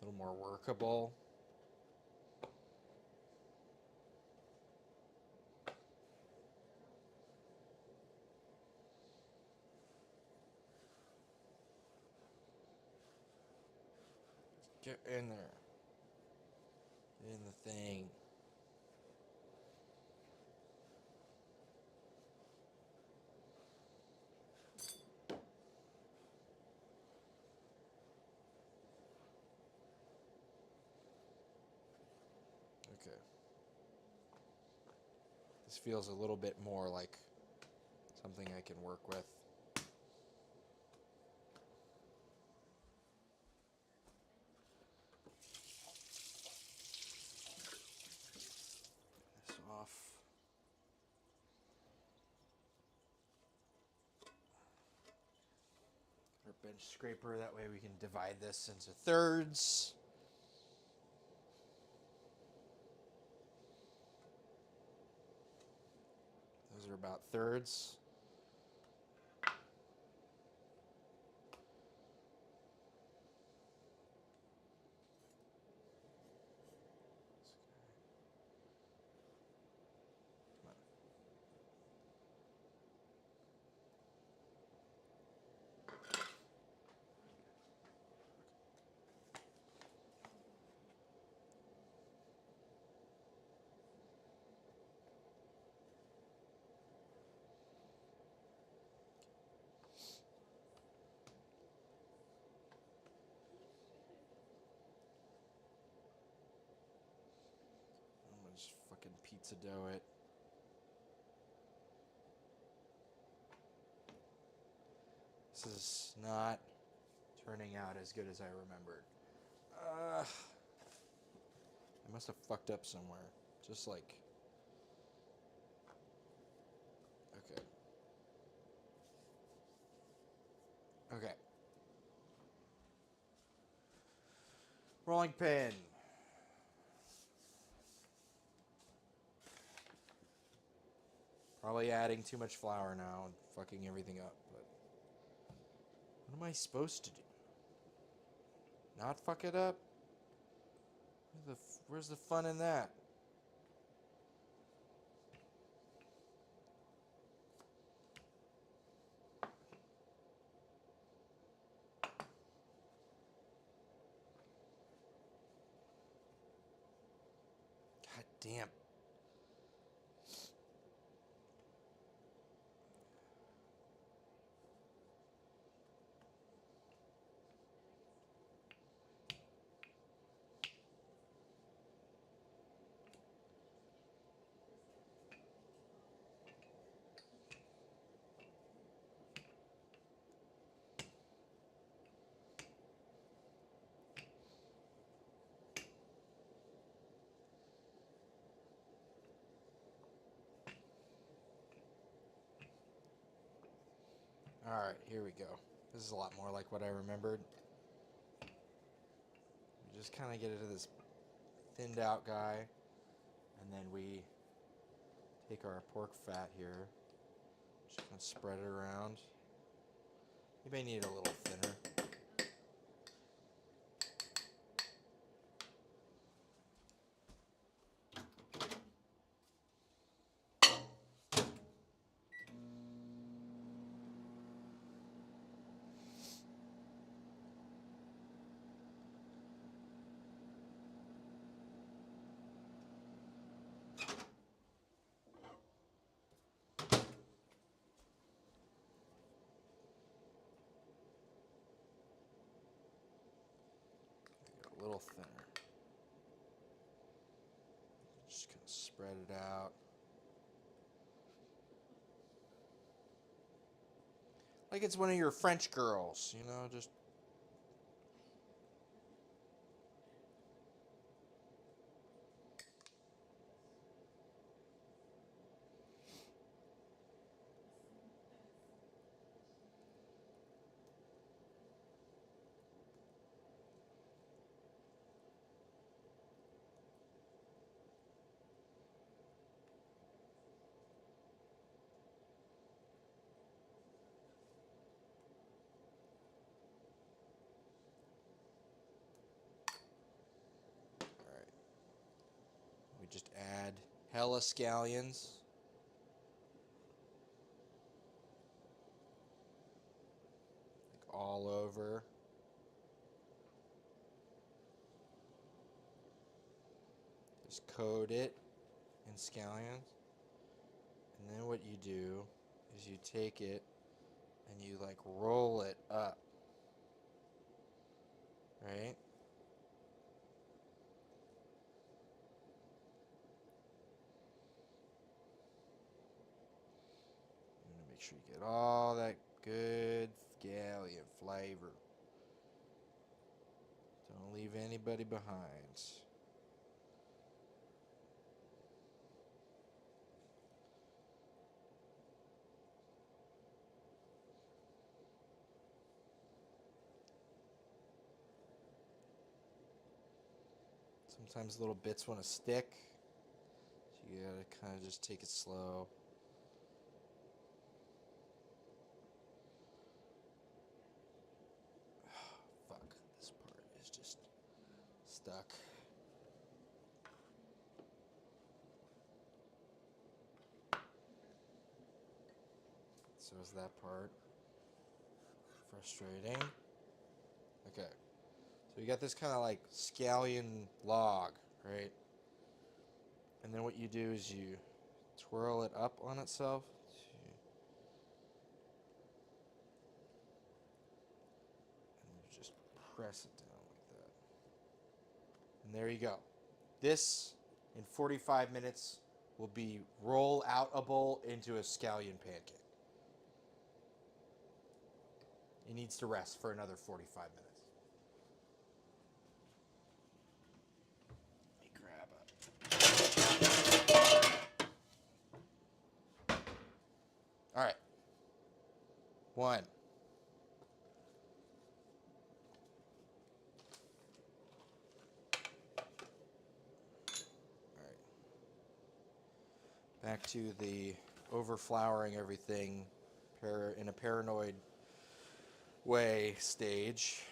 a little more workable. Get in there. Get in the thing. Okay. This feels a little bit more like something I can work with. This off. Our bench scraper, that way we can divide this into thirds. are about thirds. I'm gonna just fucking pizza dough it. This is not turning out as good as I remembered. I must have fucked up somewhere. Just like... Okay. Okay. Rolling pin. Probably adding too much flour now and fucking everything up, but what am I supposed to do? Not fuck it up? Where's the fun in that? God damn. Alright, here we go. This is a lot more like what I remembered. We just kind of get into this thinned out guy, and then we take our pork fat here, just kind of spread it around. You may need it a little thinner. A little thinner. Just kind of spread it out. Like it's one of your French girls, you know, just... We just add hella scallions. Like all over. Just coat it in scallions. And then what you do is you take it and you like roll it up. Right? You want to make sure you get all that good scallion flavor. Don't leave anybody behind. Sometimes little bits want to stick, so you gotta kind of just take it slow. stuck. So is that part. Frustrating. Okay. So you got this kind of like scallion log, right? And then what you do is you twirl it up on itself. And you just press it down like that. And there you go. This, in 45 minutes, will be roll-outable into a scallion pancake. It needs to rest for another 45 minutes. Let me grab it. All right. 1. All right. Back to the over-flouring everything in a paranoid way stage.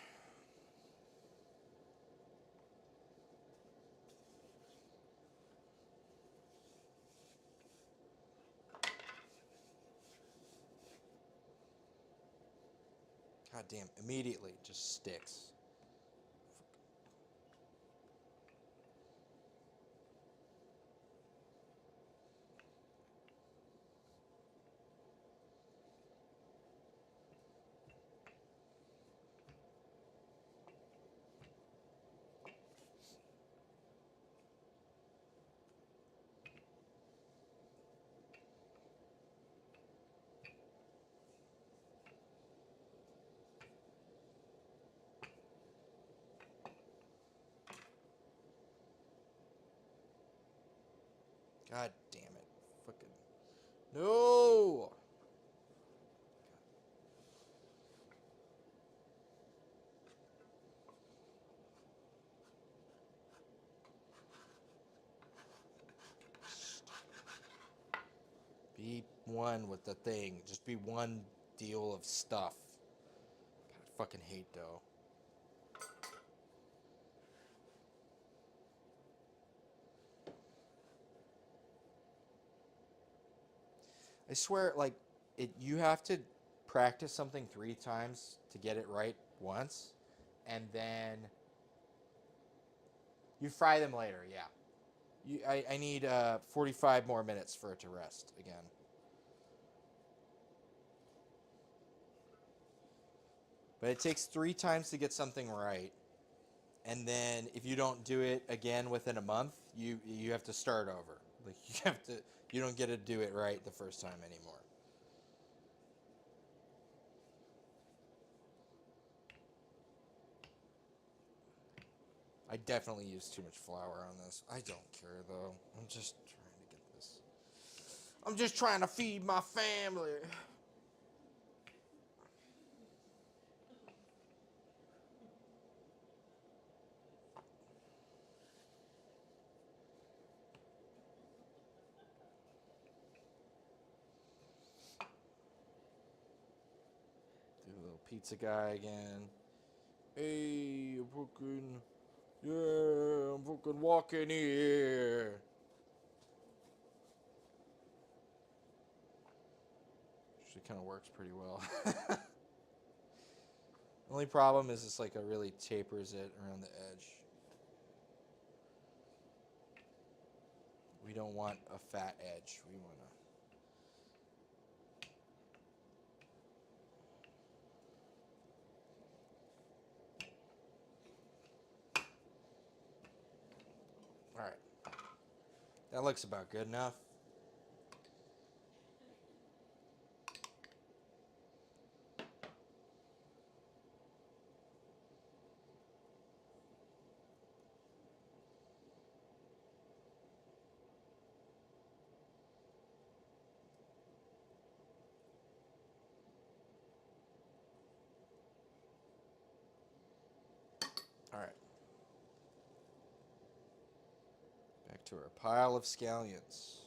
God damn, immediately it just sticks. God damn it. Fucking. No! Be one with the thing. Just be one deal of stuff. God, I fucking hate dough. I swear, like, you have to practice something 3 times to get it right once, and then you fry them later. Yeah, I need 45 more minutes for it to rest again. But it takes 3 times to get something right, and then if you don't do it again within a month, you have to start over. Like you don't get to do it right the first time anymore. I definitely used too much flour on this. I don't care though. I'm just trying to get this. I'm just trying to feed my family. Do a little pizza guy again. Hey, I'm fucking, yeah, I'm fucking walking here. Actually kind of works pretty well. Only problem is it's like it really tapers it around the edge. We don't want a fat edge. We want to. All right. That looks about good enough. All right. Back to our pile of scallions.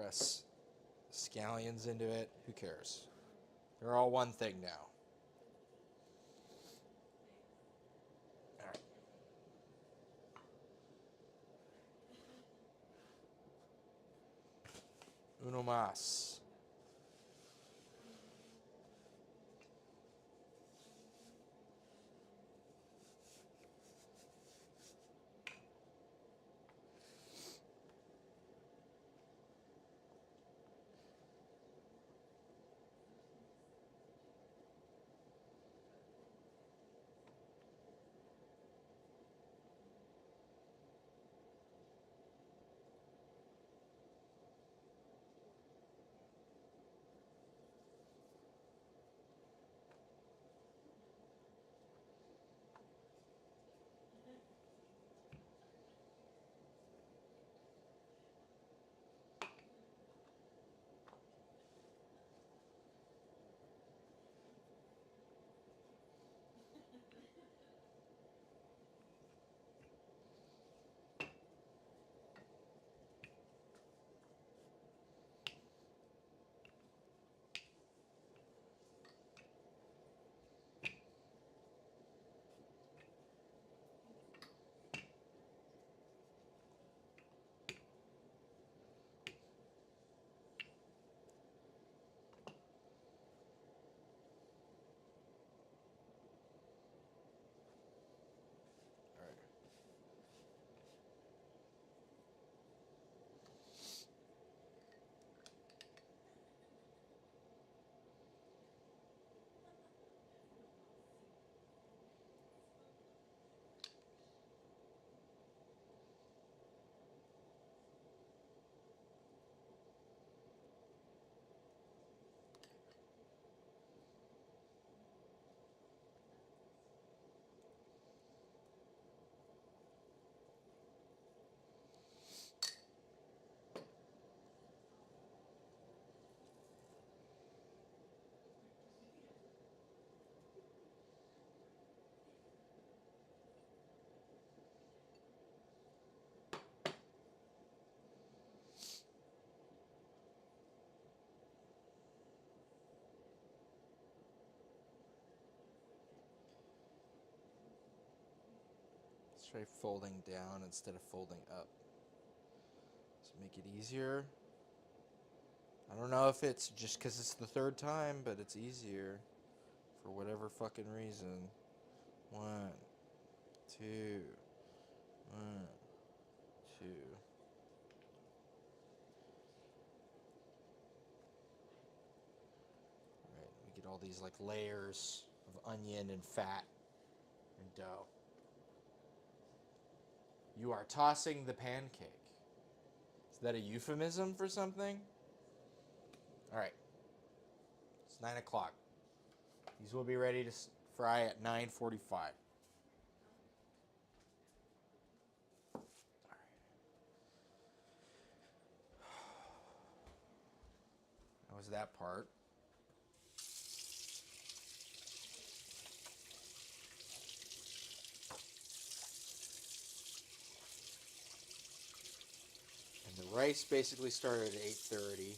Press scallions into it. Who cares? They're all one thing now. All right. Uno más. Let's try folding down instead of folding up. Let's make it easier. I don't know if it's just because it's the third time, but it's easier for whatever fucking reason. 1, 2, 1, 2. Alright, we get all these like layers of onion and fat and dough. You are tossing the pancake. Is that a euphemism for something? Alright. It's 9 o'clock. These will be ready to fry at 9:45. That was that part. And the rice basically started at 8:30.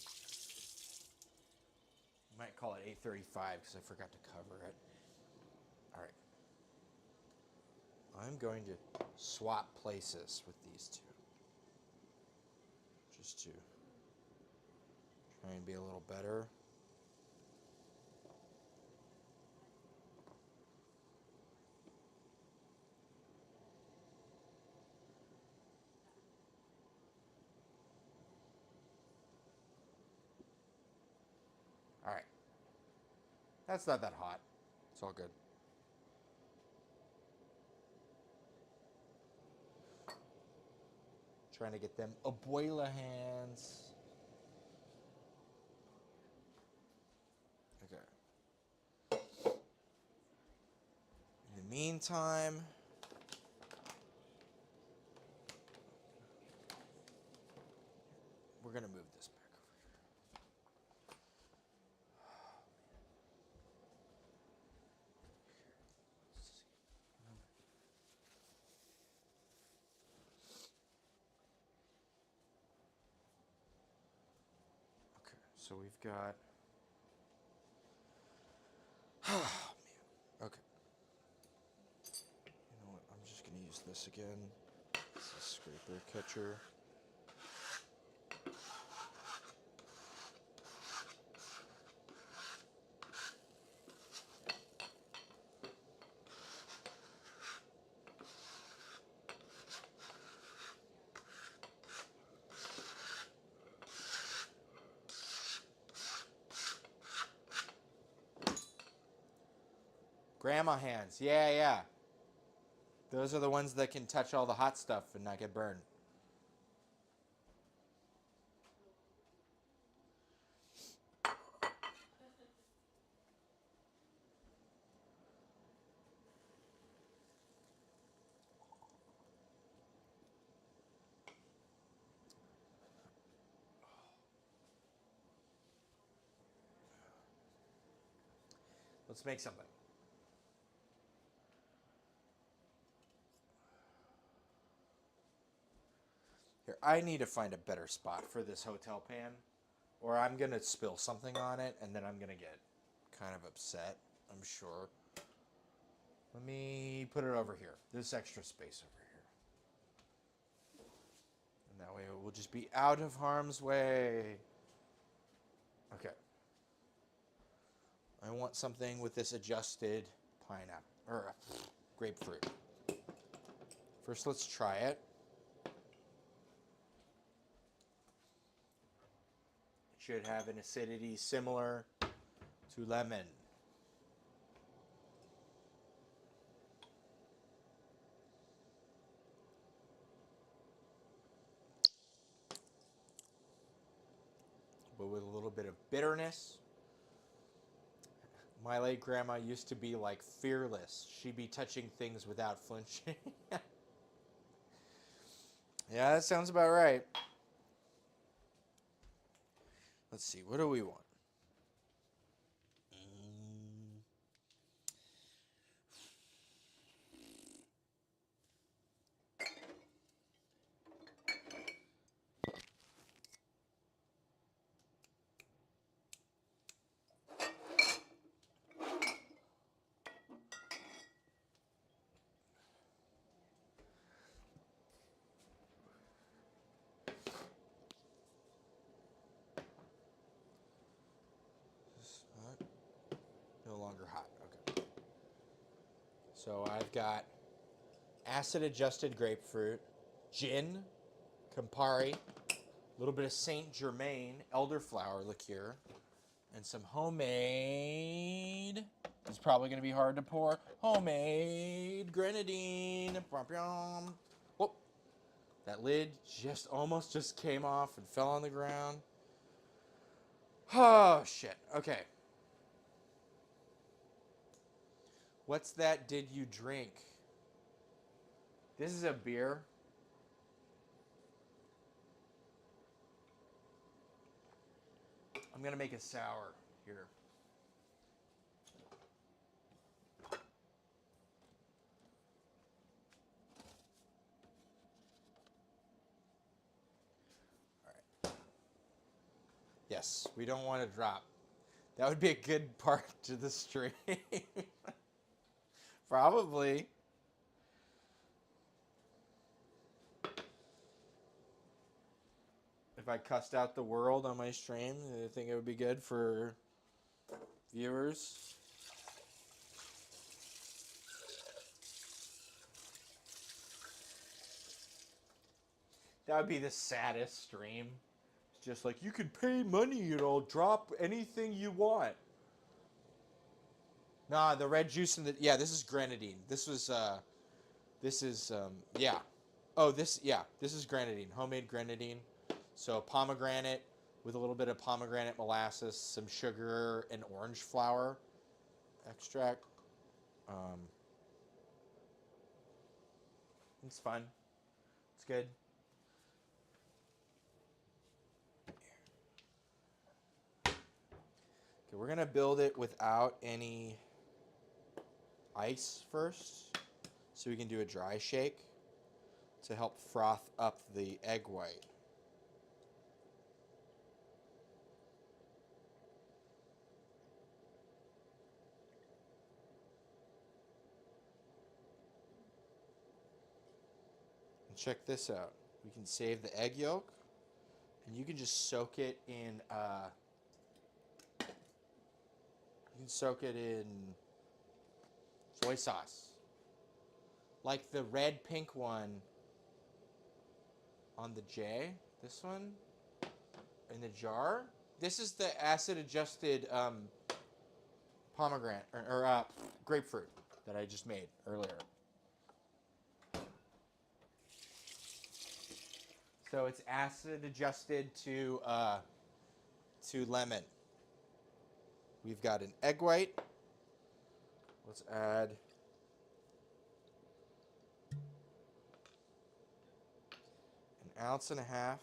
You might call it 8:35 because I forgot to cover it. Alright. I'm going to swap places with these two. Just to try and be a little better. Alright. That's not that hot. It's all good. Trying to get them abuela hands. Okay. In the meantime, we're going to move this back over here. So we've got... Oh, man. Okay. You know what? I'm just going to use this again. This is scraper catcher. Grandma hands. Yeah, yeah. Those are the ones that can touch all the hot stuff and not get burned. Let's make something. Here, I need to find a better spot for this hotel pan, or I'm going to spill something on it, and then I'm going to get kind of upset, I'm sure. Let me put it over here. There's extra space over here. And that way it will just be out of harm's way. Okay. I want something with this adjusted pineapple, or grapefruit. First, let's try it. It should have an acidity similar to lemon. But with a little bit of bitterness. My late grandma used to be like fearless. She'd be touching things without flinching. Yeah, that sounds about right. Let's see, what do we want? No longer hot. Okay. So I've got acid-adjusted grapefruit, gin, Campari, a little bit of Saint Germain elderflower liqueur, and some homemade. It's probably going to be hard to pour. Homemade grenadine. Whoop. That lid almost came off and fell on the ground. Oh, shit. Okay. What's that did you drink? This is a beer. I'm going to make a sour here. All right. Yes, we don't want to drop. That would be a good part to the stream. Probably. If I cussed out the world on my stream, I think it would be good for viewers. That would be the saddest stream. It's just like, you can pay money and I'll drop anything you want. Nah, the red juice in the... Yeah, this is grenadine. This is, yeah. Oh, this is grenadine. Homemade grenadine. So pomegranate with a little bit of pomegranate molasses, some sugar, and orange flower extract. It's fun. It's good. Okay, we're going to build it without any ice first, so we can do a dry shake to help froth up the egg white. Check this out. We can save the egg yolk, and you can just soak it in. You can soak it in soy sauce, like the red pink one on the J. This one in the jar. This is the acid-adjusted pomegranate or grapefruit that I just made earlier. So it's acid-adjusted to lemon. We've got an egg white. Let's add an ounce and a half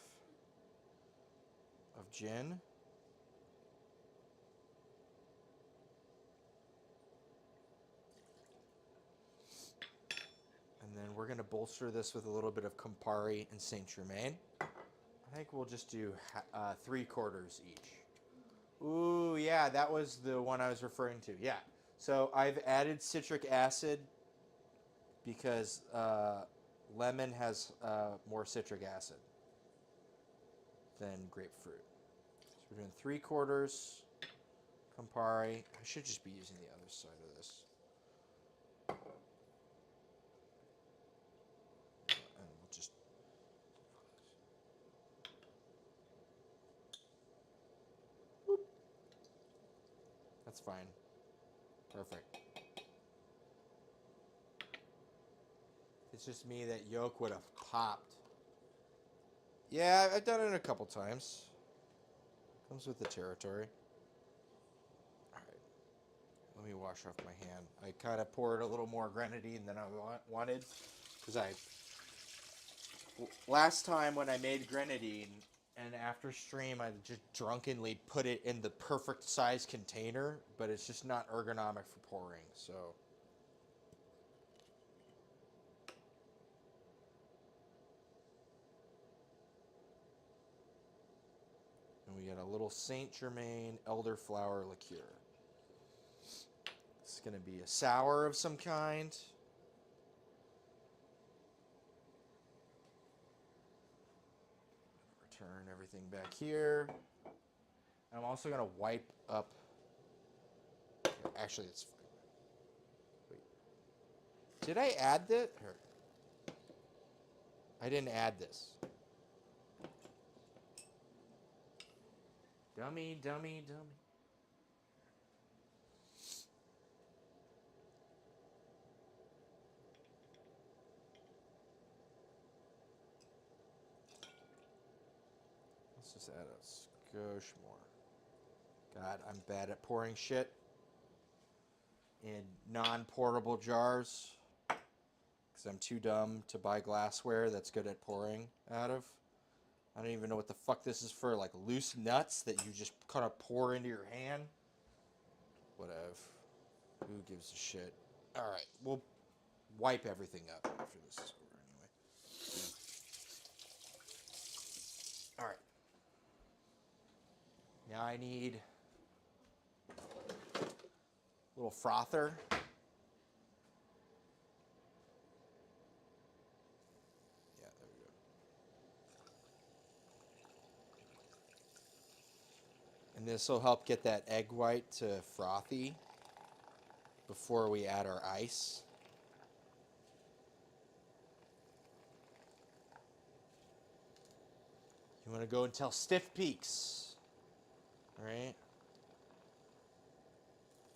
of gin. And then we're going to bolster this with a little bit of Campari and Saint Germain. I think we'll just do 3/4 each. Ooh, yeah, that was the one I was referring to. Yeah. So I've added citric acid because lemon has more citric acid than grapefruit. So we're doing 3/4 Campari. I should just be using the other side of this. And we'll just... Whoop. That's fine. Perfect. It's just me that yolk would have popped. Yeah, I've done it a couple times. Comes with the territory. Alright. Let me wash off my hand. I kind of poured a little more grenadine than I wanted. Because last time when I made grenadine, and after stream I just drunkenly put it in the perfect size container, but it's just not ergonomic for pouring, so... And we got a little Saint Germain elderflower liqueur. It's going to be a sour of some kind. Return everything back here. I'm also going to wipe up... Actually, it's fine. Wait. Did I add this? I didn't add this. Dummy, dummy, dummy. Let's just add a skosh more. God, I'm bad at pouring shit in non-portable jars because I'm too dumb to buy glassware that's good at pouring out of. I don't even know what the fuck this is for, like loose nuts that you just kind of pour into your hand. Whatever. Who gives a shit? Alright, we'll wipe everything up after this is over anyway. Alright. Now I need a little frother. And this will help get that egg white to frothy before we add our ice. You want to go until stiff peaks. All right?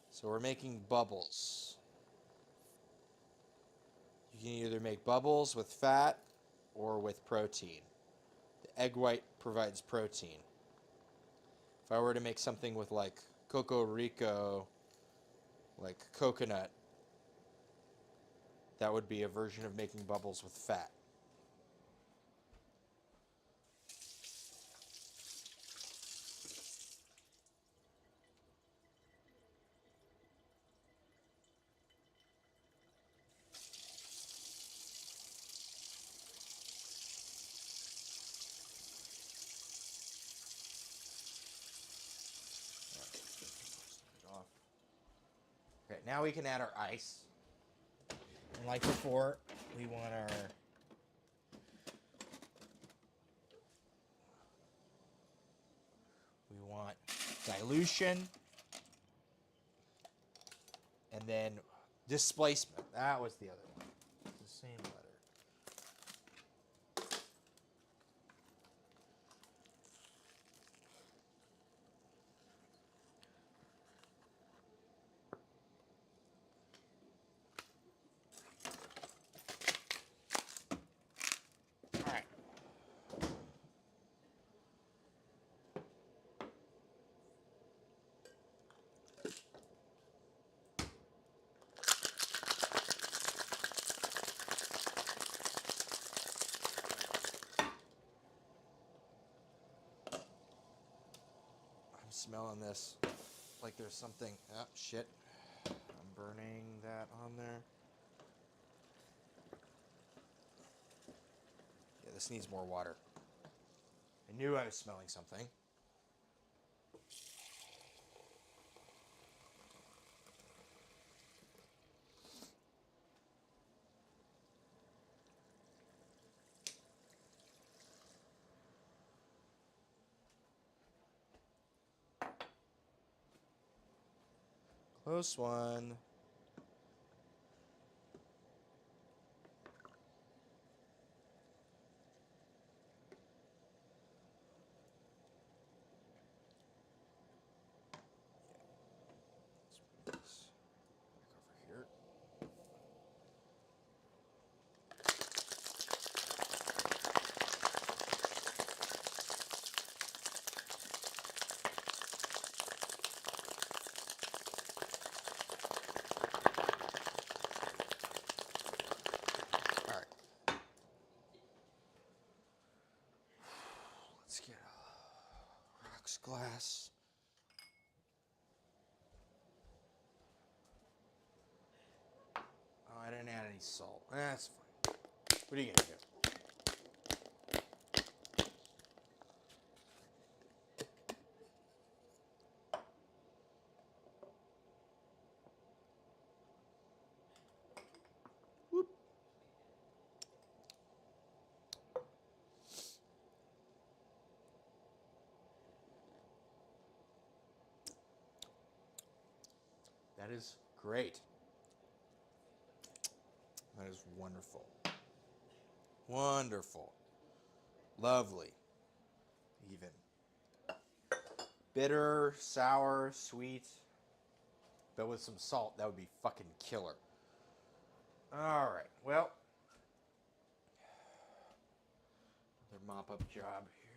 So we're making bubbles. You can either make bubbles with fat or with protein. The egg white provides protein. If I were to make something with like Coco Rico, like coconut, that would be a version of making bubbles with fat. Okay, now we can add our ice. And like before, we want our dilution, and then displacement. That was the other one. It's the same letter. All right. I'm smelling this like there's something. Oh, shit. I'm burning that on there. Yeah, this needs more water. I knew I was smelling something. Close one. Let's move this back over here. All right. Let's get a rocks glass. Oh, I didn't add any salt. That's fine. What are you gonna do? Whoop. That is great. That is wonderful. Wonderful. Lovely. Even. Bitter, sour, sweet. But with some salt, that would be fucking killer. All right. Well, another mop-up job here.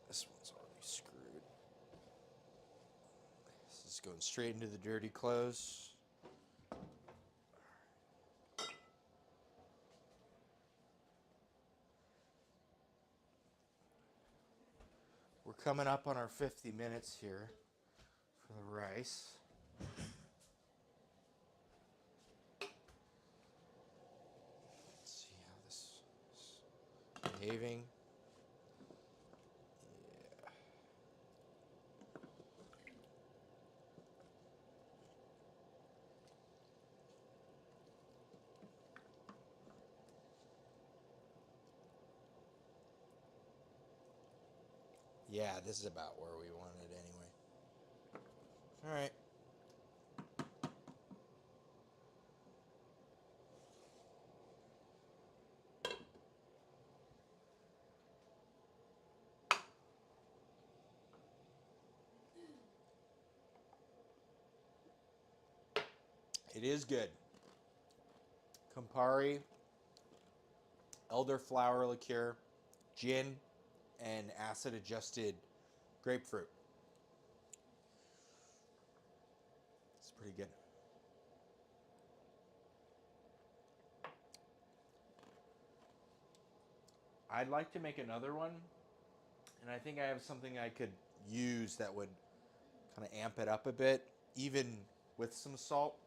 This one's already screwed. This is going straight into the dirty clothes. We're coming up on our 50 minutes here for the rice. Let's see how this is behaving. Yeah, this is about where we want it anyway. All right. It is good. Campari, elderflower liqueur, gin, and acid-adjusted grapefruit. It's pretty good. I'd like to make another one, and I think I have something I could use that would kind of amp it up a bit, even with some salt.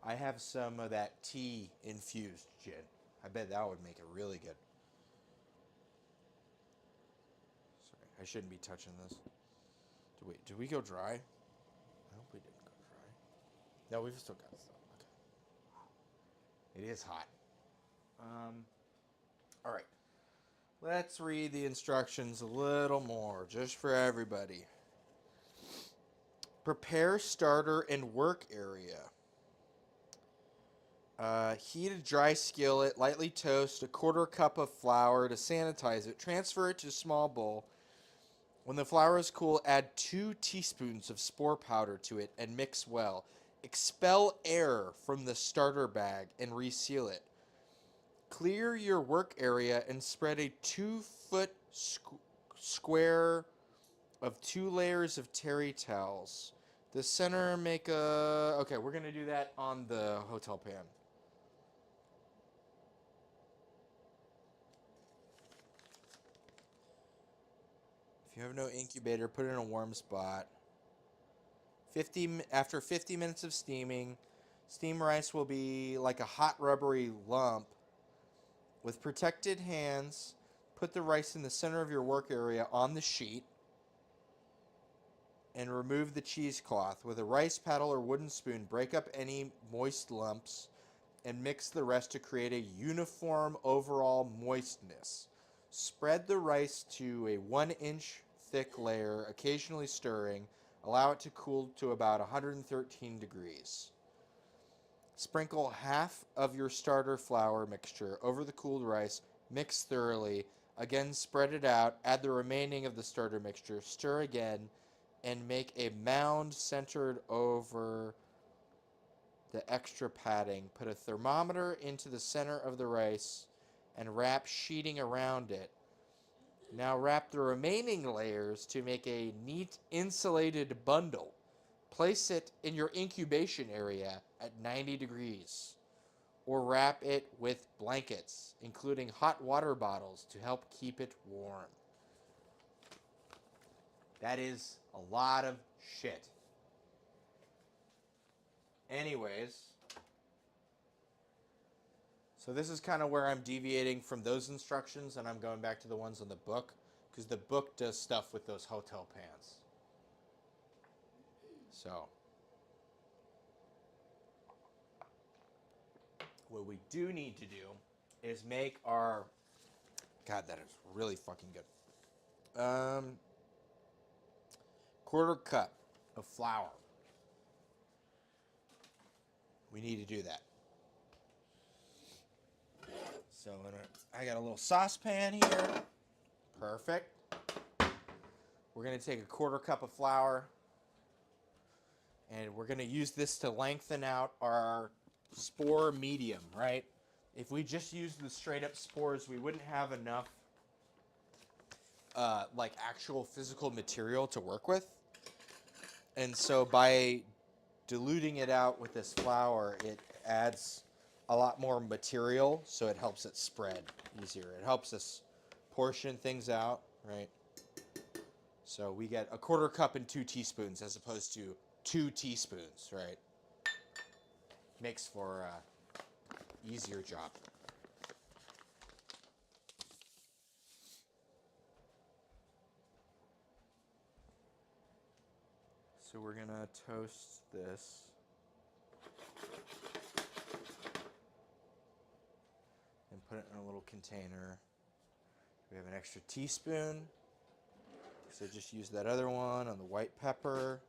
I have some of that tea-infused gin. I bet that would make it really good. Sorry, I shouldn't be touching this. Did we go dry? I hope we didn't go dry. No, we've still got stuff. Okay. It is hot. All right. Let's read the instructions a little more, just for everybody. Prepare starter and work area. Heat a dry skillet, lightly toast a quarter cup of flour to sanitize it. Transfer it to a small bowl. When the flour is cool, add 2 teaspoons of spore powder to it and mix well. Expel air from the starter bag and reseal it. Clear your work area and spread a 2-foot square of 2 layers of terry towels. The center make a... Okay, we're going to do that on the hotel pan. If you have no incubator, put it in a warm spot. After 50 minutes of steaming, steamed rice will be like a hot rubbery lump. With protected hands, put the rice in the center of your work area on the sheet and remove the cheesecloth. With a rice paddle or wooden spoon, break up any moist lumps and mix the rest to create a uniform overall moistness. Spread the rice to a 1-inch thick layer, occasionally stirring. Allow it to cool to about 113 degrees. Sprinkle half of your starter flour mixture over the cooled rice. Mix thoroughly. Again, spread it out. Add the remaining of the starter mixture. Stir again and make a mound centered over the extra padding. Put a thermometer into the center of the rice and wrap sheeting around it. Now wrap the remaining layers to make a neat insulated bundle. Place it in your incubation area at 90 degrees. Or wrap it with blankets, including hot water bottles to help keep it warm. That is a lot of shit. Anyways, so this is kind of where I'm deviating from those instructions, and I'm going back to the ones in the book, because the book does stuff with those hotel pans. So, what we do need to do is make our... God, that is really fucking good. Quarter cup of flour. We need to do that. So I got a little saucepan here. Perfect. We're going to take a quarter cup of flour, and we're going to use this to lengthen out our spore medium, right? If we just used the straight up spores, we wouldn't have enough like actual physical material to work with. And so by diluting it out with this flour, it adds a lot more material, so it helps it spread easier. It helps us portion things out, right? So we get a quarter cup and 2 teaspoons as opposed to 2 teaspoons, right? Makes for an easier job. So we're gonna toast this. And put it in a little container. We have an extra teaspoon. So just use that other one on the white pepper.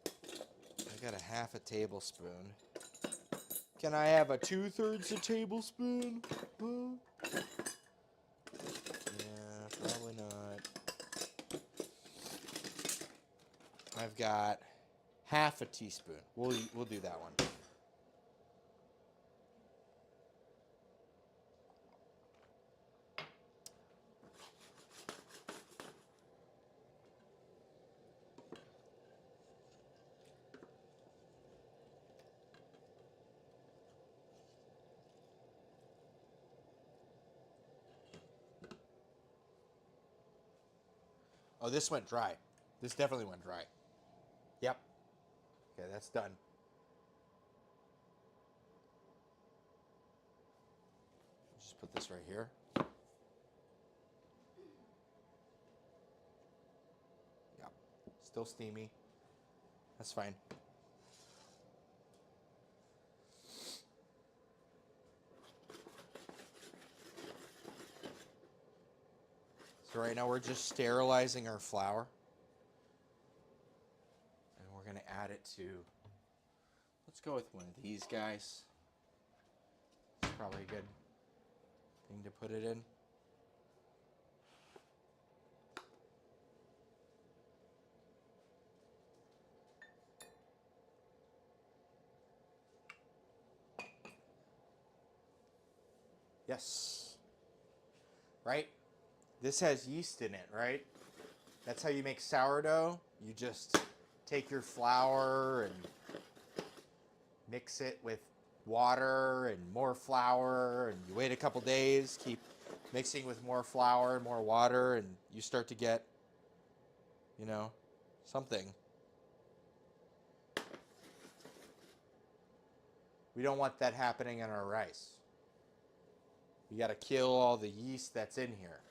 I got a half a tablespoon. Can I have a 2/3 a tablespoon? Huh? Yeah, probably not. I've got half a teaspoon. We'll do that one. Oh, this went dry. This definitely went dry. Yep. Okay, that's done. Just put this right here. Yep. Still steamy. That's fine. So right now we're just sterilizing our flour. And we're going to add it to, let's go with one of these guys. It's probably a good thing to put it in. Yes. Right? This has yeast in it, right? That's how you make sourdough. You just take your flour and mix it with water and more flour, and you wait a couple days, keep mixing with more flour and more water, and you start to get, you know, something. We don't want that happening in our rice. You got to kill all the yeast that's in here.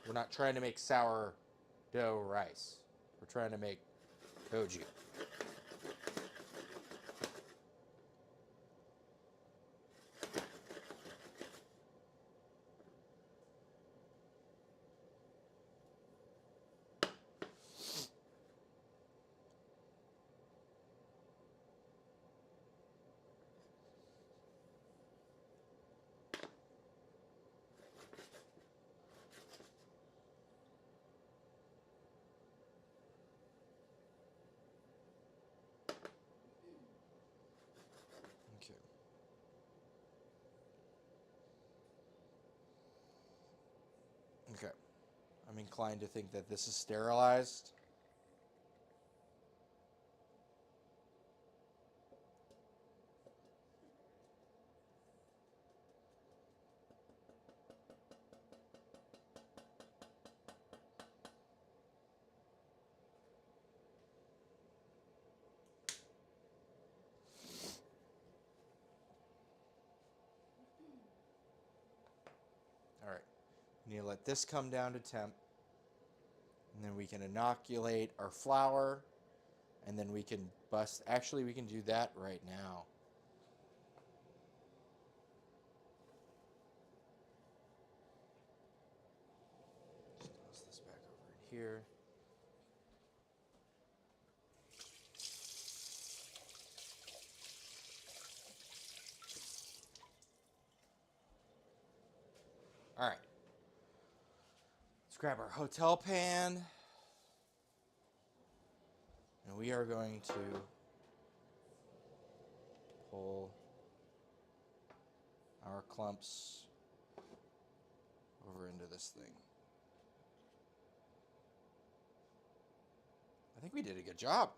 We're not trying to make sourdough rice. We're trying to make koji. Okay. I'm inclined to think that this is sterilized. All right. We need to let this come down to temp. And then we can inoculate our flour. And then we can bust. Actually, we can do that right now. Just toss this back over in here. All right. Let's grab our hotel pan. And we are going to pull our clumps over into this thing. I think we did a good job.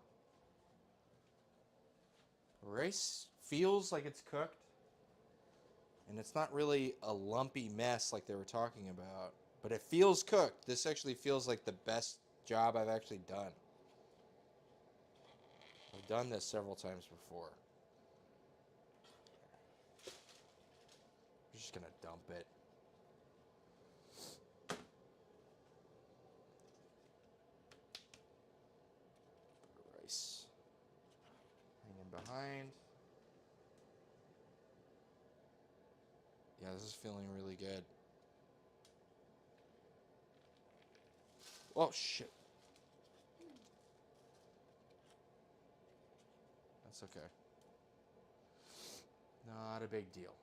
The rice feels like it's cooked. And it's not really a lumpy mess like they were talking about. But it feels cooked. This actually feels like the best job I've actually done. I've done this several times before. I'm just going to dump it. Rice hanging behind. Yeah, this is feeling really good. Oh, shit. That's okay. Not a big deal.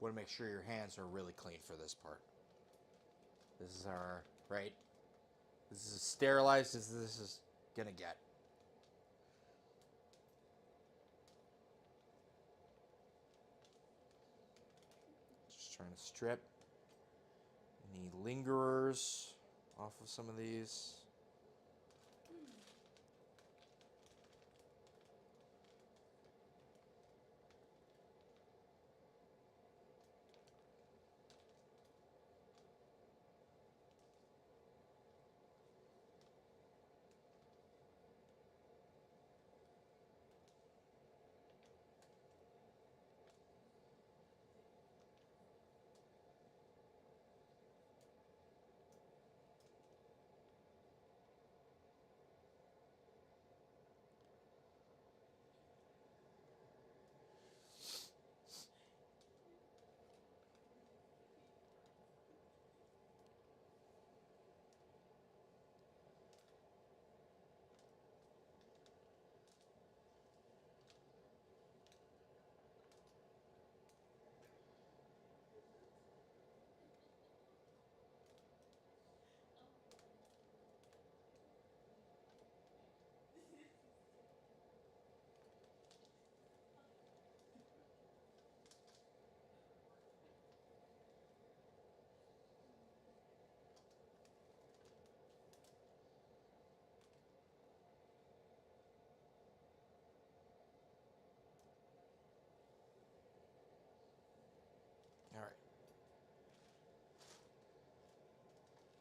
Want to make sure your hands are really clean for this part. This is our, right? This is as sterilized as this is gonna get. Just trying to strip any lingerers off of some of these.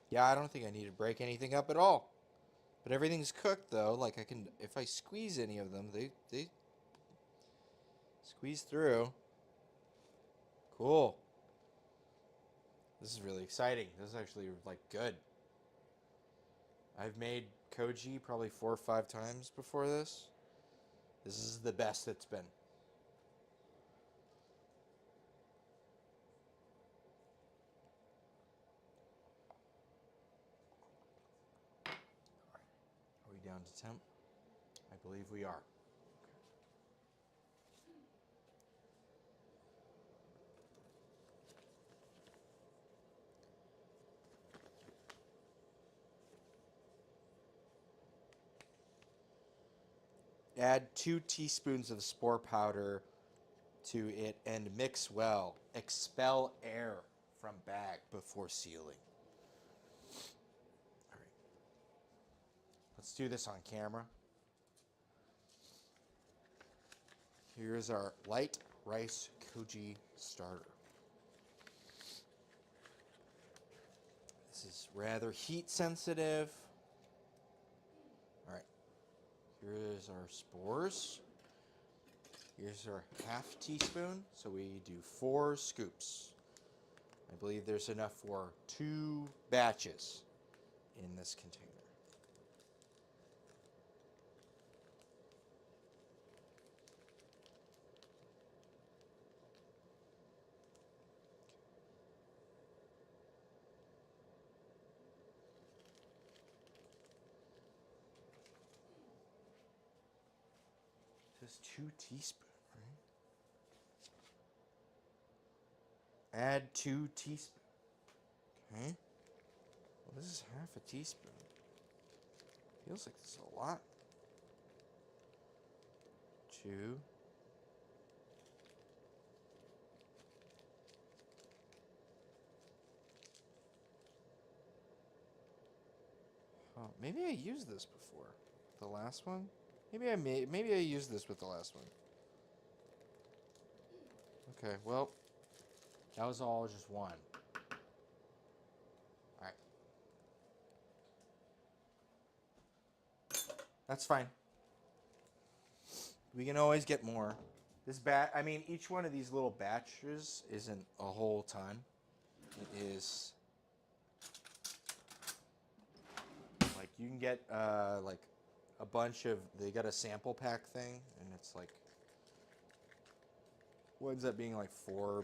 Yeah, I don't think I need to break anything up at all. But everything's cooked though. Like I can, if I squeeze any of them, they squeeze through. Cool. This is really exciting. This is actually like good. I've made koji probably 4 or 5 times before this. This is the best it's been. Are we down to temp? I believe we are. Add 2 teaspoons of spore powder to it and mix well. Expel air from bag before sealing. All right. Let's do this on camera. Here's our light rice koji starter. This is rather heat sensitive. All right. Here's our spores. Here's our half teaspoon. So we do 4 scoops. I believe there's enough for 2 batches in this container. This is 2 teaspoons, right? Add 2 teaspoons. Okay. Well, this is half a teaspoon. Feels like this is a lot. 2. Oh, maybe I used this before. The last one? Maybe I used this with the last one. Okay, well, that was all just one. Alright. That's fine. We can always get more. I mean, each one of these little batches isn't a whole ton. It is like you can get like a bunch of. They got a sample pack thing, and it's like what ends up being like $4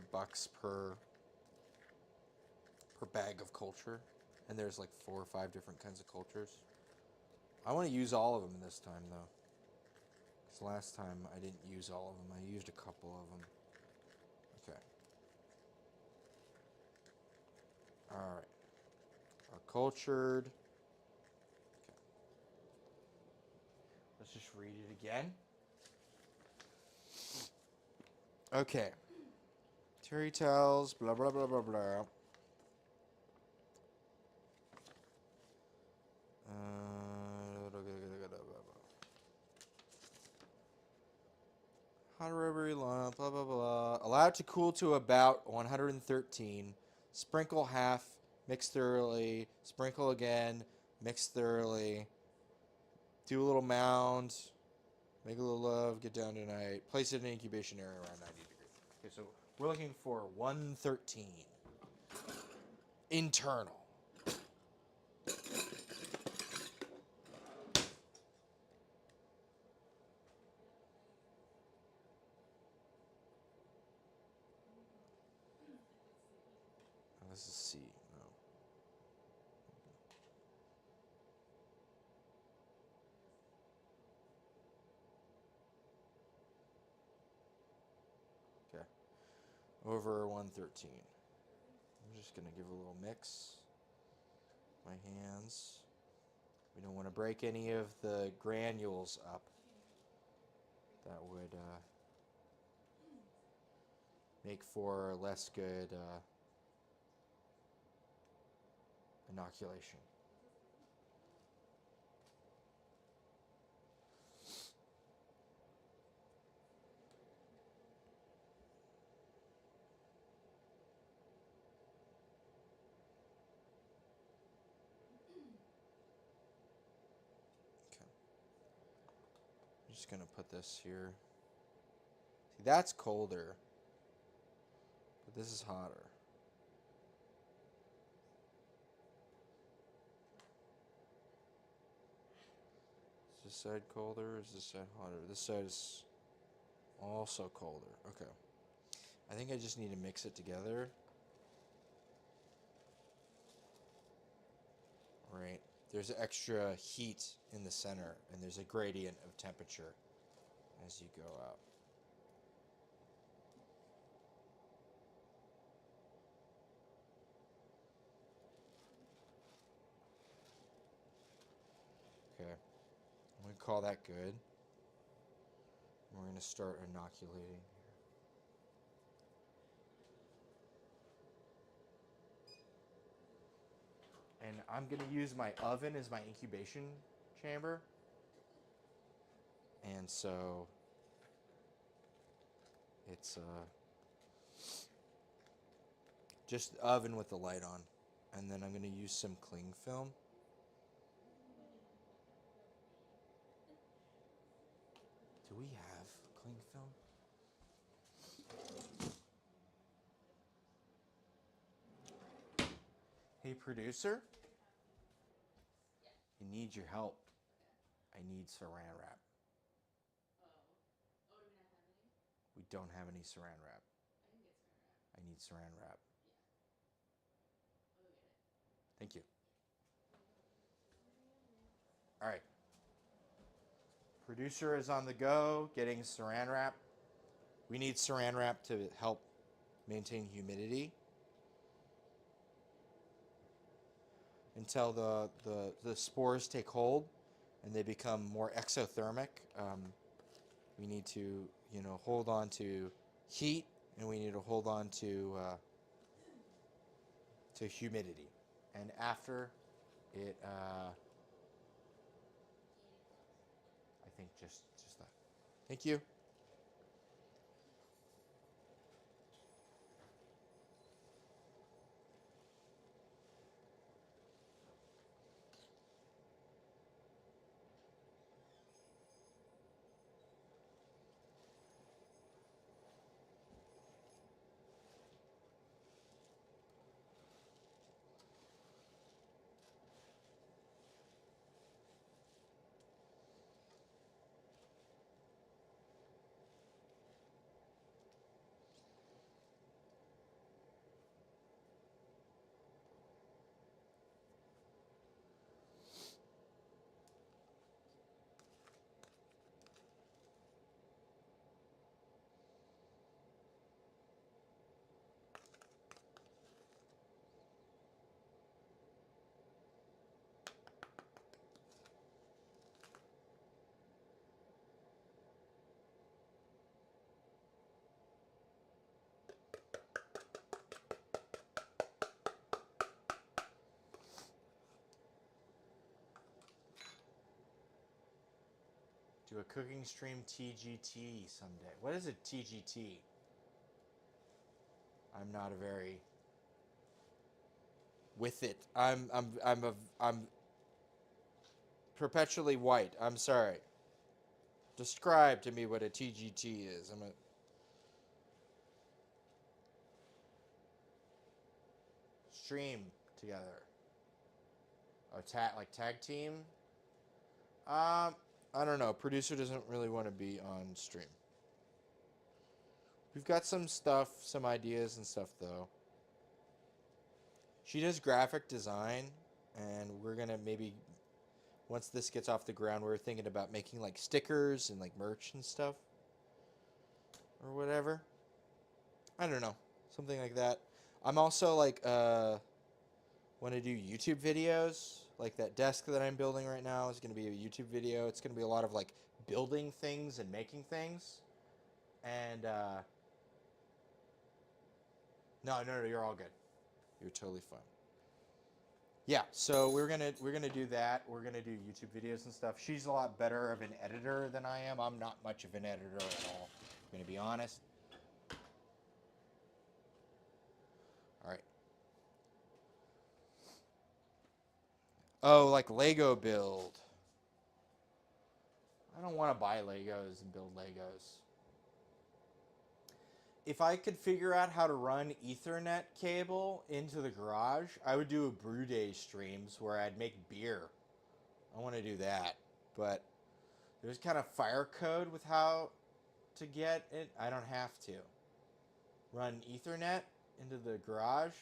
per bag of culture, and there's like 4 or 5 different kinds of cultures. I want to use all of them this time though. Last time I didn't use all of them. I used a couple of them. Okay. Alright. Our cultured. Okay. Let's just read it again. Okay. Terry tells, blah, blah, blah, blah, blah. Hot rubbery lump, blah, blah, blah. Allow it to cool to about 113. Sprinkle half, mix thoroughly. Sprinkle again, mix thoroughly. Do a little mound. Make a little love, get down tonight. Place it in an incubation area around 90 degrees. Okay, so we're looking for 113. Internal. This is C. No. Okay. Over 113. I'm just going to give a little mix. My hands. We don't want to break any of the granules up. That would make for less good inoculation. just gonna put this here. See, that's colder, but this is hotter. Is this side colder or is this side hotter? This side is also colder. Okay. I think I just need to mix it together. Right. There's extra heat in the center, and there's a gradient of temperature as you go out. Okay. I'm going to call that good. We're going to start inoculating. And I'm going to use my oven as my incubation chamber. And so it's just the oven with the light on. And then I'm going to use some cling film. Do we have cling film? Hey, producer? I need your help. I need saran wrap. We don't have any saran wrap. I need saran wrap. Thank you. All right. Producer is on the go getting saran wrap. We need saran wrap to help maintain humidity until the spores take hold and they become more exothermic. We need to, hold on to heat, and we need to hold on to humidity. And after it, I think just that. Thank you. Do a cooking stream TGT someday. What is a TGT? I'm not a very with it. I'm perpetually white. I'm sorry. Describe to me what a TGT is. Stream together. Oh, tag team. I don't know. Producer doesn't really want to be on stream. We've got some stuff, some ideas and stuff though. She does graphic design, and we're gonna maybe, once this gets off the ground, we're thinking about making like stickers and like merch and stuff, or whatever. I don't know, something like that. I'm also like want to do YouTube videos. Like that desk that I'm building right now is going to be a YouTube video. It's going to be a lot of like building things and making things. And no, you're all good. You're totally fine. Yeah, so we're gonna do that. We're gonna do YouTube videos and stuff. She's a lot better of an editor than I am. I'm not much of an editor at all. I'm gonna be honest. All right. Oh, like Lego build. I don't want to buy Legos and build Legos. If I could figure out how to run Ethernet cable into the garage, I would do a brew day streams where I'd make beer. I want to do that. But there's kind of fire code with how to get it. I don't have to. Run Ethernet into the garage.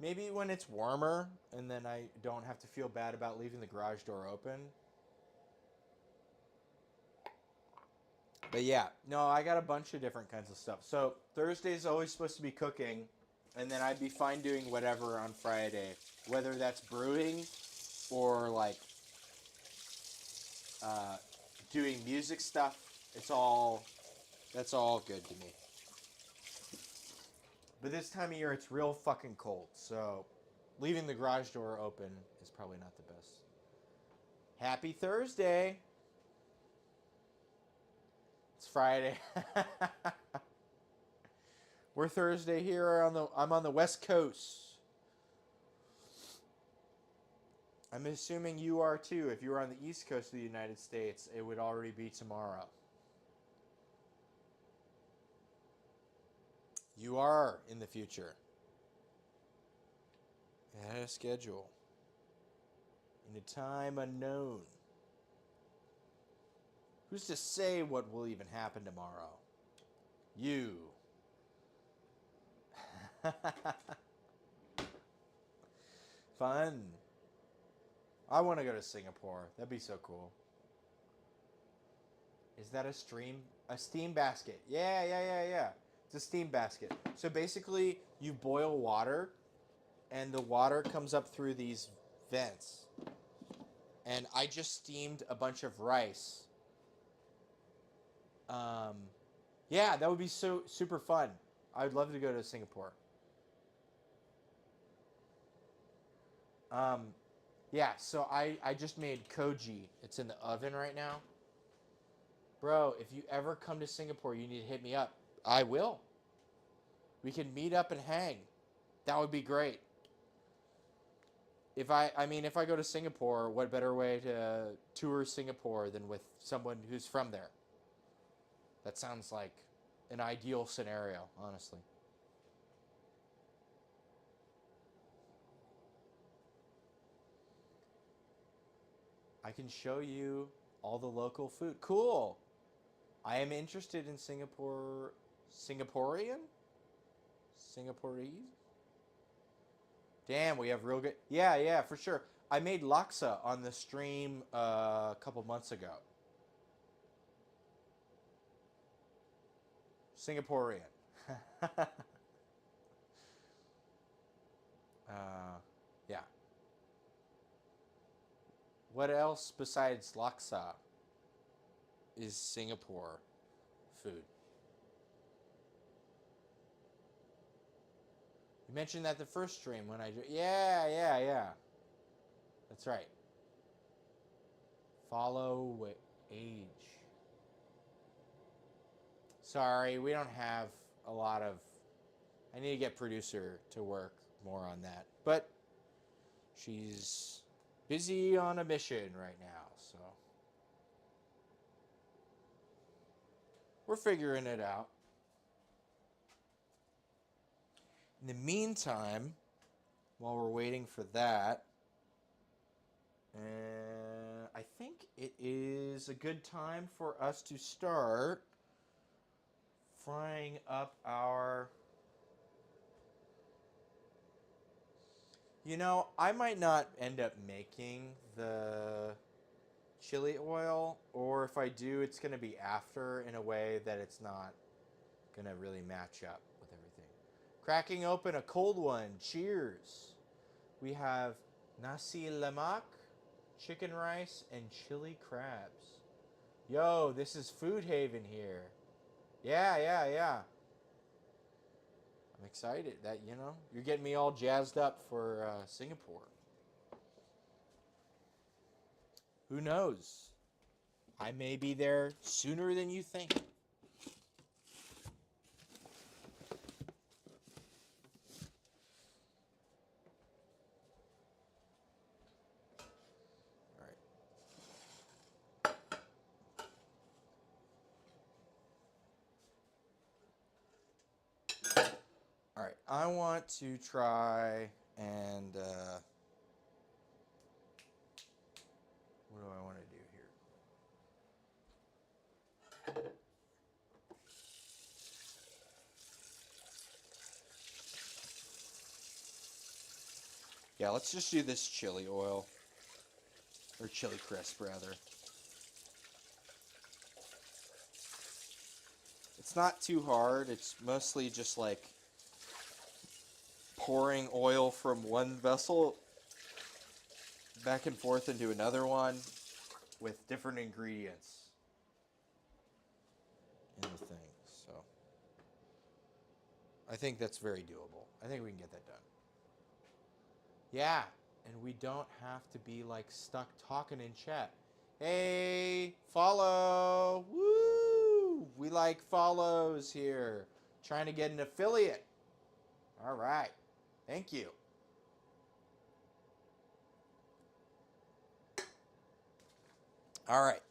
Maybe when it's warmer and then I don't have to feel bad about leaving the garage door open. But yeah, no, I got a bunch of different kinds of stuff. So Thursday's always supposed to be cooking, and then I'd be fine doing whatever on Friday, whether that's brewing or like doing music stuff. That's all good to me. But this time of year, it's real fucking cold, so leaving the garage door open is probably not the best. Happy Thursday! It's Friday. We're Thursday here I'm on the West Coast. I'm assuming you are too. If you were on the East Coast of the United States, it would already be tomorrow. You are in the future. Ahead of schedule. In a time unknown. Who's to say what will even happen tomorrow? You. Fun. I want to go to Singapore. That'd be so cool. Is that a steam basket? Yeah. It's a steam basket. So basically, you boil water, and the water comes up through these vents. And I just steamed a bunch of rice. Yeah, that would be so super fun. I'd love to go to Singapore. Yeah, so I just made koji. It's in the oven right now. Bro, if you ever come to Singapore, you need to hit me up. I will. We can meet up and hang. That would be great. If I go to Singapore, what better way to tour Singapore than with someone who's from there? That sounds like an ideal scenario, honestly. I can show you all the local food. Cool. I am interested in Singaporean? Singaporese? Damn, we have real good... Yeah, for sure. I made laksa on the stream a couple months ago. Singaporean. Yeah. What else besides laksa is Singapore food? You mentioned that the first stream when I... Yeah. That's right. Follow age. Sorry, we don't have a lot of... I need to get producer to work more on that. But she's busy on a mission right now, so... We're figuring it out. In the meantime, while we're waiting for that, I think it is a good time for us to start frying up our... You know, I might not end up making the chili oil, or if I do, it's going to be after in a way that it's not going to really match up with everything. Cracking open a cold one. Cheers. We have nasi lemak, chicken rice, and chili crabs. Yo, this is Food Haven here. Yeah. I'm excited that, you're getting me all jazzed up for Singapore. Who knows? I may be there sooner than you think. All right. I want to try and what do I want to do here? Yeah, let's just do this chili oil. Or chili crisp, rather. It's not too hard. It's mostly just like pouring oil from one vessel back and forth into another one with different ingredients in the thing. So I think that's very doable. I think we can get that done. Yeah, and we don't have to be like stuck talking in chat. Hey, follow. Woo! We like follows here. Trying to get an affiliate. All right. Thank you. All right.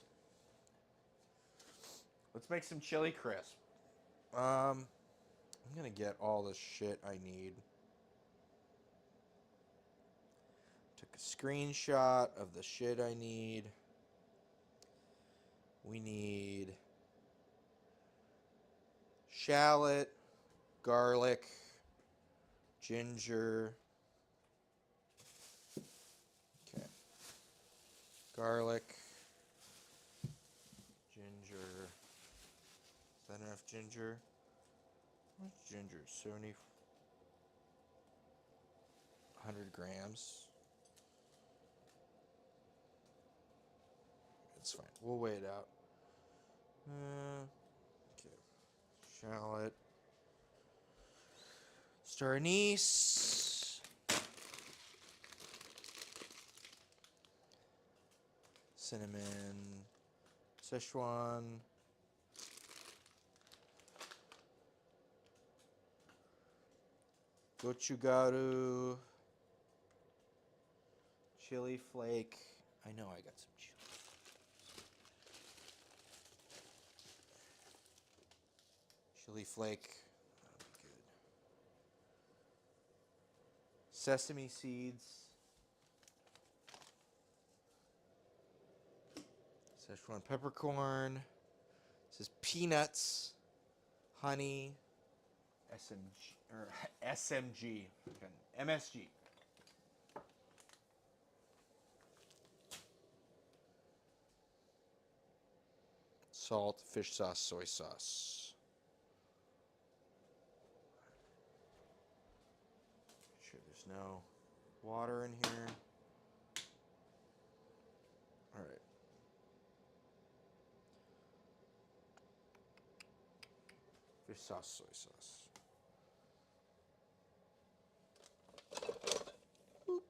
Let's make some chili crisp. I'm going to get all the shit I need. Took a screenshot of the shit I need. We need shallot, garlic, ginger. Okay. Garlic, ginger. Is that enough ginger? What's ginger? 100 grams. It's fine. We'll weigh it out. Okay. Shallot. Star anise. Cinnamon. Szechuan. Gochugaru. Chili flake. I know I got some chili. Chili flake. That'll be good. Sesame seeds. Szechuan peppercorn. This is peanuts. Honey. SMG. Or SMG. MSG. Salt, fish sauce, soy sauce. Make sure there's no water in here. All right. Fish sauce, soy sauce. Boop.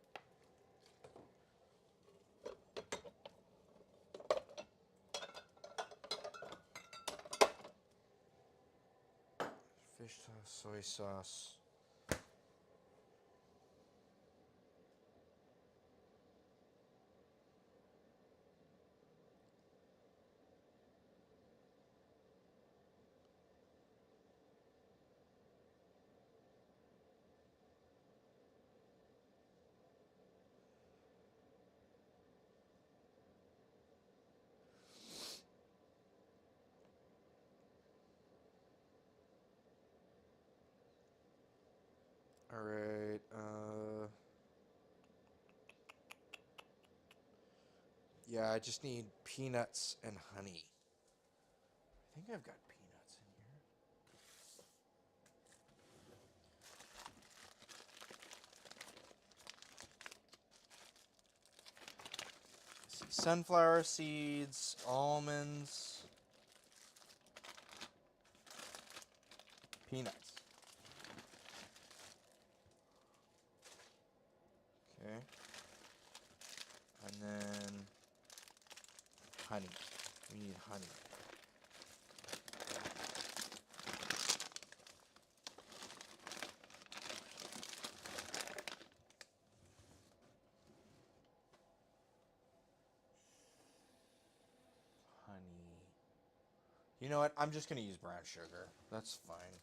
Fish sauce, soy sauce. All right. Yeah, I just need peanuts and honey. I think I've got peanuts in here. Sunflower seeds, almonds, peanuts. Okay. And then honey. We need honey. Honey. You know what? I'm just going to use brown sugar. That's fine.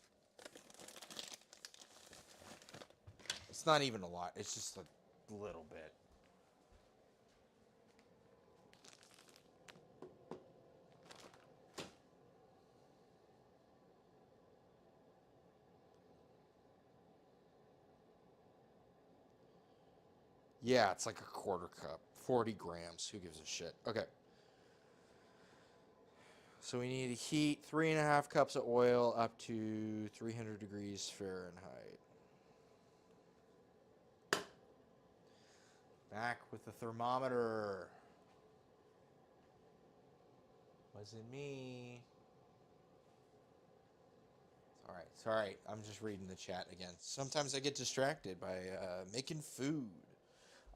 It's not even a lot. It's just a little bit. Yeah, it's like a quarter cup. 40 grams. Who gives a shit? Okay. So we need to heat 3.5 cups of oil up to 300 degrees Fahrenheit. Back with the thermometer. Wasn't me. It's all right. I'm just reading the chat again. Sometimes I get distracted by making food.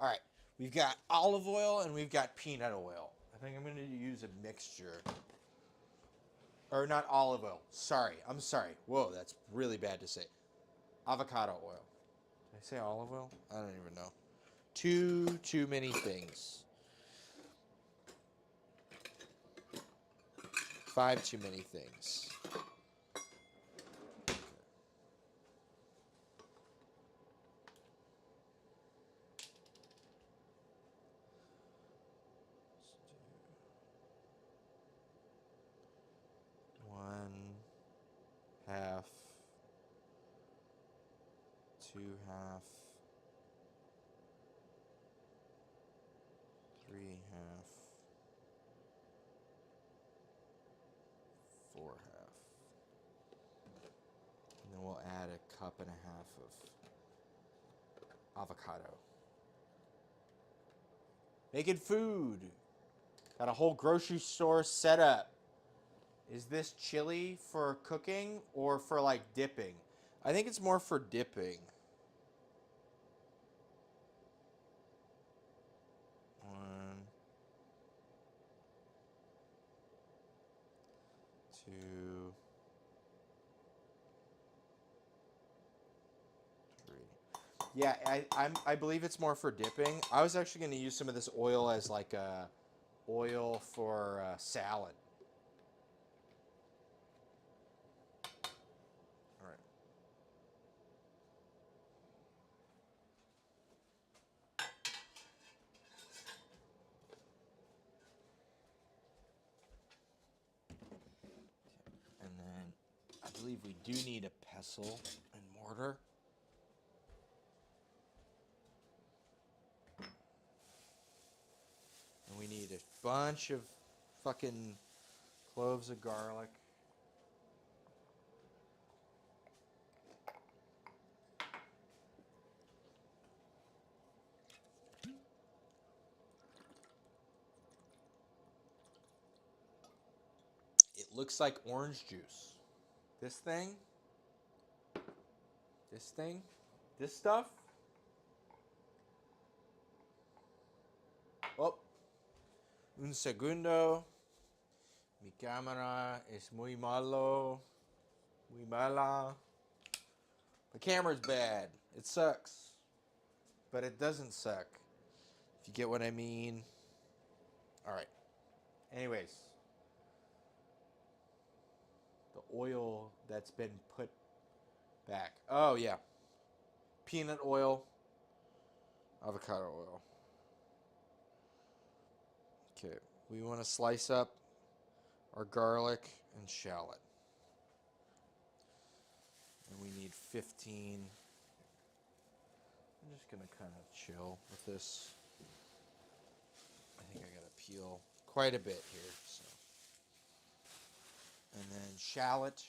All right. We've got olive oil and we've got peanut oil. I think I'm going to use a mixture. Or not olive oil. Sorry. I'm sorry. Whoa, that's really bad to say. Avocado oil. Did I say olive oil? I don't even know. Too many things. 5 too many things. One half, 2 half, 3 half, 4 half. And then we'll add a cup and a half of avocado. Making food. Got a whole grocery store set up. Is this chili for cooking or for like dipping? I think it's more for dipping. 1, 2, 3. Yeah, I believe it's more for dipping. I was actually going to use some of this oil as like a oil for salad. All right. And then I believe we do need a pestle and mortar. And we need a bunch of fucking cloves of garlic. It looks like orange juice. This thing, this stuff. Oh, un segundo. Mi cámara es muy malo. Muy mala. The camera's bad. It sucks. But it doesn't suck. If you get what I mean. Alright. Anyways. The oil that's been put back. Oh, yeah. Peanut oil. Avocado oil. Okay. We want to slice up our garlic and shallot. And we need 15. I'm just going to kind of chill with this. I think I got to peel quite a bit here. So. And then shallot.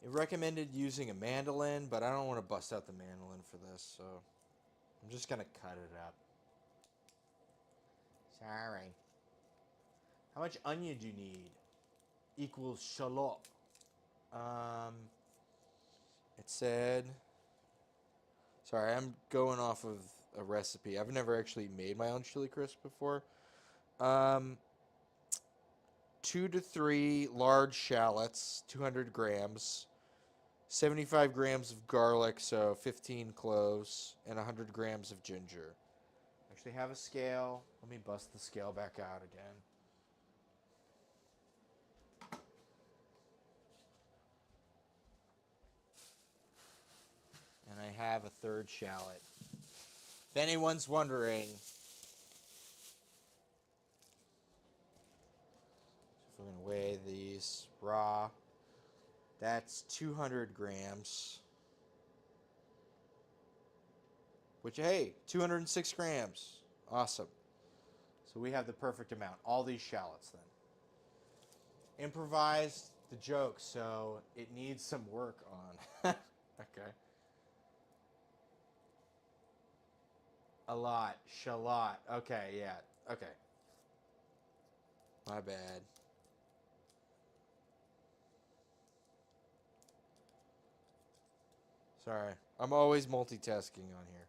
It recommended using a mandolin, but I don't want to bust out the mandolin for this, so I'm just going to cut it up. Sorry. How much onion do you need? Equals shallot. It said... Sorry, I'm going off of a recipe. I've never actually made my own chili crisp before, Um, 2 to 3 large shallots, 200 grams, 75 grams of garlic, so 15 cloves, and 100 grams of ginger. Actually have a scale. Let me bust the scale back out again. And I have a third shallot. If anyone's wondering, if we're going to weigh these raw, that's 200 grams. Which, hey, 206 grams. Awesome. So we have the perfect amount. All these shallots then. Improvised the joke, so it needs some work on. Okay. A lot. Shallot. Okay, yeah. Okay. My bad. Sorry. I'm always multitasking on here.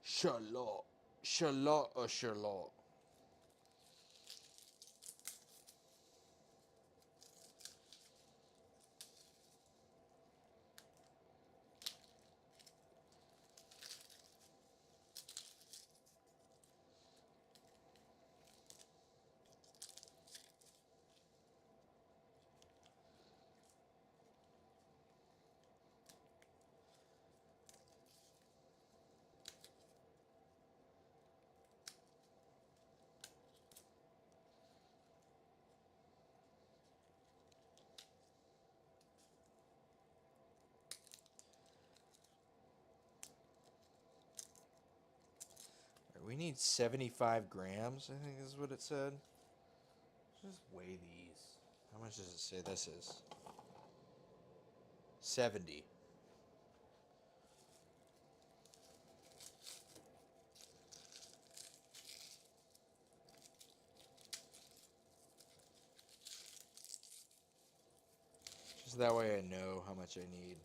Shallot. Shallot or shallot? We need 75 grams, I think is what it said. Let's just weigh these. How much does it say this is? 70. Just that way I know how much I need.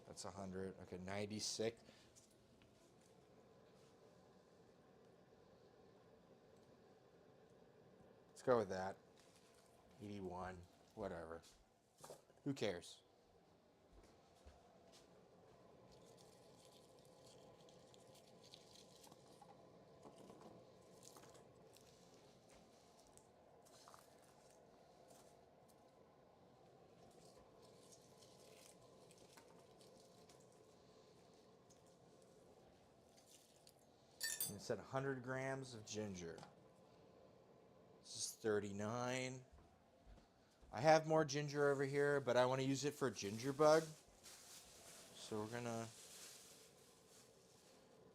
That's 100. Okay, 96. Let's go with that. 81. Whatever. Who cares? And it said 100 grams of ginger. This is 39. I have more ginger over here, but I want to use it for ginger bug. So we're going to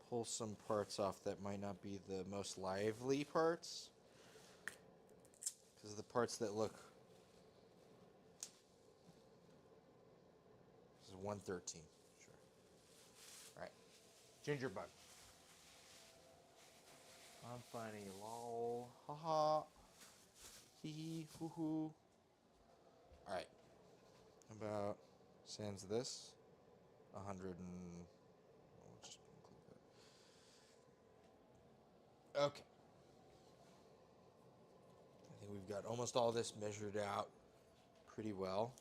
pull some parts off that might not be the most lively parts. Because the parts that look... This is 113. Sure. Alright. Ginger bug. I'm funny. Lol. Haha. Hee hee. Hoo hoo. Alright. About... Sans this. 100 and... We'll just include that. Okay. I think we've got almost all this measured out pretty well.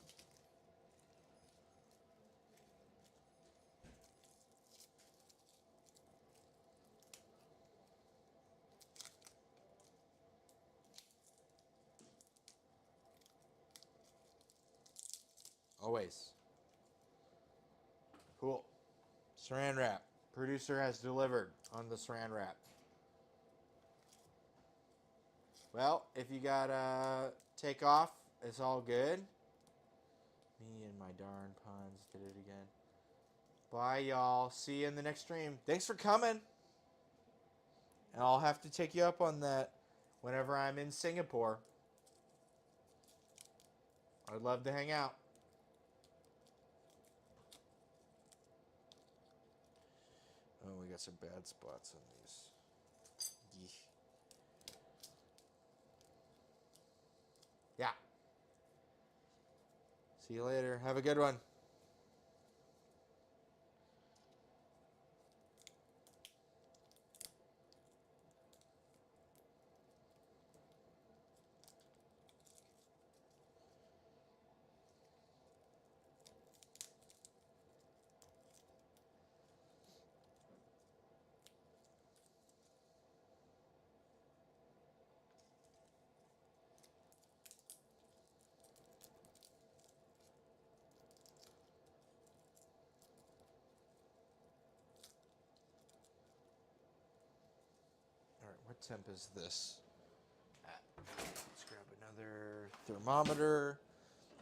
Always. Cool. Saran wrap. Producer has delivered on the saran wrap. Well, if you gotta take off, it's all good. Me and my darn puns did it again. Bye, y'all. See you in the next stream. Thanks for coming. And I'll have to take you up on that whenever I'm in Singapore. I'd love to hang out. Oh, we got some bad spots on these. Yeesh. See you later. Have a good one. All right, what temp is this? Let's grab another thermometer.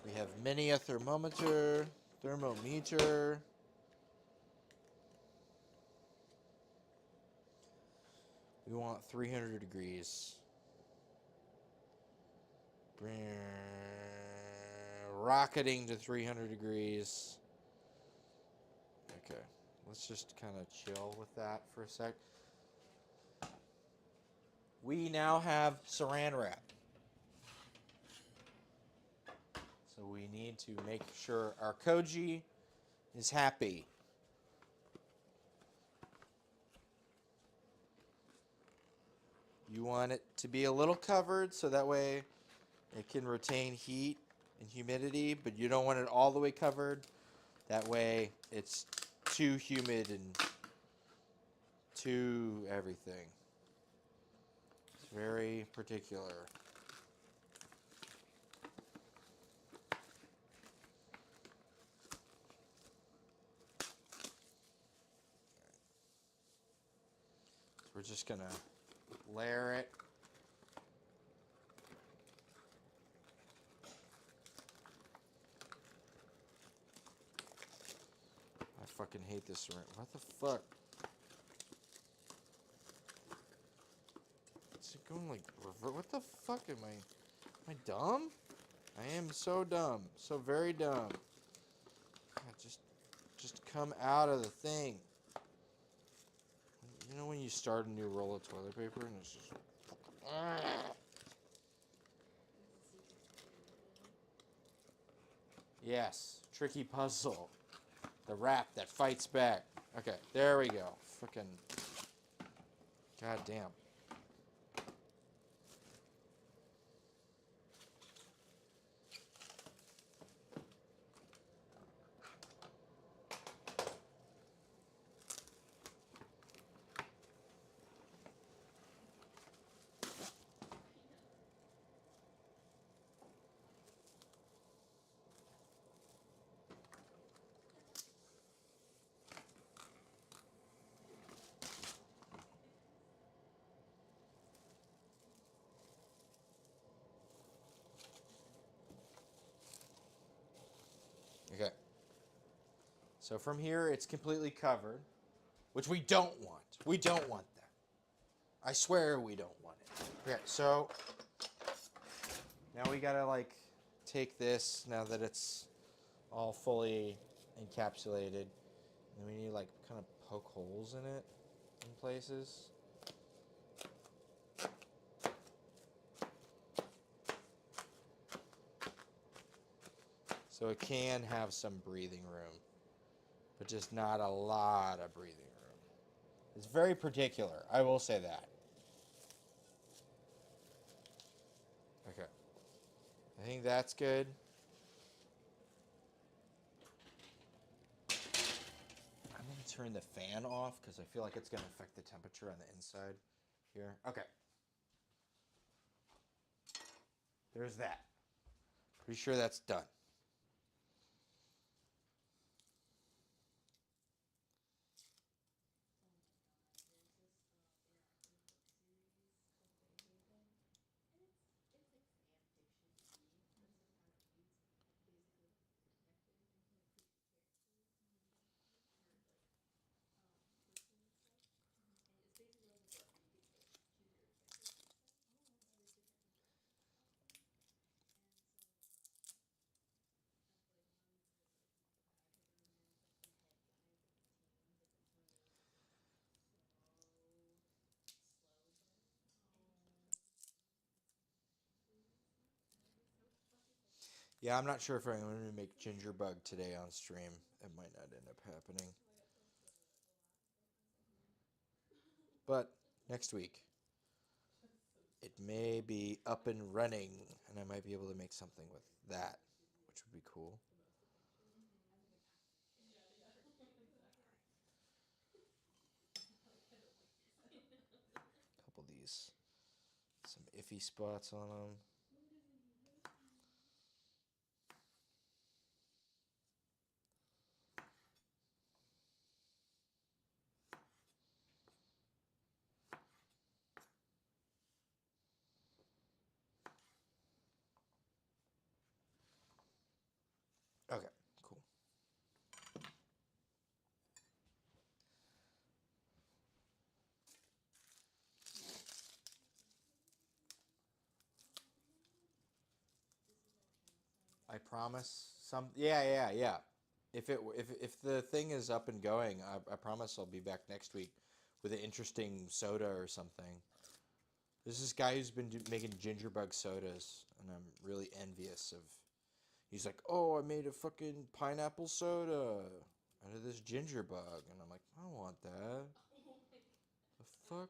We have many a thermometer. We want 300 degrees. Rocketing to 300 degrees. Okay, let's just kind of chill with that for a sec. We now have saran wrap. So we need to make sure our koji is happy. You want it to be a little covered so that way it can retain heat and humidity, but you don't want it all the way covered. That way it's too humid and too everything. It's very particular. So we're just gonna layer it. I fucking hate this. What the fuck? Is it going like revert? What the fuck am I? Am I dumb? I am so dumb. So very dumb. God, just come out of the thing. You know when you start a new roll of toilet paper and it's just... Yes, tricky puzzle. The wrap that fights back. Okay, there we go. Fucking... God damn. Okay. So from here, it's completely covered, which we don't want. We don't want that. I swear we don't want it. Okay, so now we gotta like take this now that it's all fully encapsulated, and we need like kind of poke holes in it in places. So it can have some breathing room, but just not a lot of breathing room. It's very particular, I will say that. Okay. I think that's good. I'm going to turn the fan off because I feel like it's going to affect the temperature on the inside here. Okay. There's that. Pretty sure that's done. Yeah, I'm not sure if I'm going to make ginger bug today on stream. It might not end up happening. But next week, it may be up and running, and I might be able to make something with that, which would be cool. A couple of these, some iffy spots on them. Okay, cool. I promise some. Yeah. If the thing is up and going, I promise I'll be back next week with an interesting soda or something. There's this guy who's been making gingerbug sodas, and I'm really envious of. He's like, "Oh, I made a fucking pineapple soda out of this gingerbug," and I'm like, "I don't want that. The fuck."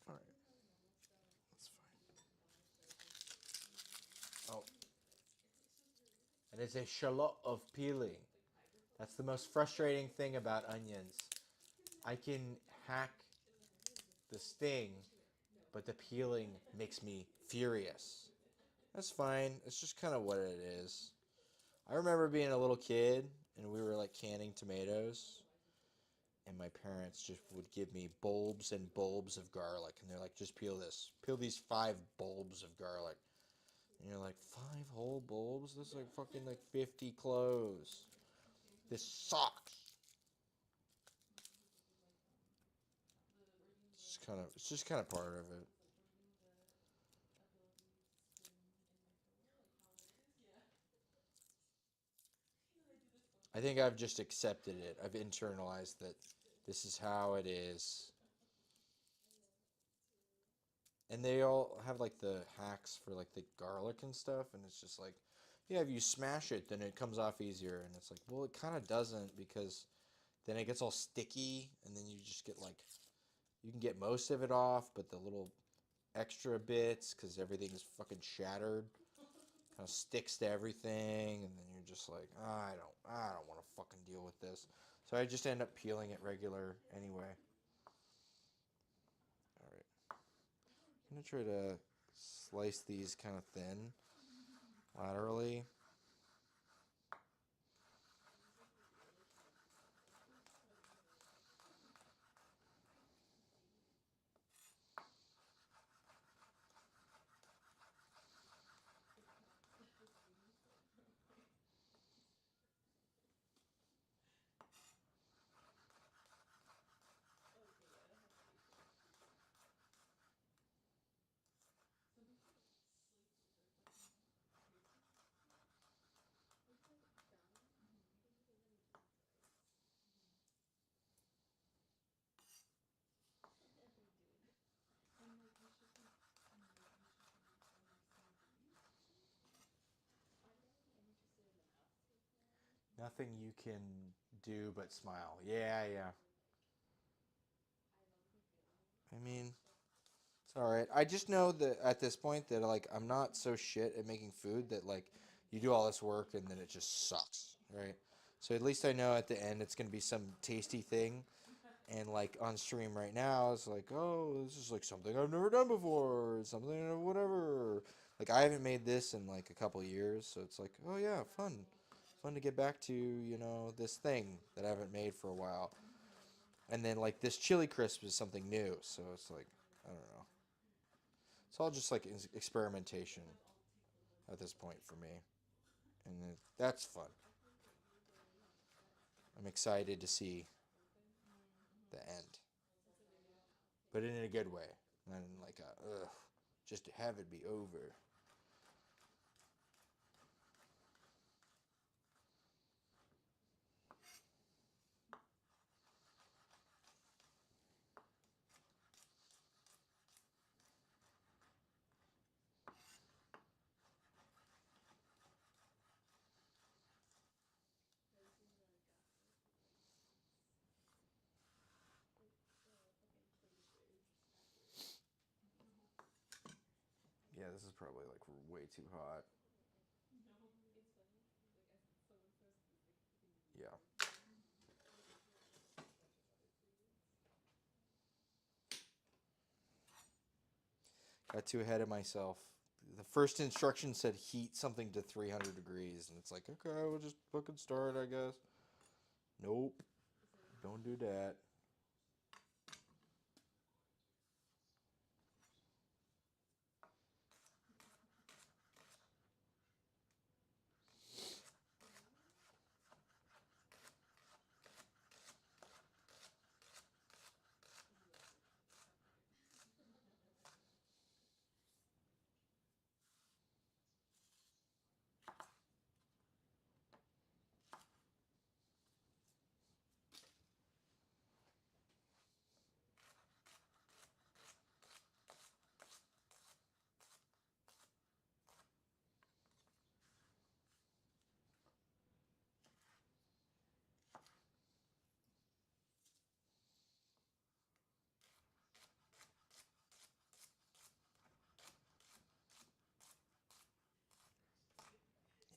All right, that's fine. Oh, and it's a shallot of peeling. That's the most frustrating thing about onions. I can hack the sting, but the peeling makes me furious. That's fine. It's just kind of what it is. I remember being a little kid and we were like canning tomatoes, and my parents just would give me bulbs and bulbs of garlic, and they're like, just peel this. Peel these 5 bulbs of garlic. And you're like, 5 whole bulbs? That's like fucking like 50 cloves. This sucks. It's just kind of part of it. I think I've just accepted it. I've internalized that this is how it is. And they all have like the hacks for like the garlic and stuff, and it's just like, yeah, if you smash it, then it comes off easier. And it's like, well, it kind of doesn't, because then it gets all sticky, and then you just get like, you can get most of it off, but the little extra bits, because everything's fucking shattered, kind of sticks to everything, and then you're just like, I don't want to fucking deal with this. So I just end up peeling it regular anyway. All right, I'm gonna try to slice these kind of thin laterally. Nothing you can do but smile. Yeah, yeah. I mean, it's all right. I just know that at this point that like I'm not so shit at making food that like you do all this work and then it just sucks, right? So at least I know at the end it's gonna be some tasty thing. And like on stream right now, it's like, oh, this is like something I've never done before, or something or whatever. Like I haven't made this in like a couple years, so it's like, oh yeah, fun to get back to, this thing that I haven't made for a while. And then like this chili crisp is something new, so it's like, I don't know. It's all just like experimentation at this point for me, and that's fun. I'm excited to see the end, but in a good way, not in like a ugh, just to have it be over. Yeah, this is probably like way too hot. Yeah. Got too ahead of myself. The first instruction said heat something to 300 degrees, and it's like, okay, we'll just fucking start, I guess. Nope. Don't do that.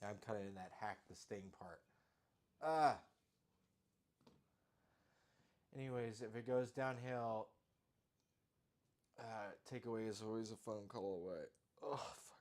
Yeah, I'm kind of in that hack the sting part. Ah. Anyways, if it goes downhill, takeaway is always a phone call away. Oh, fuck.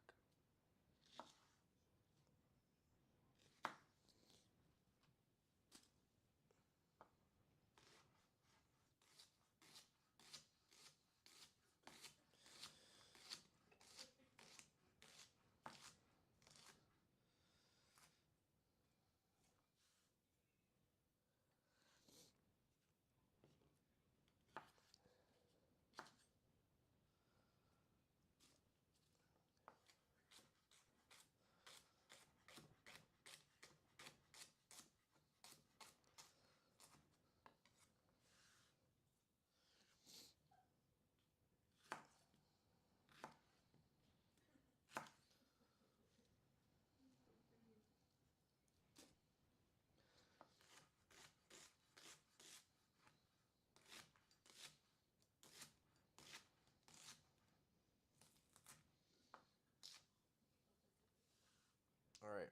All right.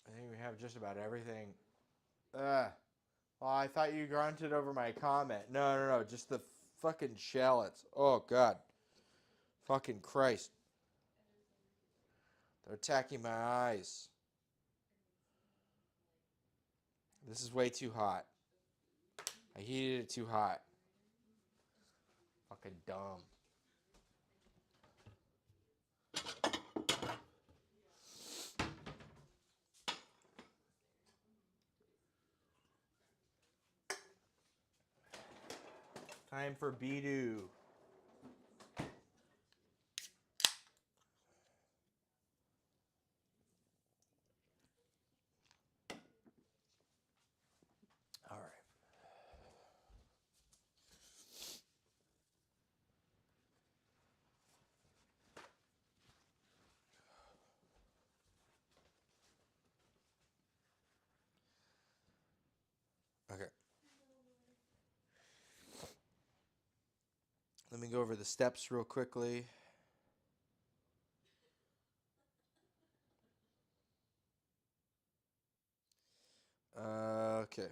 I think we have just about everything. Ah. Oh, I thought you grunted over my comment. No, no, no. Just the fucking shallots. Oh, God. Fucking Christ. They're attacking my eyes. This is way too hot. I heated it too hot. Fucking dumb. Time for Bidu. All right. Let me go over the steps real quickly. Okay.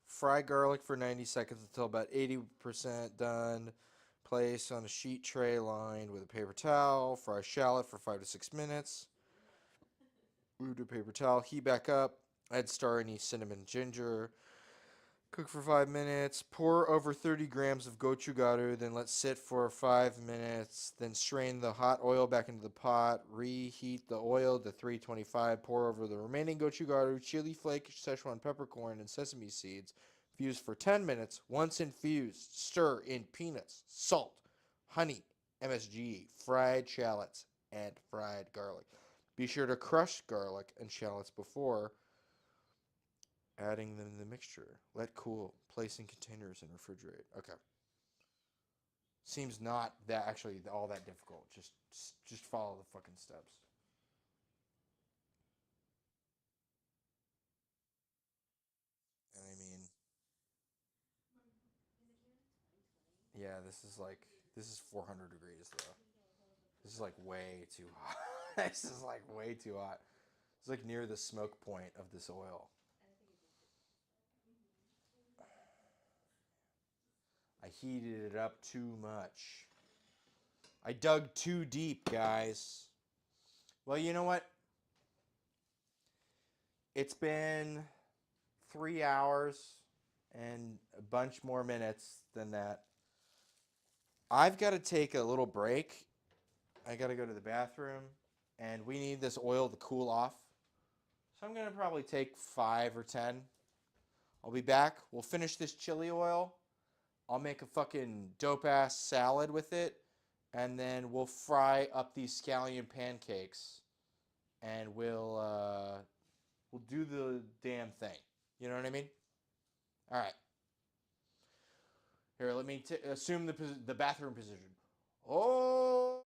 Fry garlic for 90 seconds until about 80% done. Place on a sheet tray lined with a paper towel. Fry shallot for 5 to 6 minutes. Move to a paper towel. Heat back up. Add star anise, cinnamon, ginger. Cook for 5 minutes. Pour over 30 grams of gochugaru. Then let sit for 5 minutes. Then strain the hot oil back into the pot. Reheat the oil to 325. Pour over the remaining gochugaru, chili flake, Szechuan peppercorn, and sesame seeds. Fuse for 10 minutes. Once infused, stir in peanuts, salt, honey, MSG, fried shallots, and fried garlic. Be sure to crush garlic and shallots before adding them in the mixture. Let cool. Place in containers and refrigerate. Okay. Seems not that actually all that difficult. Just follow the fucking steps. And I mean, yeah, this is 400 degrees though. This is like way too hot. This is like way too hot. It's like near the smoke point of this oil. I heated it up too much. I dug too deep, guys. Well, you know what? It's been 3 hours and a bunch more minutes than that. I've got to take a little break. I got to go to the bathroom, and we need this oil to cool off. So I'm going to probably take 5 or 10. I'll be back. We'll finish this chili oil. I'll make a fucking dope ass salad with it, and then we'll fry up these scallion pancakes, and we'll do the damn thing. You know what I mean? All right. Here, let me assume the bathroom position. Oh.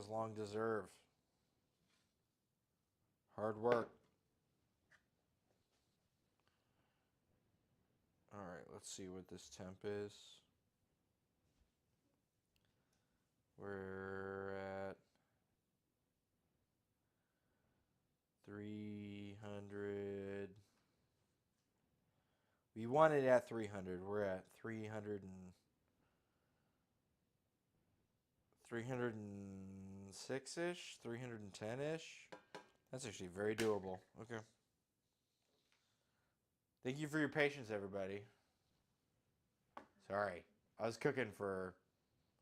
was long deserved. Hard work. Alright, let's see what this temp is. We're at 300. We want it at 300. We're at 300 and 306-ish, 310-ish. That's actually very doable. Okay. Thank you for your patience, everybody. Sorry. I was cooking for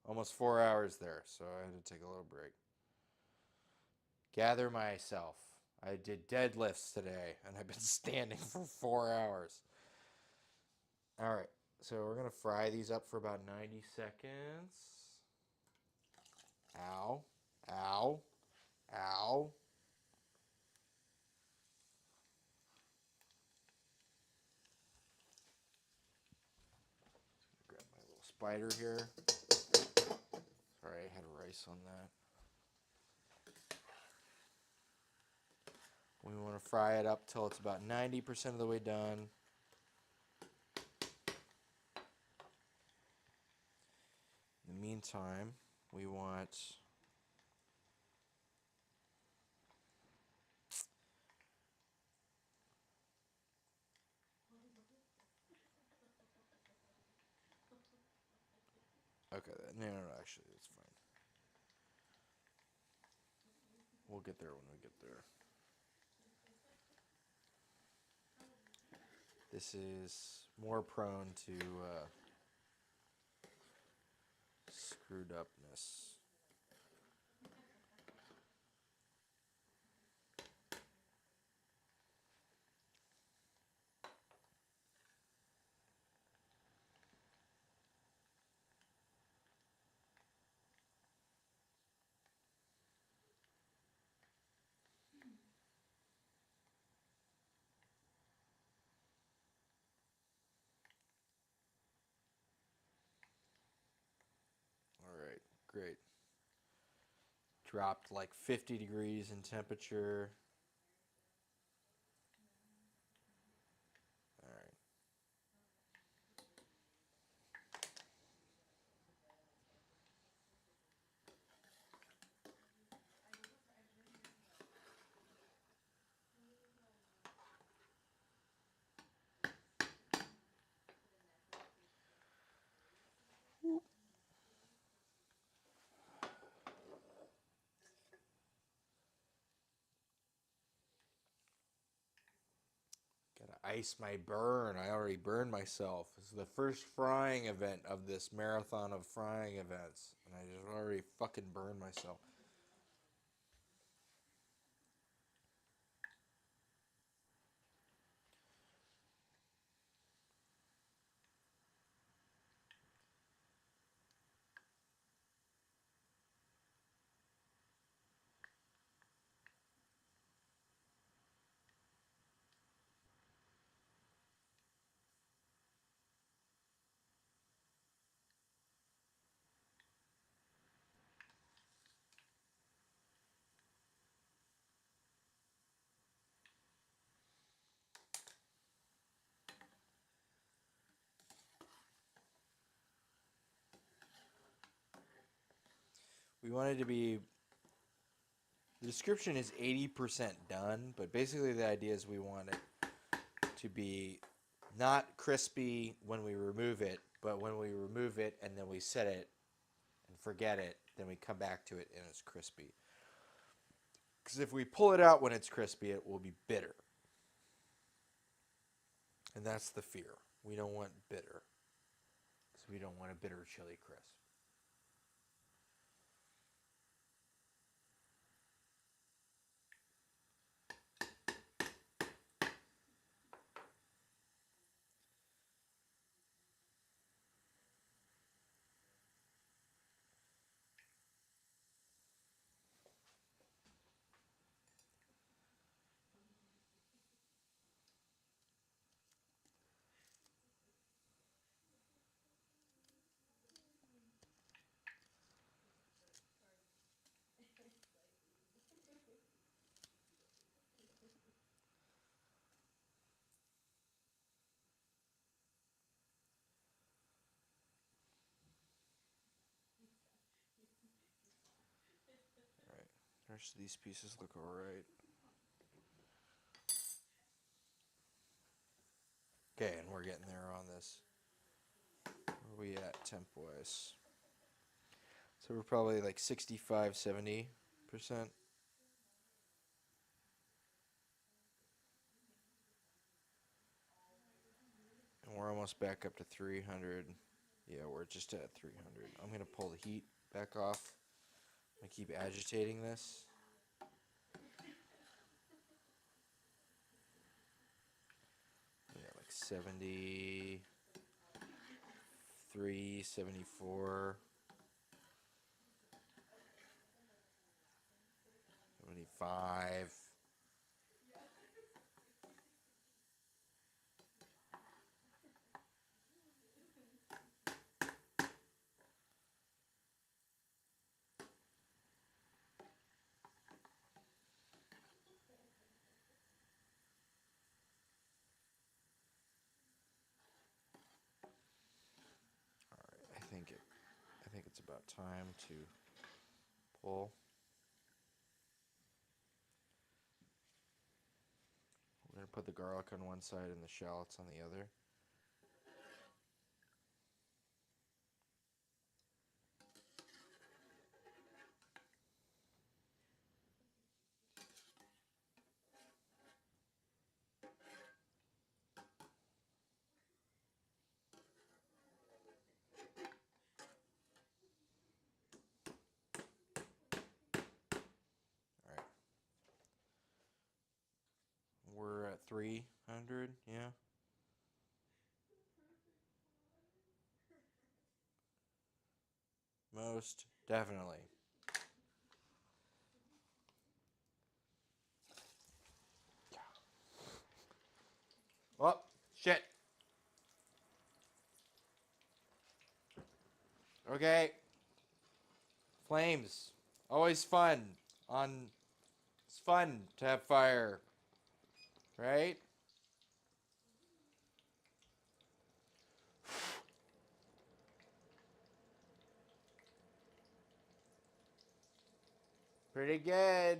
almost 4 hours there, so I had to take a little break. Gather myself. I did deadlifts today, and I've been standing for 4 hours. All right, so we're going to fry these up for about 90 seconds. Ow. Ow. Ow. Grab my little spider here. Sorry, I had rice on that. We want to fry it up till it's about 90% of the way done. In the meantime, we want okay, no, actually, it's fine. We'll get there when we get there. This is more prone to screwed upness. All right, great. Dropped like 50 degrees in temperature. All right. Gotta ice my burn. I already burned myself. This is the first frying event of this marathon of frying events. And I just already fucking burned myself. We wanted to be, the description is 80% done, but basically the idea is we want it to be not crispy when we remove it, but when we remove it and then we set it and forget it, then we come back to it and it's crispy. Because if we pull it out when it's crispy, it will be bitter. And that's the fear. We don't want bitter. Because we don't want a bitter chili crisp. rest of these pieces look alright. Okay, and we're getting there on this. Where are we at temp-wise? So we're probably like 65, 70%. And we're almost back up to 300. Yeah, we're just at 300. I'm going to pull the heat back off. I'm going to keep agitating this. Yeah, like 73, 74, 75. I think it's about time to pull. We're going to put the garlic on one side and the shallots on the other. All right. We're at 300, yeah. Most definitely. Oh, shit. Okay. Flames. Always fun. It's fun to have fire. Right? Pretty good.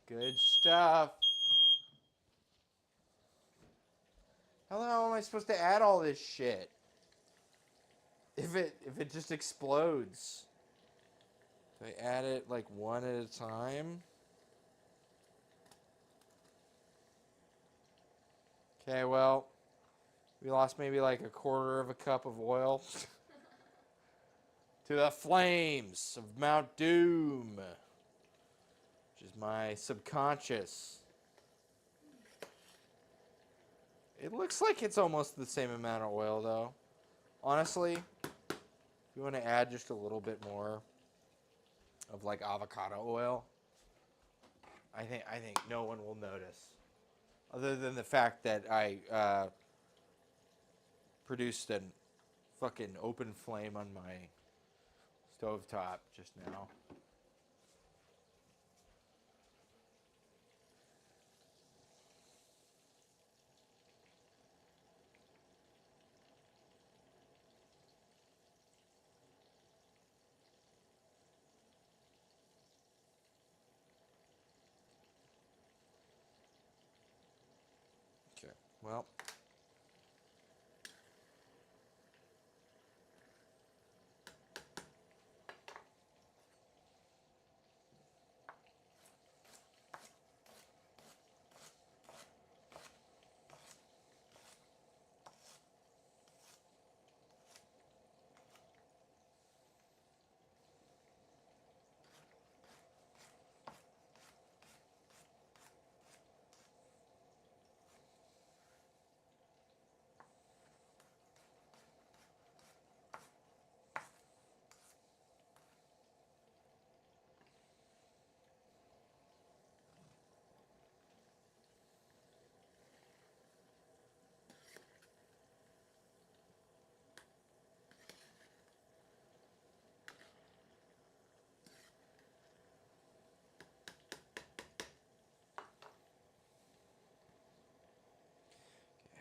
Good stuff. How the hell am I supposed to add all this shit? If it just explodes. Do I add it like one at a time? Okay, well, we lost maybe like a quarter of a cup of oil to the flames of Mount Doom, which is my subconscious. It looks like it's almost the same amount of oil, though. Honestly, if you want to add just a little bit more of like avocado oil, I think no one will notice, other than the fact that I produced a fucking open flame on my stovetop just now. Okay, well.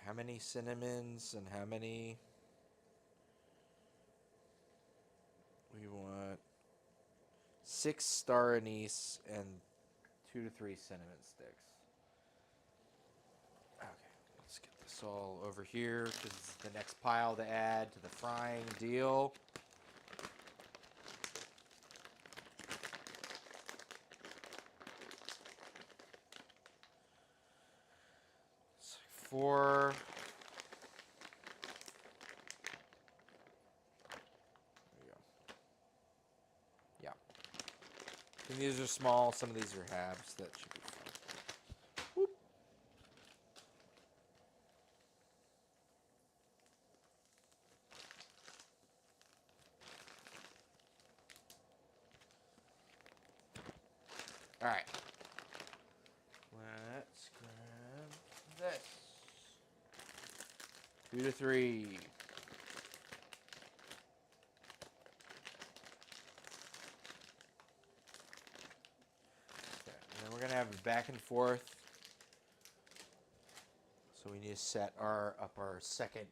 how many cinnamons and how many? We want 6 star anise and 2 to 3 cinnamon sticks. Okay, let's get this all over here because it's the next pile to add to the frying deal. So 4. There we go. Yeah. And these are small. Some of these are halves. That should be fine. Whoop. All right. Let's grab this. 2 to 3. Okay, and then we're gonna have a back and forth. So we need to set our second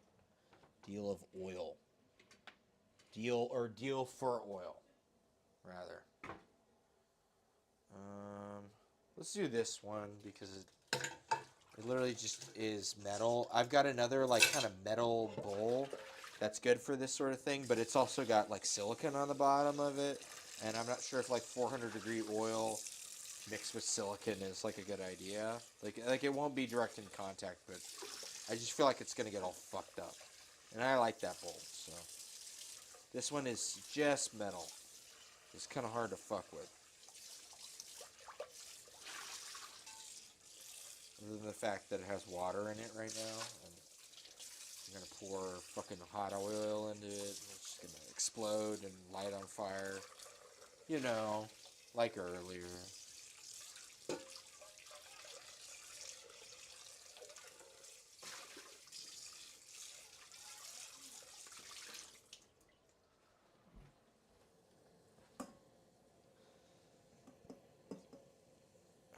deal of oil. Deal for oil, rather. Let's do this one because it literally just is metal. I've got another like kind of metal bowl that's good for this sort of thing, but it's also got like silicone on the bottom of it, and I'm not sure if like 400-degree oil mixed with silicone is like a good idea. Like it won't be direct in contact, but I just feel like it's gonna get all fucked up, and I like that bowl. So this one is just metal. It's kind of hard to fuck with. Other than the fact that it has water in it right now, and I'm gonna pour fucking hot oil into it, and it's gonna explode and light on fire. You know, like earlier.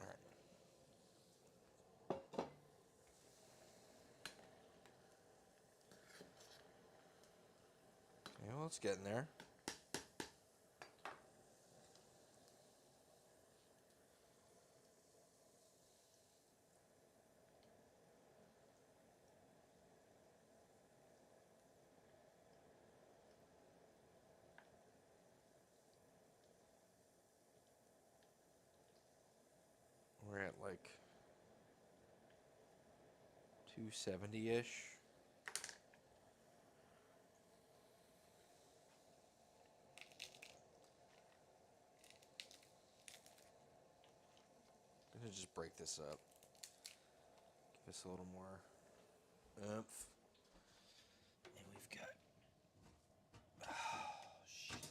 Alright. Okay, well, it's getting there. We're at like 270-ish. I'm gonna just break this up. Give us a little more oomph. And we've got... Oh, shit.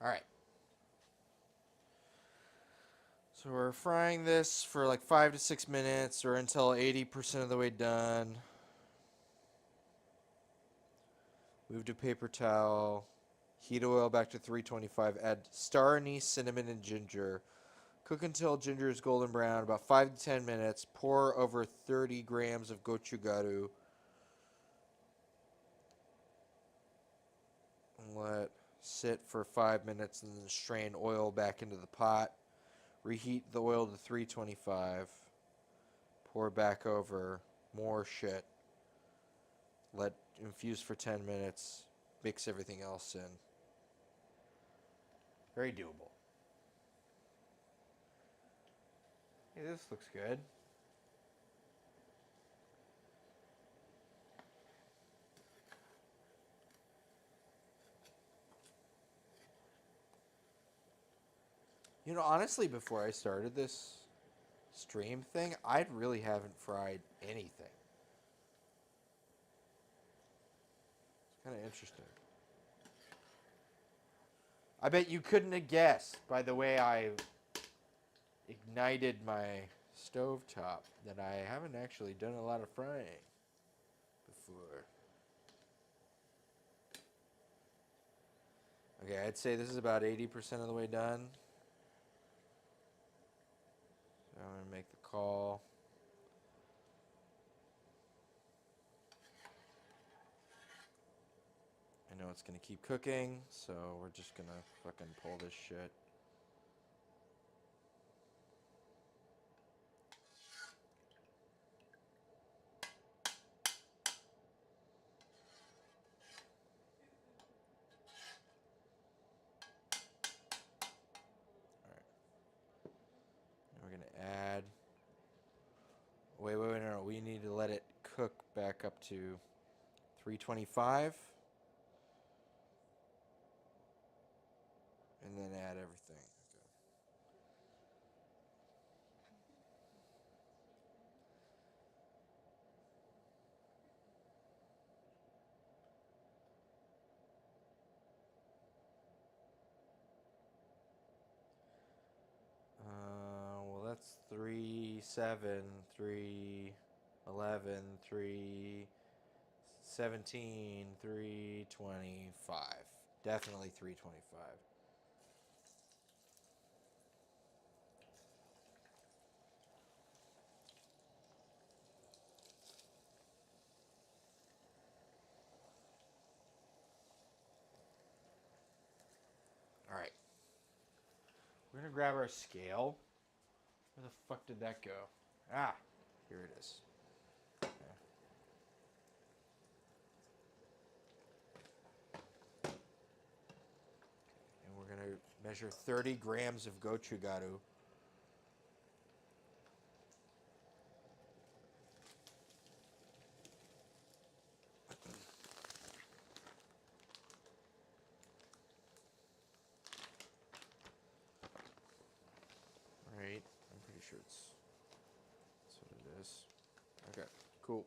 Alright. So we're frying this for like 5 to 6 minutes or until 80% of the way done. Move to paper towel. Heat oil back to 325. Add star anise, cinnamon, and ginger. Cook until ginger is golden brown, about 5 to 10 minutes. Pour over 30 grams of gochugaru. And let sit for 5 minutes and then strain oil back into the pot. Reheat the oil to 325. Pour back over more shit. Let infuse for 10 minutes. Mix everything else in. Very doable. Hey, this looks good. You know, honestly, before I started this stream thing, I really haven't fried anything. It's kind of interesting. I bet you couldn't have guessed by the way I ignited my stovetop that I haven't actually done a lot of frying. four. Okay, I'd say this is about 80% of the way done. So I'm going to make the call. I know it's going to keep cooking, so we're just going to fucking pull this shit. We're going to add... Wait, no. We need to let it cook back up to 325. And then add everything. Well, that's 3, 7, 3, 11, 3, 17, 325. Definitely 325. All right. We're going to grab our scale. Where the fuck did that go? Ah, here it is. Okay. And we're going to measure 30 grams of gochugaru. Right. I'm pretty sure that's what it is. Okay, cool.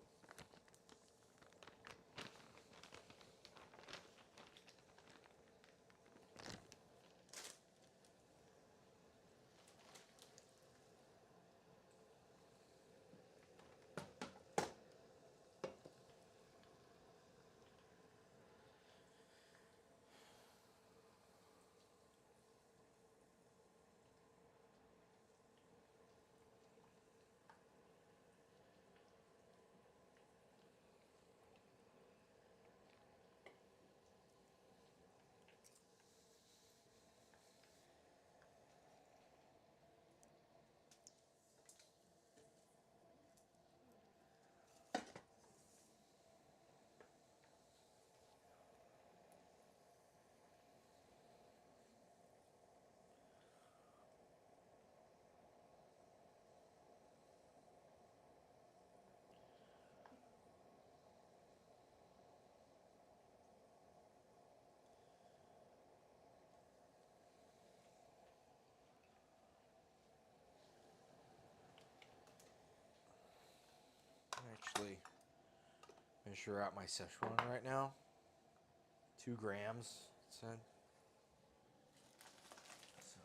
Actually measure out my Szechuan right now. 2 grams, it said. So,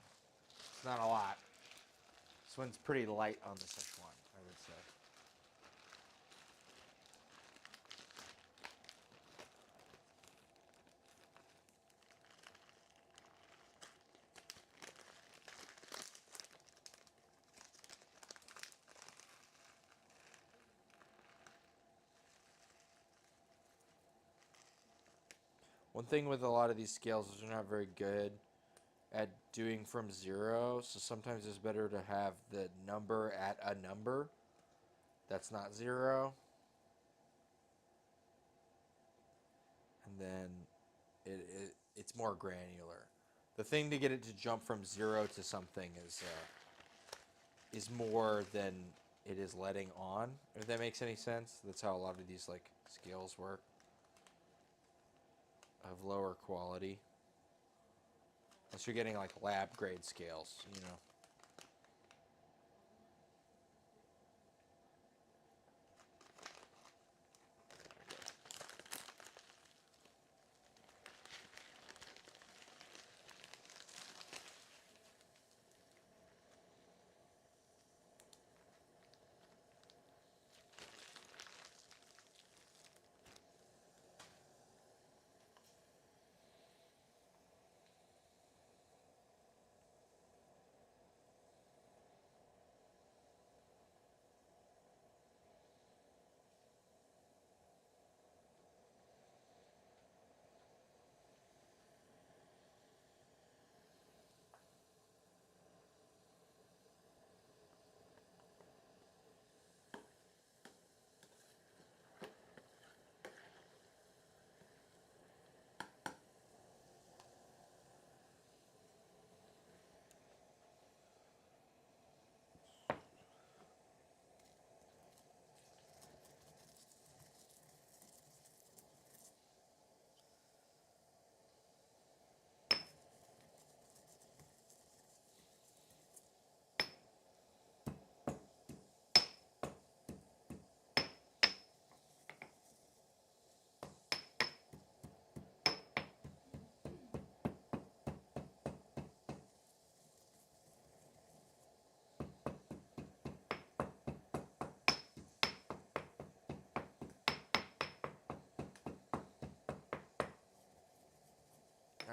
it's not a lot. This one's pretty light on the Szechuan, I would say. One thing with a lot of these scales is they're not very good at doing from 0, so sometimes it's better to have the number at a number that's not 0. And then it's more granular. The thing to get it to jump from 0 to something is more than it is letting on, if that makes any sense. That's how a lot of these like scales work, of lower quality. Unless you're getting like lab grade scales, you know.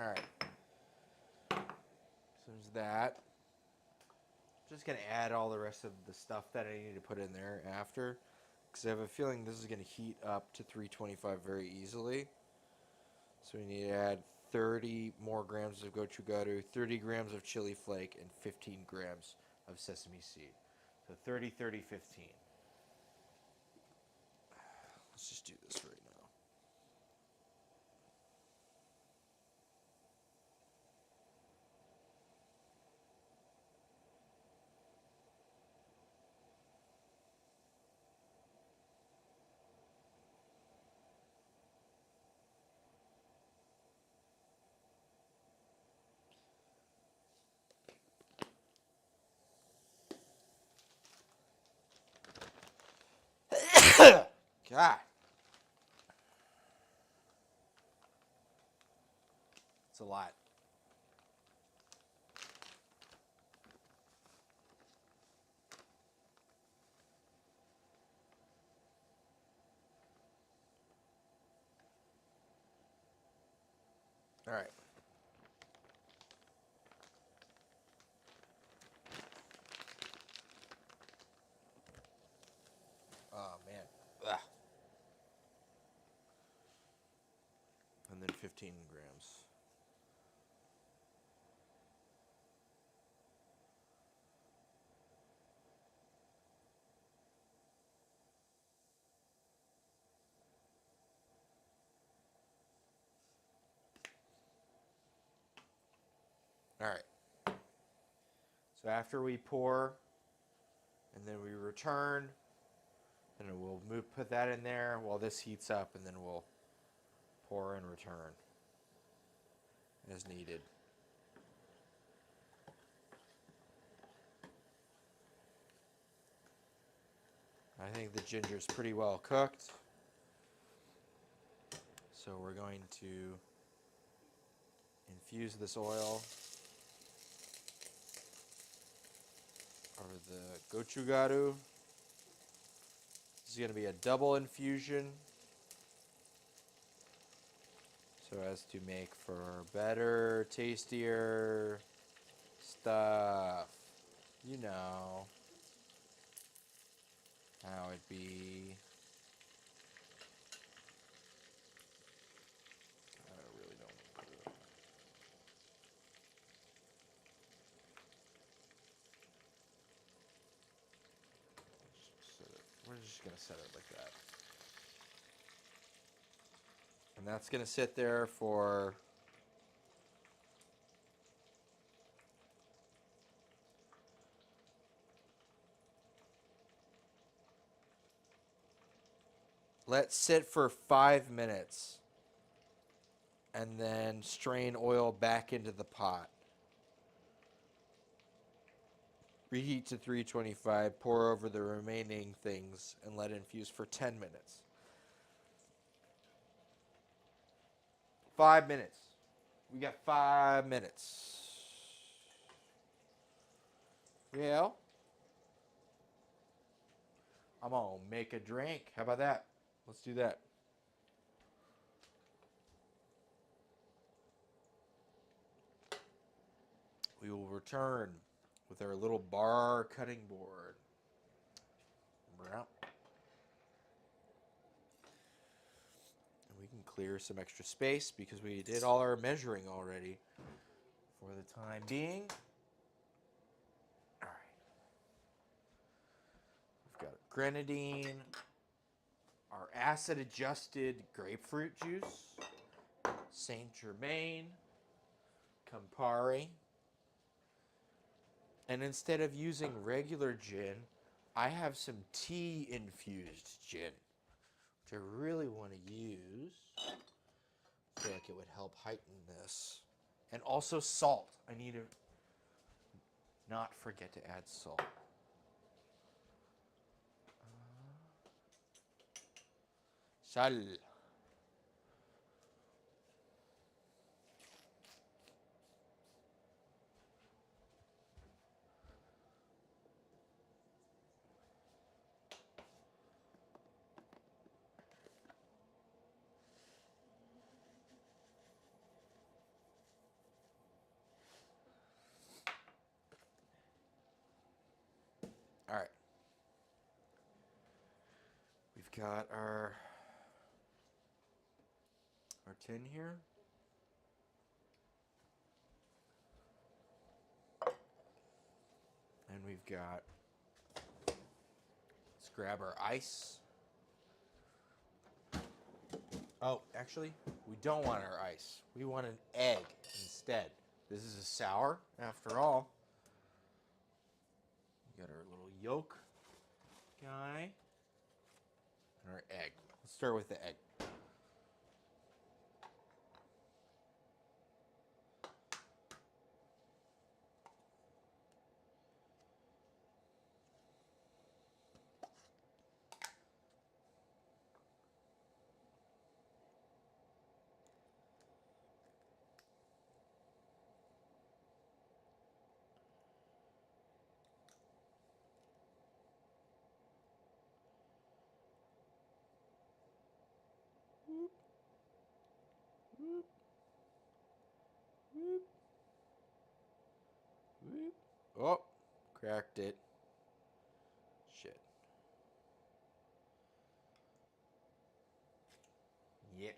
All right. So there's that. Just going to add all the rest of the stuff that I need to put in there after, because I have a feeling this is going to heat up to 325 very easily. So we need to add 30 more grams of gochugaru, 30 grams of chili flake, and 15 grams of sesame seed. So 30, 30, 15. Let's just do this right now. God. It's a lot. All right. Oh, man. Ugh. And then 15 grams. All right. So after we pour, and then we return, and we'll put that in there while this heats up, and then we'll pour and return as needed. I think the ginger is pretty well cooked. So we're going to infuse this oil over the gochugaru. This is going to be a double infusion so as to make for better, tastier stuff. You know how it be. I really don't want to do it. We're just going to set it like that. And that's going to sit there for let's sit for 5 minutes and then strain oil back into the pot. Reheat to 325, pour over the remaining things, and let infuse for 10 minutes. 5 minutes. We got 5 minutes. Well, I'm going to make a drink. How about that? Let's do that. We will return with our little bar cutting board. And we can clear some extra space because we did all our measuring already for the time being. All right. We've got grenadine, our acid-adjusted grapefruit juice, Saint Germain, Campari, and instead of using regular gin, I have some tea-infused gin, which I really want to use. I feel like it would help heighten this. And also salt. I need to not forget to add salt. Sal. got our tin here. And we've got, let's grab our ice. Oh, actually, we don't want our ice. We want an egg instead. This is a sour, after all. We got our little yolk guy and our egg. Let's start with the egg. Whoop, whoop, whoop, whoop. Oh, cracked it. Shit. Yep.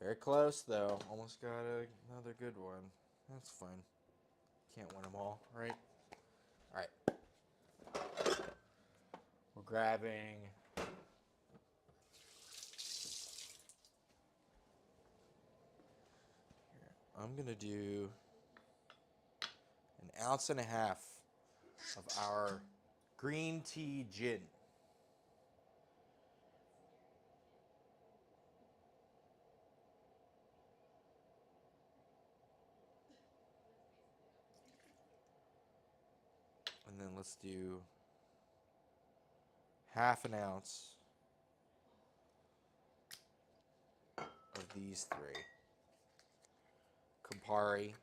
Very close, though. Almost got another good one. That's fine. Can't win them all, right? All right. We're grabbing I'm going to do 1.5 ounces of our green tea gin. And then let's do 1/2 ounce of these three. Campari,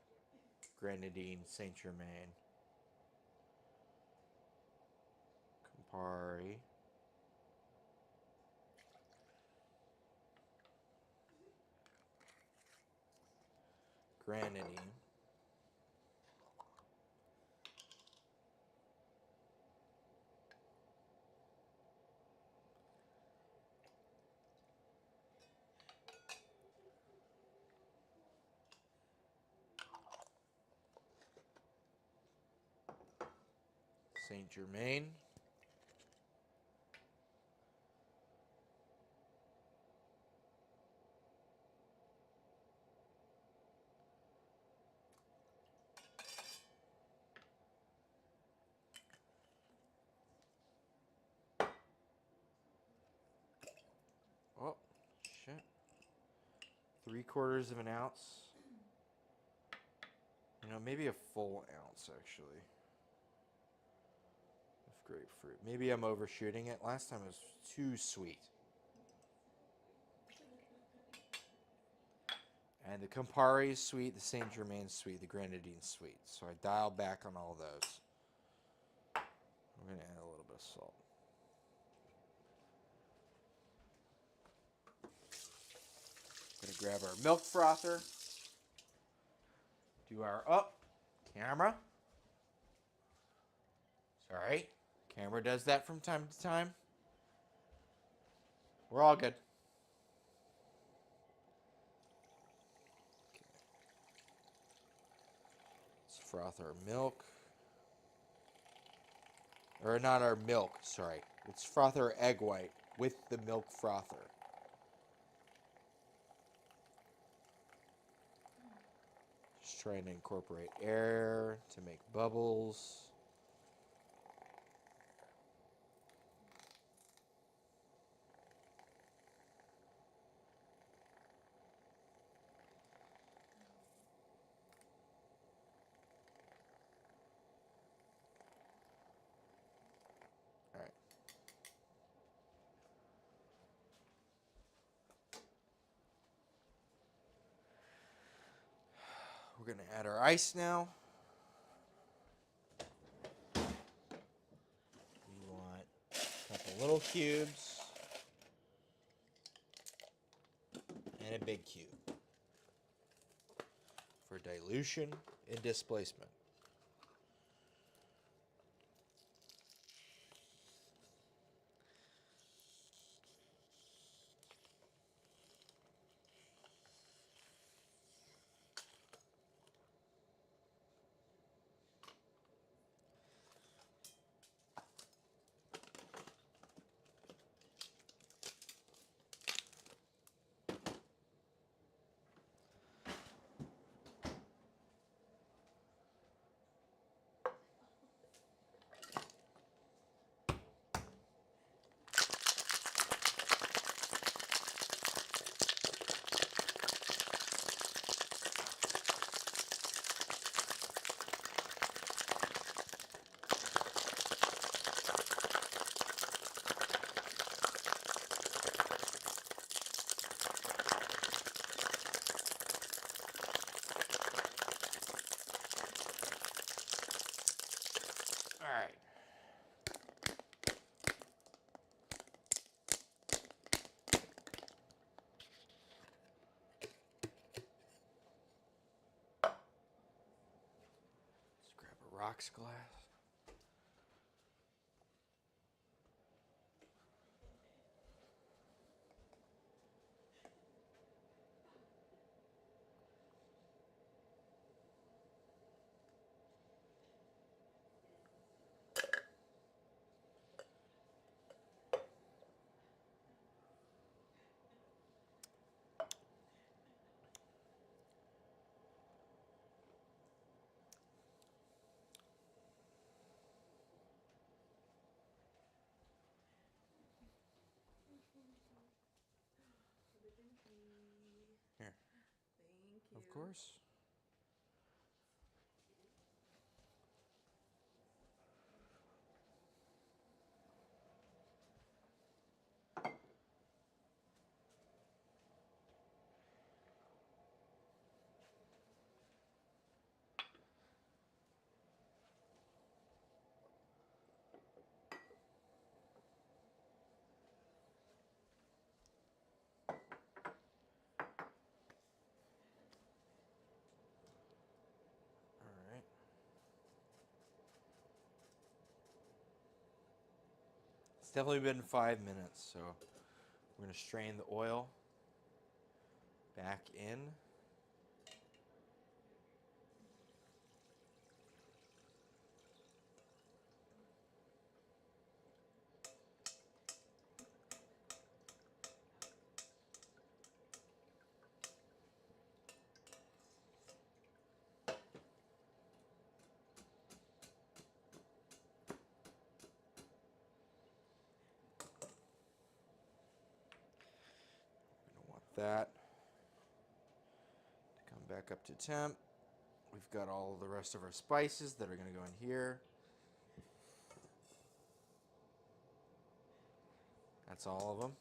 Grenadine, Saint Germain. Campari. Grenadine. Saint Germain. Oh, shit. 3/4 ounce. You know, maybe a full ounce, actually. Of grapefruit. Maybe I'm overshooting it. Last time it was too sweet. And the Campari is sweet, the Saint Germain is sweet, the Grenadine is sweet. So I dialed back on all those. I'm going to add a little bit of salt. I'm going to grab our milk frother. Do our camera. Sorry. Camera does that from time to time. We're all good. Okay. Let's froth our milk. Or not our milk, sorry. Let's froth our egg white with the milk frother. Just trying to incorporate air to make bubbles. Alright. We're going to add our ice now. We want a couple little cubes and a big cube for dilution and displacement. rocks glass. Here. Thank you. Of course. All right. It's definitely been 5 minutes, so we're going to strain the oil back in. We don't want that to come back up to temp. We've got all the rest of our spices that are going to go in here. That's all of them.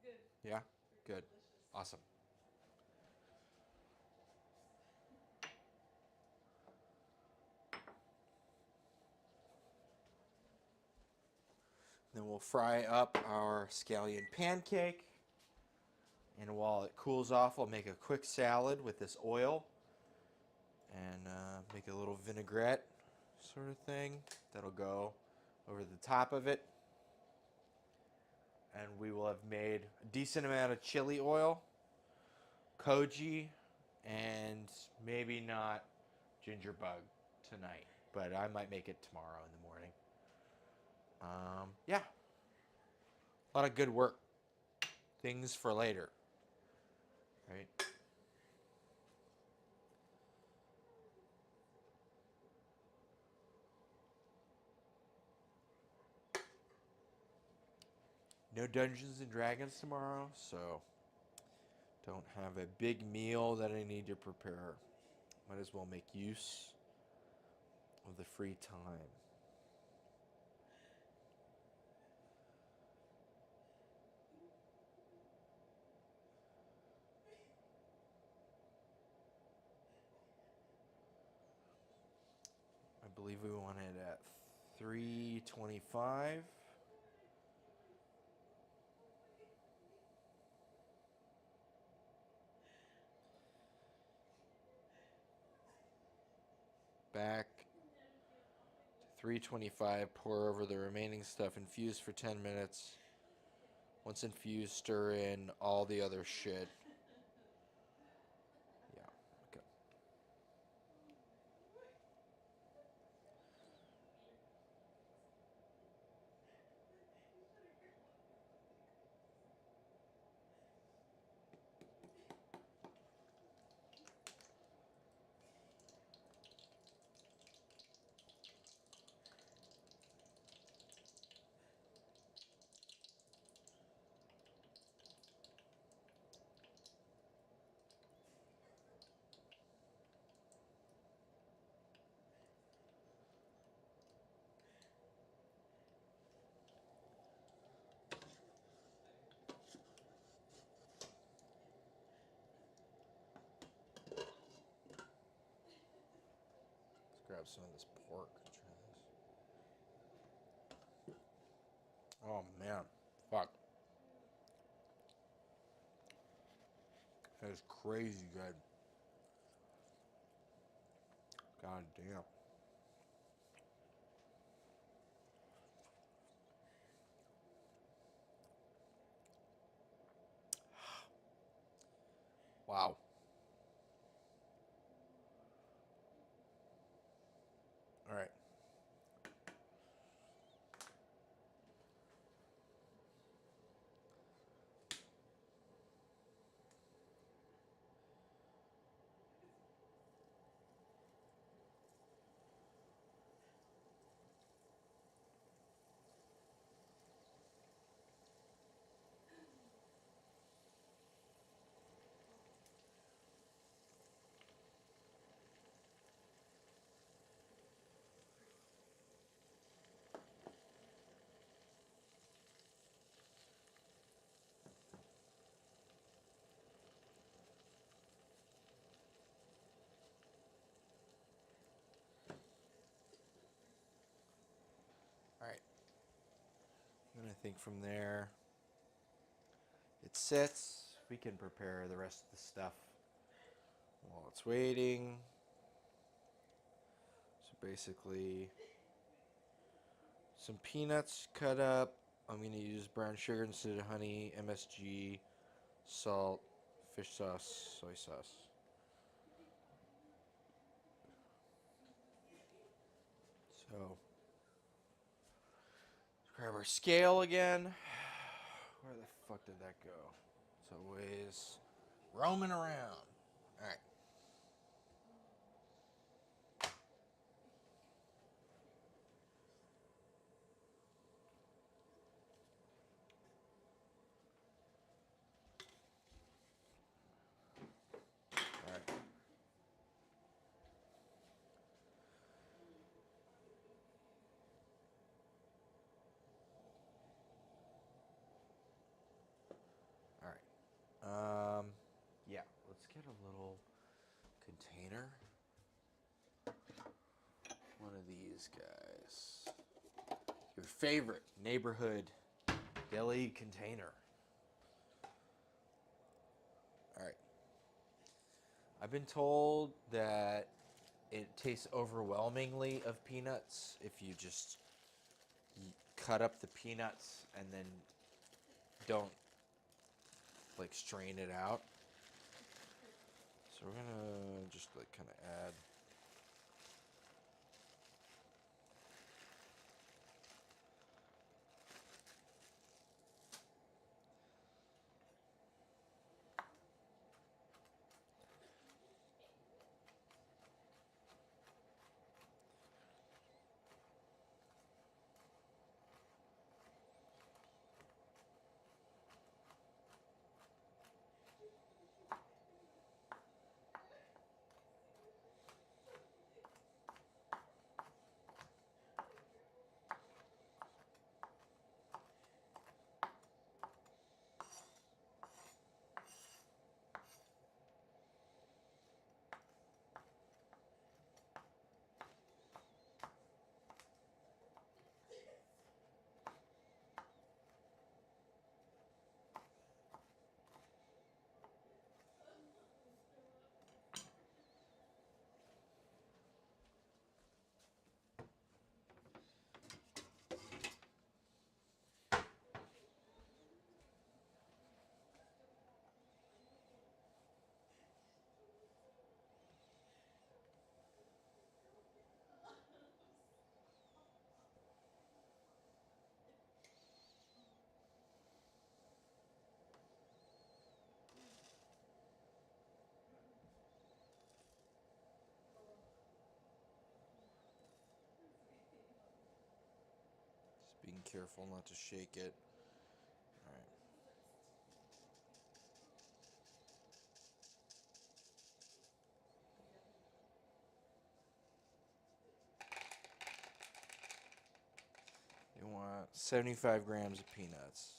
Good. Yeah? Good. Awesome. Then we'll fry up our scallion pancake. And while it cools off, I'll make a quick salad with this oil. And make a little vinaigrette sort of thing. That'll go over the top of it. And we will have made a decent amount of chili oil, koji, and maybe not ginger bug tonight. But I might make it tomorrow in the morning. Yeah. A lot of good work. Things for later. Right? No Dungeons and Dragons tomorrow, so don't have a big meal that I need to prepare. Might as well make use of the free time. I believe we want it at 325. Back to 325. Pour over the remaining stuff. Infuse for 10 minutes. Once infused, stir in all the other shit. Yeah, okay. grab some of this pork. Try this. Oh man, fuck. That is crazy good. God damn. Wow. All right. All right. And I think from there, it sits. We can prepare the rest of the stuff while it's waiting. So basically, some peanuts cut up. I'm going to use brown sugar instead of honey, MSG, salt, fish sauce, soy sauce. So, let's grab our scale again. Where the fuck did that go? It's always roaming around. All right. All right. All right. Yeah, let's get a little container. One of these guys. Your favorite neighborhood deli container. All right. I've been told that it tastes overwhelmingly of peanuts if you just cut up the peanuts and then don't like strain it out. So we're gonna just like kind of add. Just being careful not to shake it. All right. You want 75 grams of peanuts.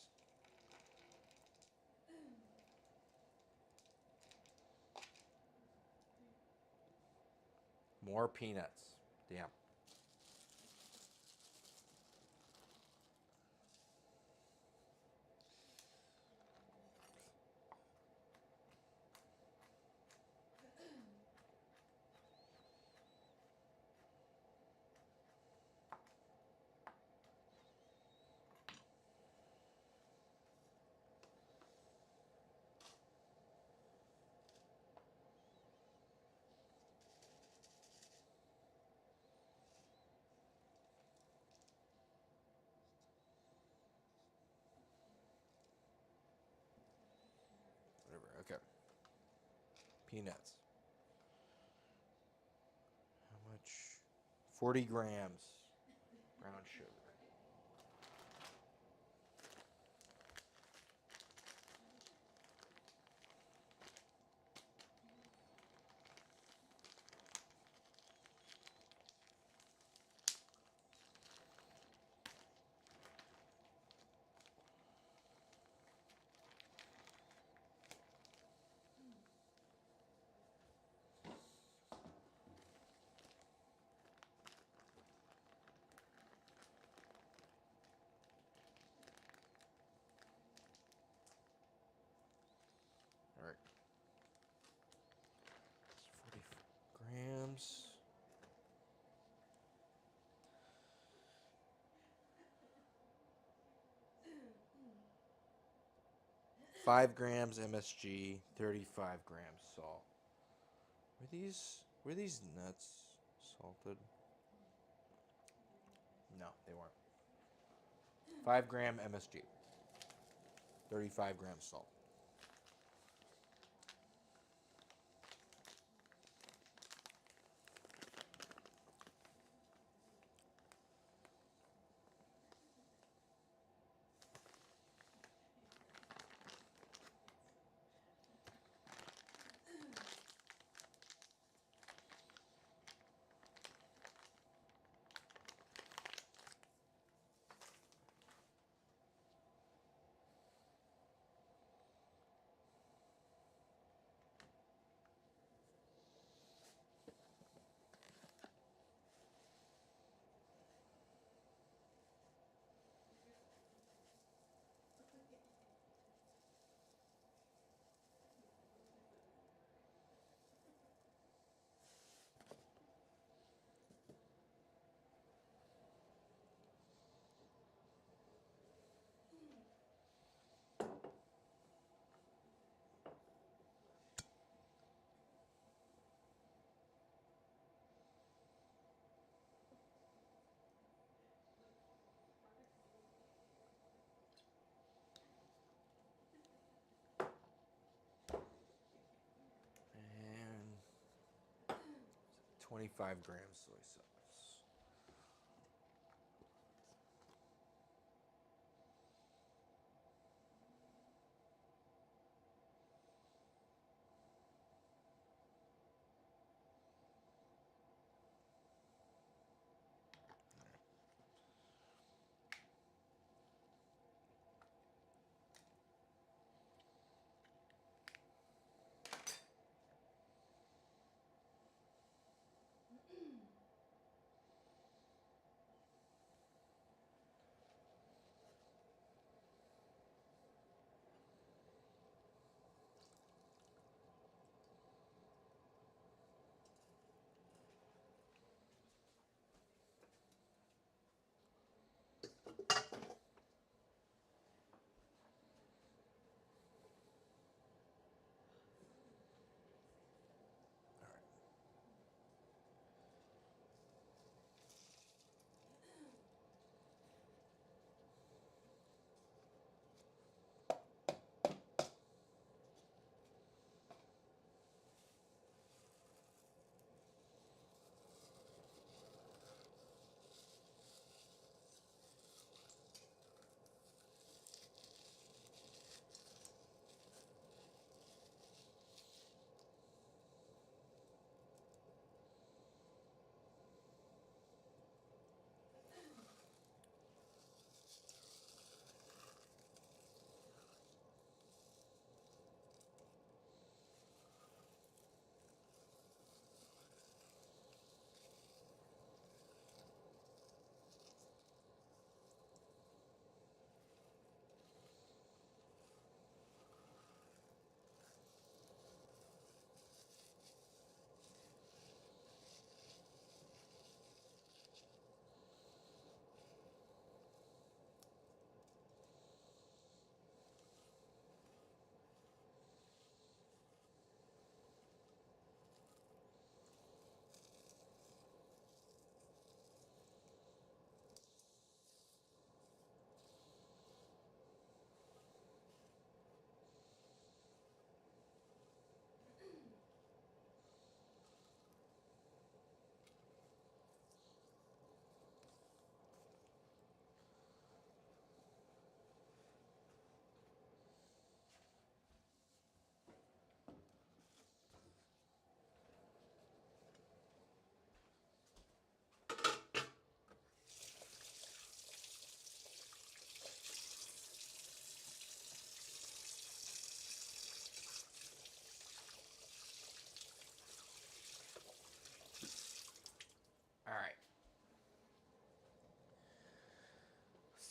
More peanuts. Damn. Whatever. Okay. Peanuts. How much? 40 grams brown sugar. All right. 40 grams. 5 grams MSG, 35 grams salt. Were these nuts salted? No, they weren't. 5 gram MSG, 35 grams salt. And 25 grams soy sauce.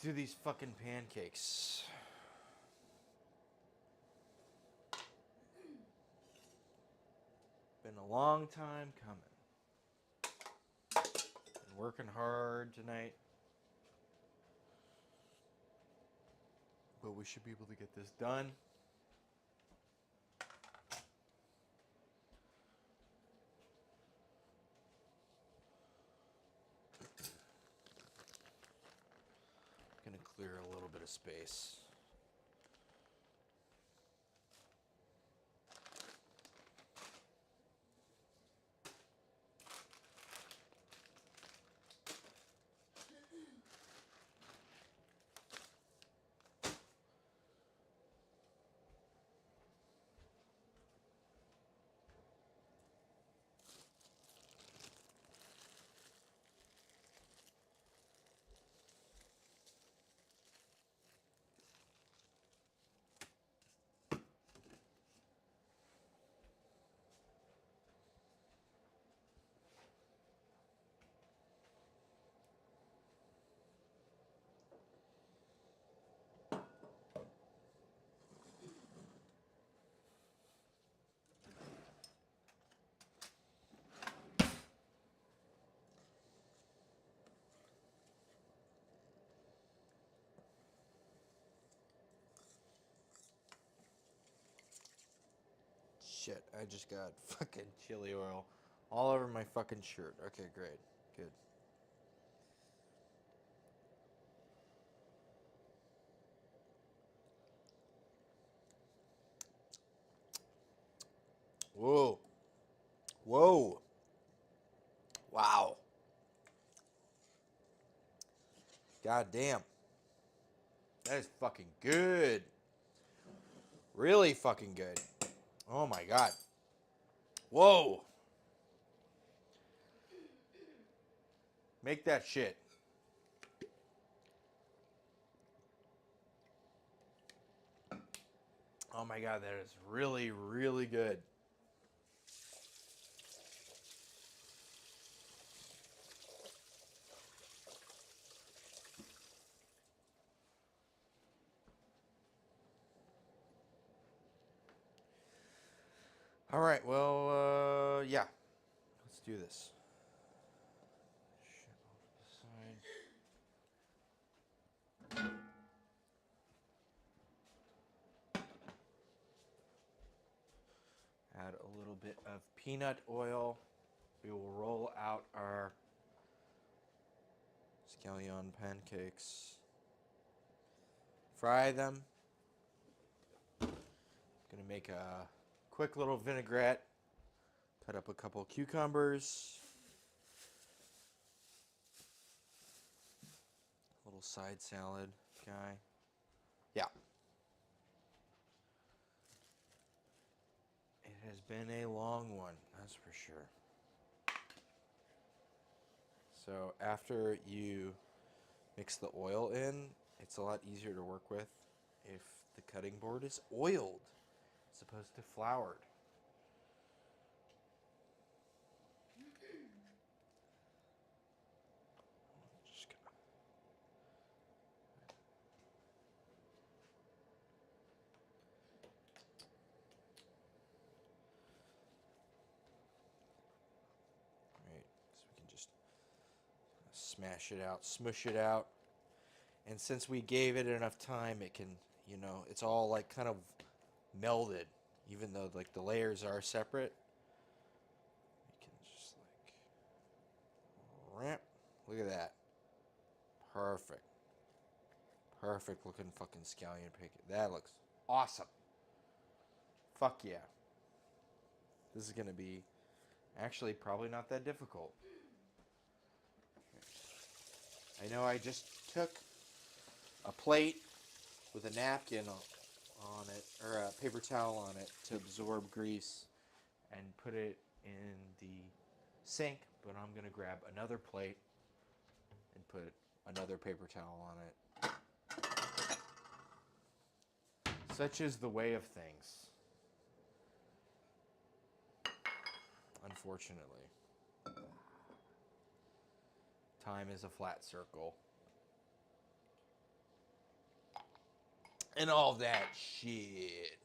do these fucking pancakes. Been a long time coming. Been working hard tonight. But we should be able to get this done. I'm gonna clear a little bit of space. Shit, I just got fucking chili oil all over my fucking shirt. Okay, great. Good. Whoa. Whoa. Wow. God damn. That is fucking good. Really fucking good. Oh my god. Whoa. Make that shit. Oh my god, that is really, really good. All right, well, yeah. Let's do this. Shit off to the side. Add a little bit of peanut oil. We will roll out our scallion pancakes. Fry them. Gonna make a quick little vinaigrette. Cut up a couple cucumbers. Little side salad guy. Yeah. It has been a long one, that's for sure. So after you mix the oil in, it's a lot easier to work with if the cutting board is oiled as opposed to floured. Just gonna... Right, so we can just smash it out, smush it out. And since we gave it enough time, it can, you know, it's all like kind of melded, even though like the layers are separate. You can just like ramp. Look at that. Perfect. Perfect looking fucking scallion pancake. That looks awesome. Fuck yeah. This is gonna be actually probably not that difficult. I know I just took a plate with a napkin on it, or a paper towel on it to absorb grease and put it in the sink, but I'm gonna grab another plate and put another paper towel on it. Such is the way of things, unfortunately. Time is a flat circle. and all that shit.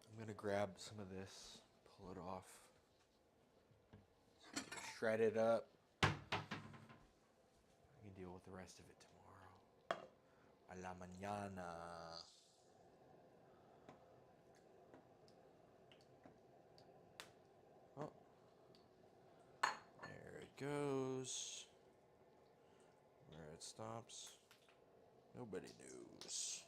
I'm gonna grab some of this, pull it off, shred it up. I can deal with the rest of it tomorrow. A la mañana. Oh, there it goes. Where it stops, nobody knows.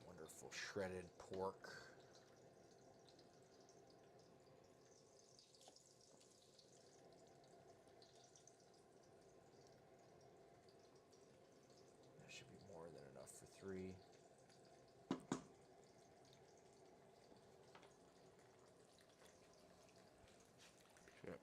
Wonderful shredded pork. That should be more than enough for 3. Yep.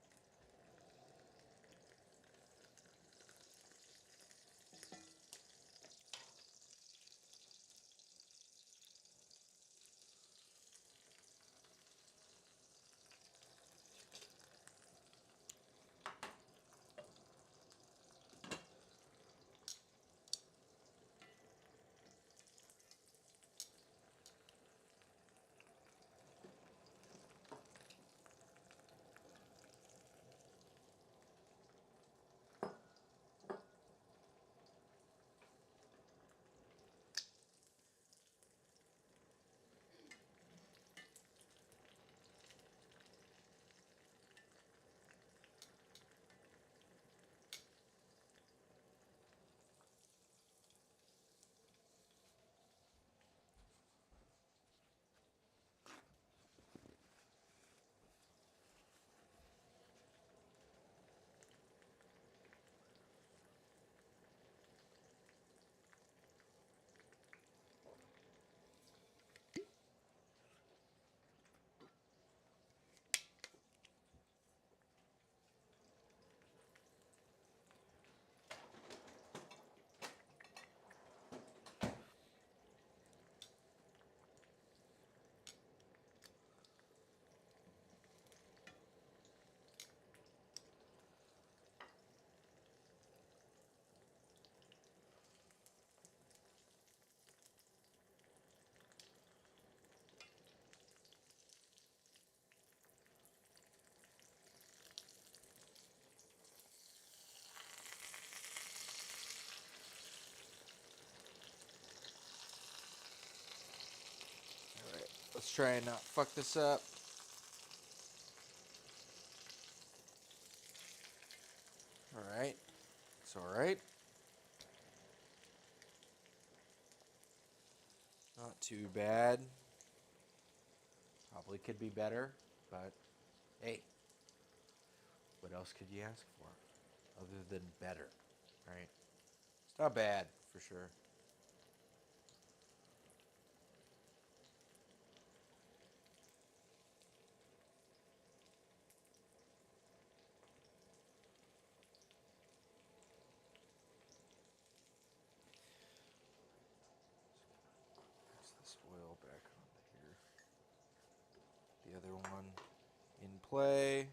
Alright, let's try and not fuck this up. Alright, it's alright. Not too bad. Probably could be better, but hey, what else could you ask for other than better, right? It's not bad, for sure. Pass this oil back onto here. The other one in play.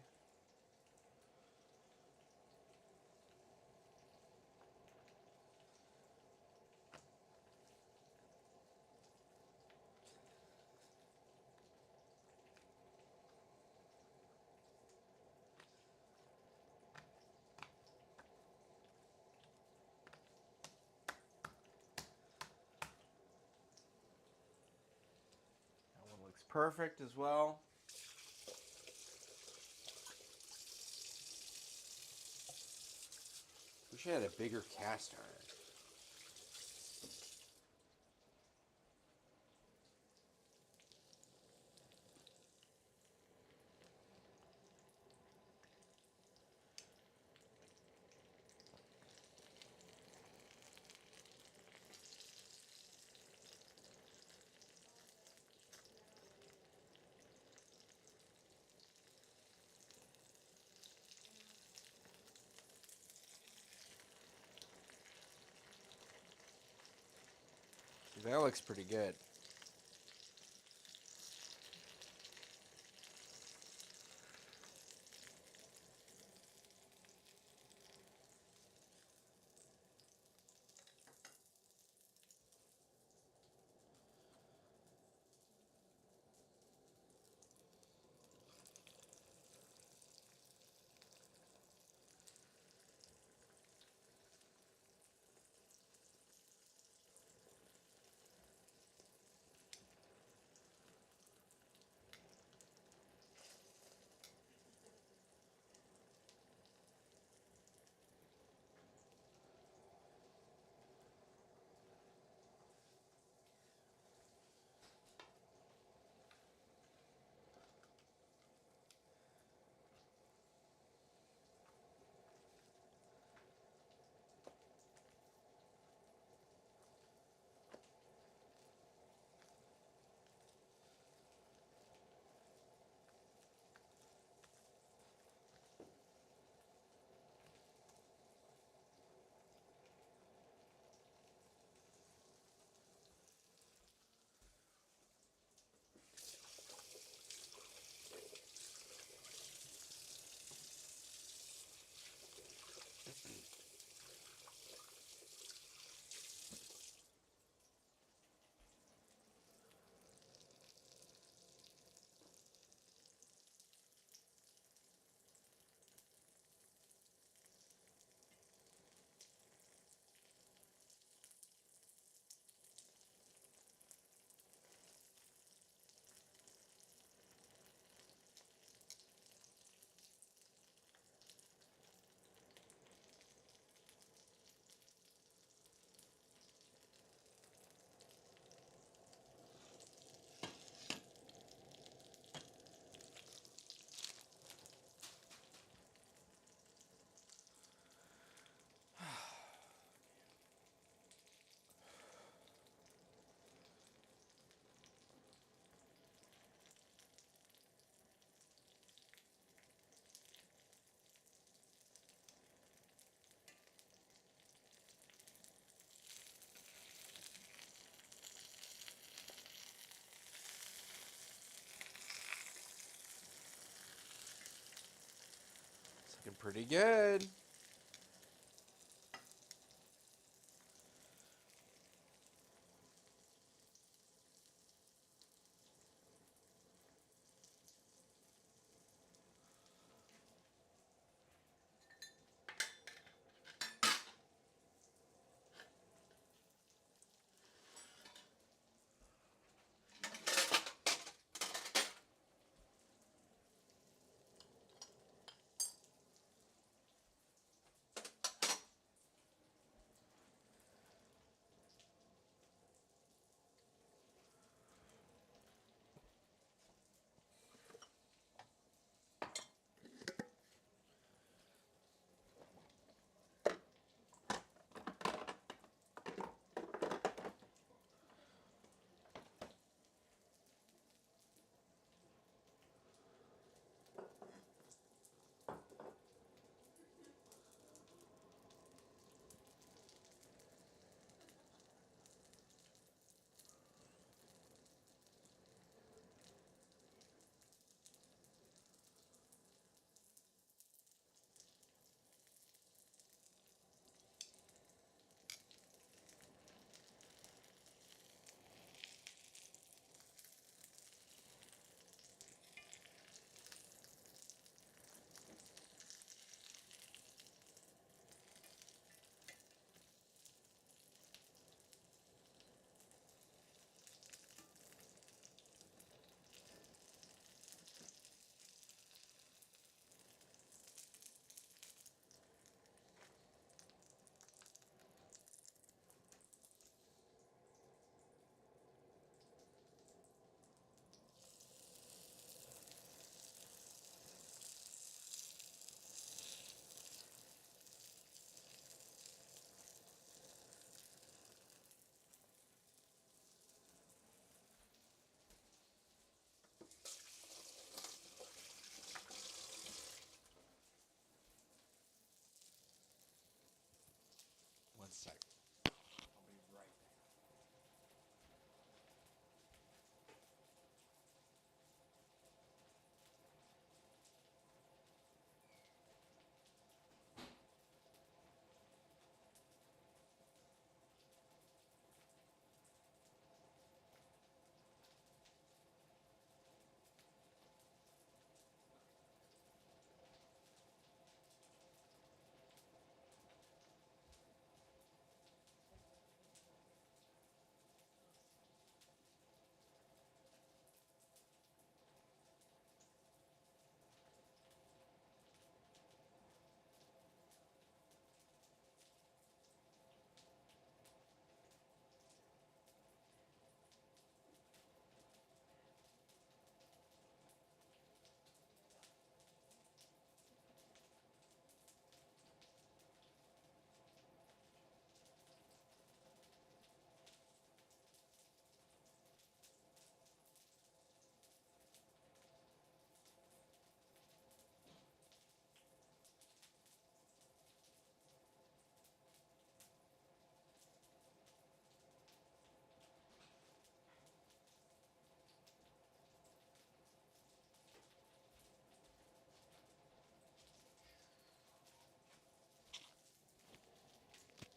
perfect as well. Wish I had a bigger cast iron. That looks pretty good. It's looking pretty good.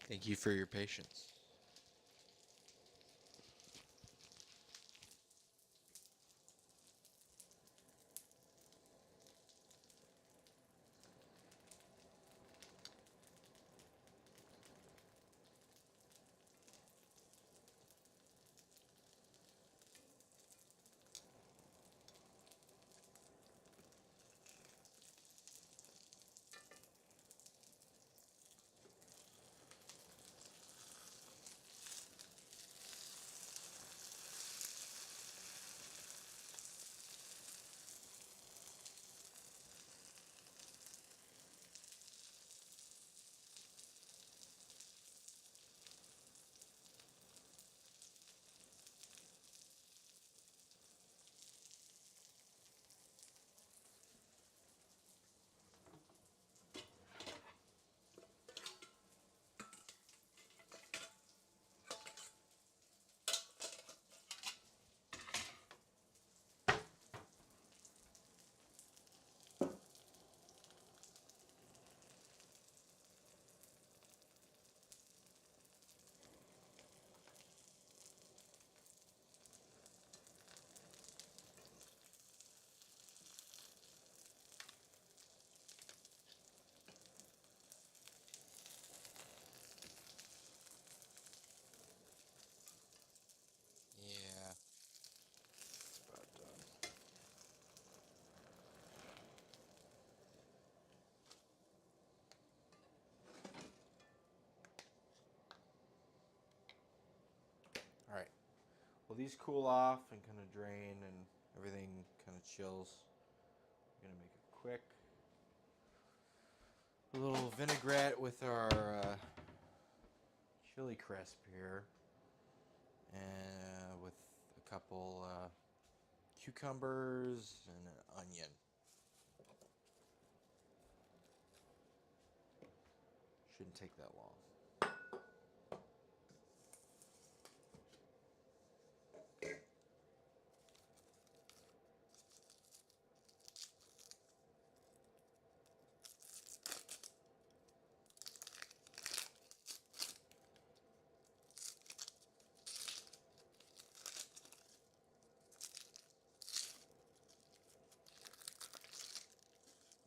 Thank you for your patience. Yeah, about done. All right. Well, these cool off and kind of drain, and everything kind of chills. I'm gonna make it quick. A little vinaigrette with our chili crisp here, and with a couple cucumbers and an onion. Shouldn't take that long.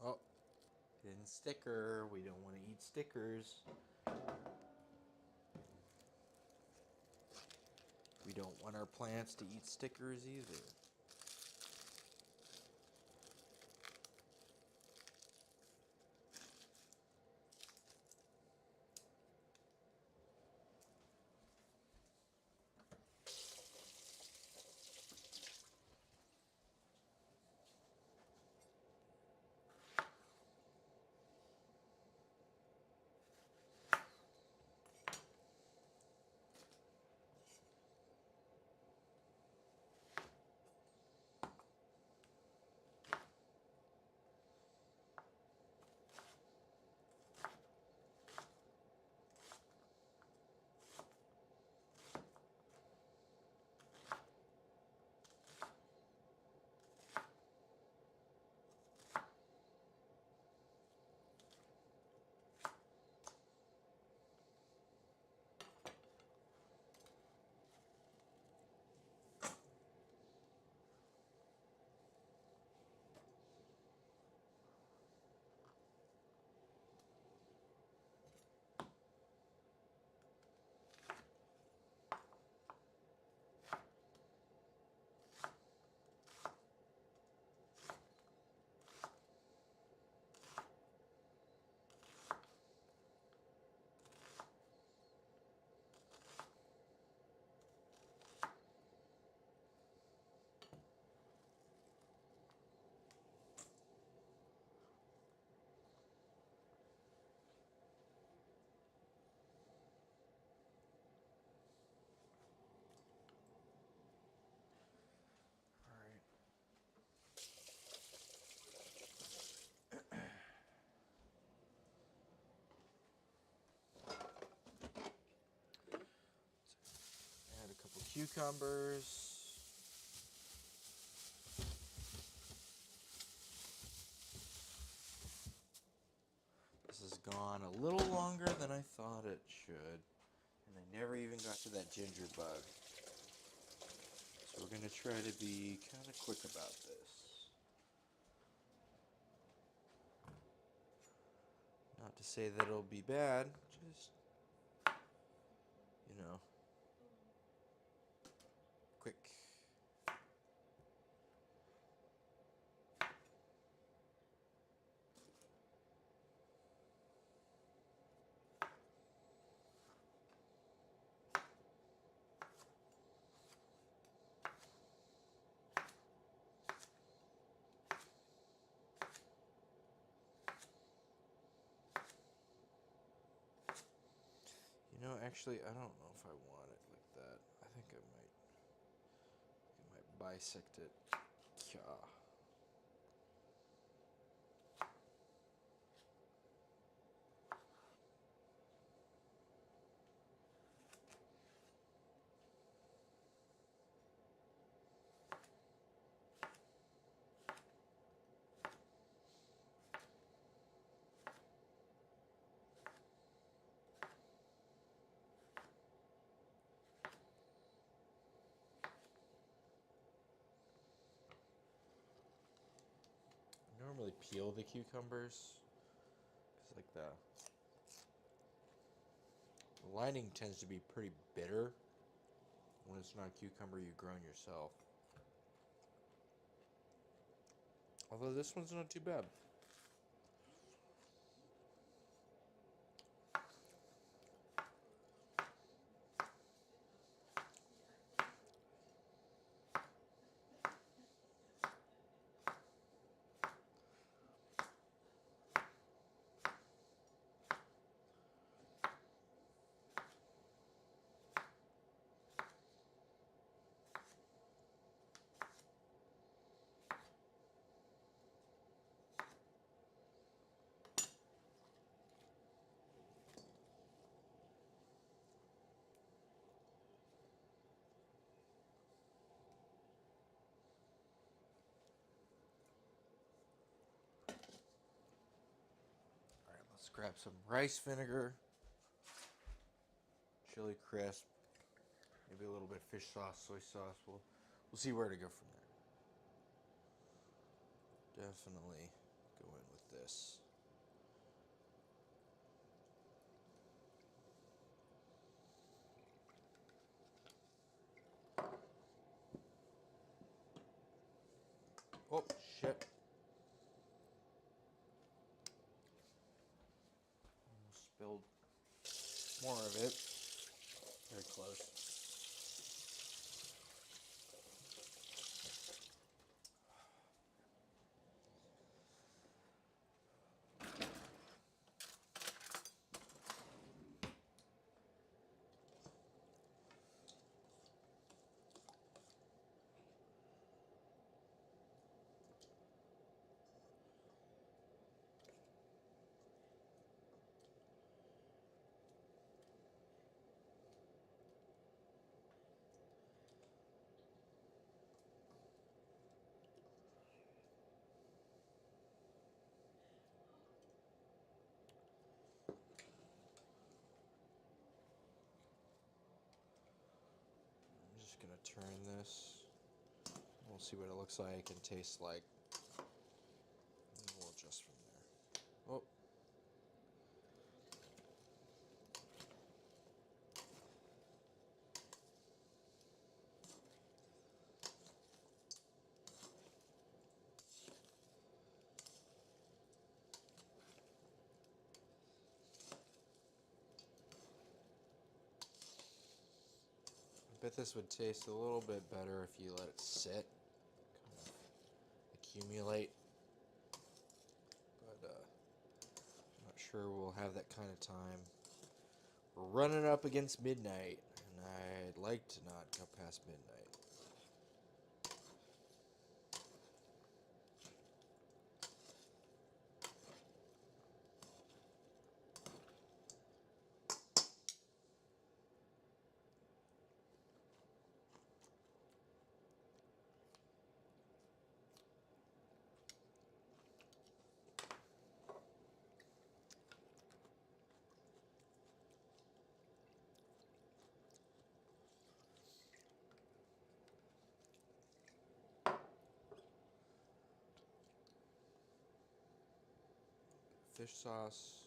Oh, didn't sticker. We don't want to eat stickers. We don't want our plants to eat stickers either. Add a couple cucumbers. This is gone a little longer than I thought it should. And I never even got to that ginger bug. So we're going to try to be kind of quick about this. Not to say that it'll be bad, just, you know, quick. You know, actually, I don't know if I want it like that. I think I might bisect it. Yeah. I normally peel the cucumbers, because like the lining tends to be pretty bitter when it's not a cucumber you've grown yourself. Although this one's not too bad. Alright, let's grab some rice vinegar, chili crisp, maybe a little bit of fish sauce, soy sauce. We'll see where to go from there. Definitely go in with this. Oh, shit. Almost spilled more of it. Very close. I'm just gonna turn this. We'll see what it looks like and tastes like. And we'll adjust from there. Oh. I bet this would taste a little bit better if you let it sit, kind of accumulate. But I'm not sure we'll have that kind of time. We're running up against midnight, and I'd like to not go past midnight. fish sauce.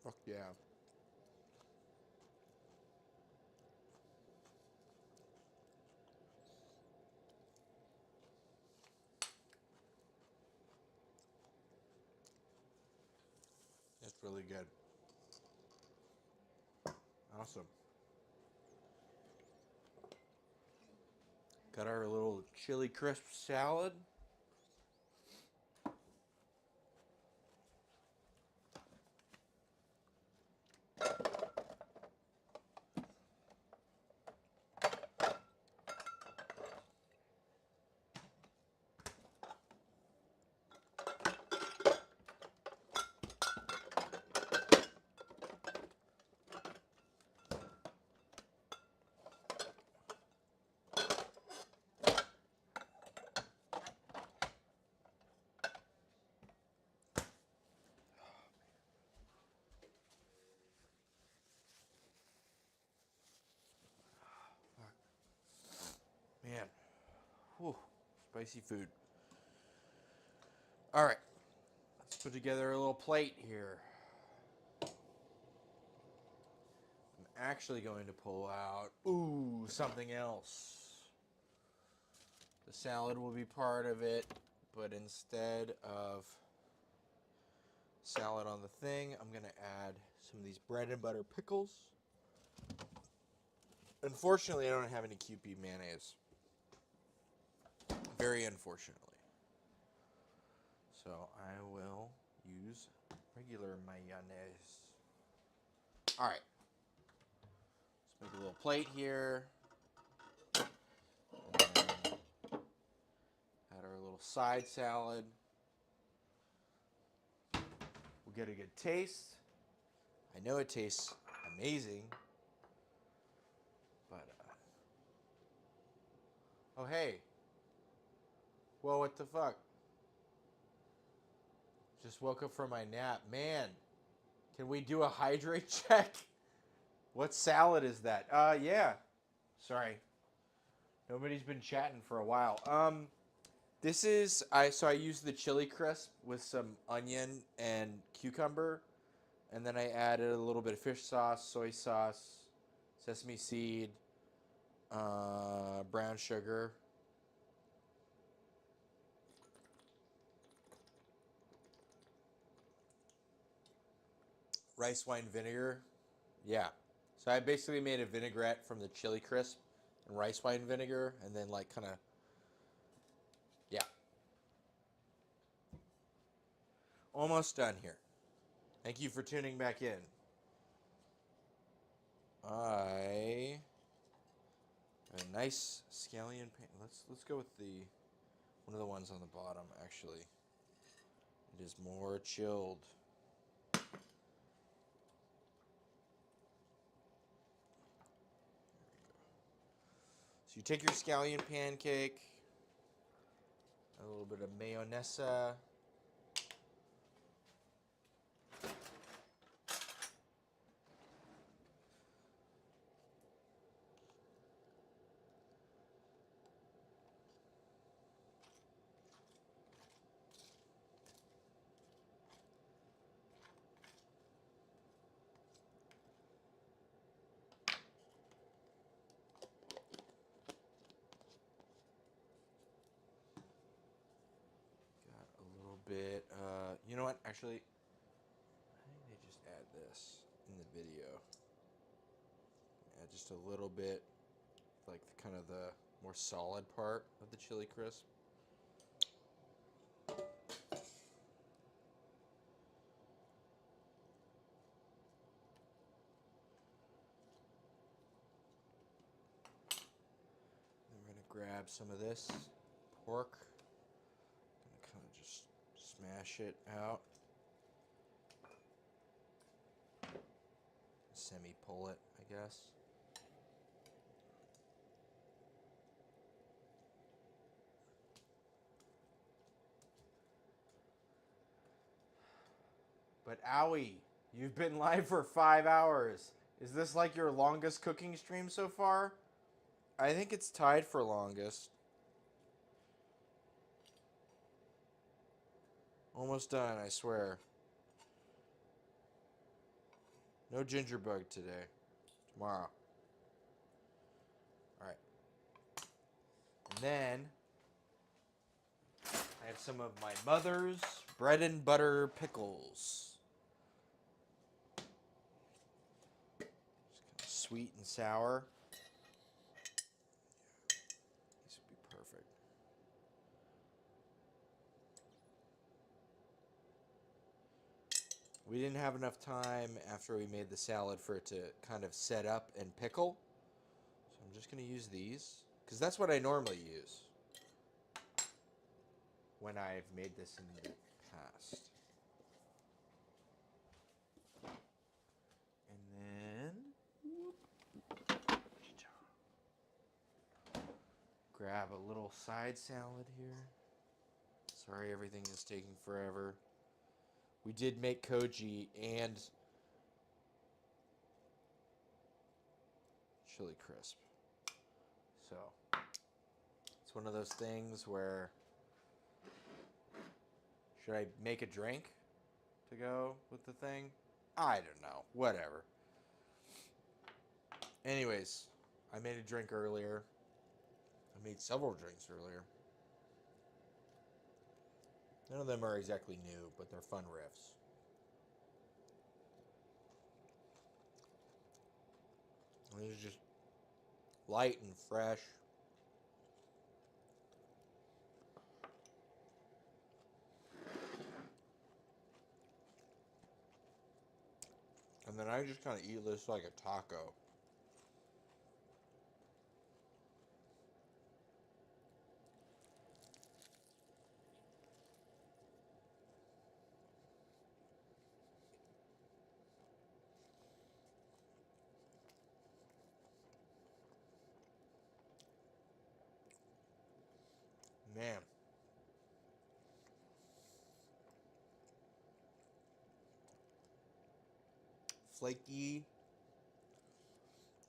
Fuck yeah. That's really good. Awesome. Got our little chili crisp salad. Man, whew, spicy food. All right, let's put together a little plate here. I'm actually going to pull out, something else. The salad will be part of it, but instead of salad on the thing, I'm going to add some of these bread and butter pickles. Unfortunately, I don't have any QP mayonnaise. Very unfortunately. So I will use regular mayonnaise. All right. Let's make a little plate here. And then add our little side salad. We'll get a good taste. I know it tastes amazing. But, oh hey. Whoa, what the fuck? Just woke up from my nap. Man, can we do a hydrate check? What salad is that? Yeah. Sorry. Nobody's been chatting for a while. This is, I used the chili crisp with some onion and cucumber. And then I added a little bit of fish sauce, soy sauce, sesame seed, brown sugar. Rice wine vinegar. Yeah. So I basically made a vinaigrette from the chili crisp and rice wine vinegar, and then like kind of, yeah. Almost done here. Thank you for tuning back in. A nice scallion pan. Let's go with the one of the ones on the bottom. Actually, it is more chilled. So you take your scallion pancake, a little bit of mayonnaise. Bit. You know what? Actually, I think they just add this in the video. Add just a little bit, like kind of the more solid part of the chili crisp. Then we're gonna grab some of this pork. Gonna kind of just smash it out. Semi-pull it, I guess. But owie, you've been live for 5 hours. Is this like your longest cooking stream so far? I think it's tied for longest. Almost done, I swear. No ginger bug today. Tomorrow. Alright. And then I have some of my mother's bread and butter pickles. Just kind of sweet and sour. These would be perfect. We didn't have enough time after we made the salad for it to kind of set up and pickle. So I'm just going to use these, because that's what I normally use when I've made this in the past. And then grab a little side salad here. Sorry, everything is taking forever. We did make koji and chili crisp. So, it's one of those things where, should I make a drink to go with the thing? I don't know. Whatever. Anyways, I made a drink earlier. I made several drinks earlier. None of them are exactly new, but they're fun riffs. And these are just light and fresh. And then I just kind of eat this like a taco. Man. Flaky.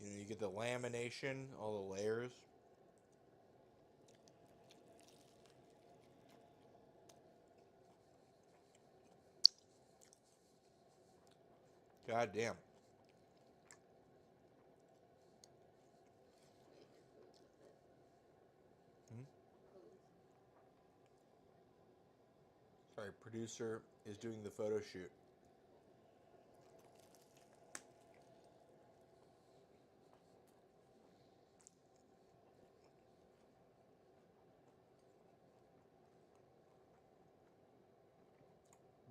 You know, you get the lamination, all the layers. God damn. Hmm? Sorry, producer is doing the photo shoot.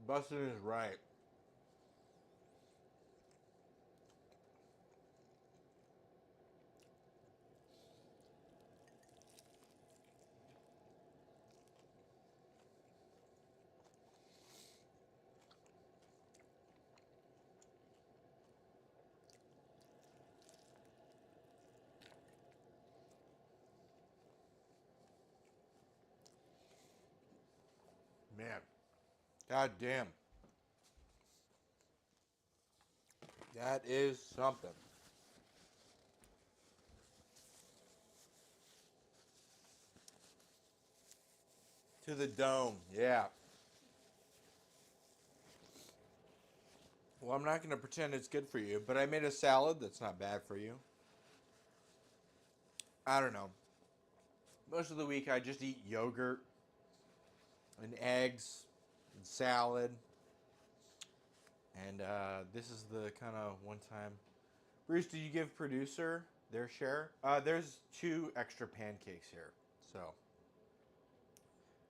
Bustin is right. Man. God damn. That is something. To the dome. Yeah. Well, I'm not going to pretend it's good for you, but I made a salad that's not bad for you. I don't know. Most of the week I just eat yogurt and eggs and salad. And this is the kind of one time. Bruce, did you give producer their share? There's 2 extra pancakes here. So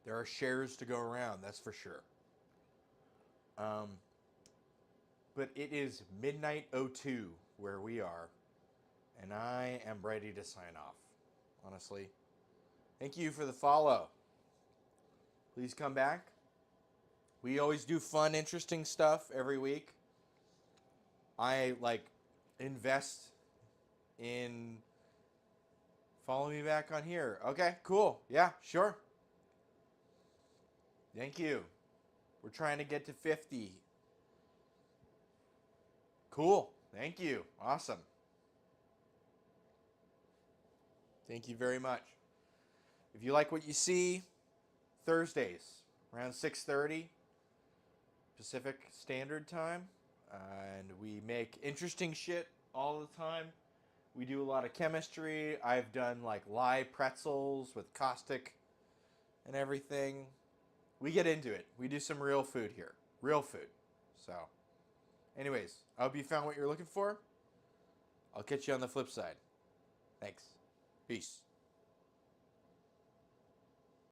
there are shares to go around, that's for sure. Um, but it is midnight 02 where we are. And I am ready to sign off, honestly. Thank you for the follow. Please come back. We always do fun, interesting stuff every week. I invest in follow me back on here. Okay, cool. Yeah, sure. Thank you. We're trying to get to 50. Cool. Thank you. Awesome. Thank you very much. If you like what you see, Thursdays around 6:30 Pacific Standard Time, and we make interesting shit all the time. We do a lot of chemistry. I've done like live pretzels with caustic and everything. We get into it. We do some real food here. Real food. So, anyways, I hope you found what you're looking for. I'll catch you on the flip side. Thanks. Peace.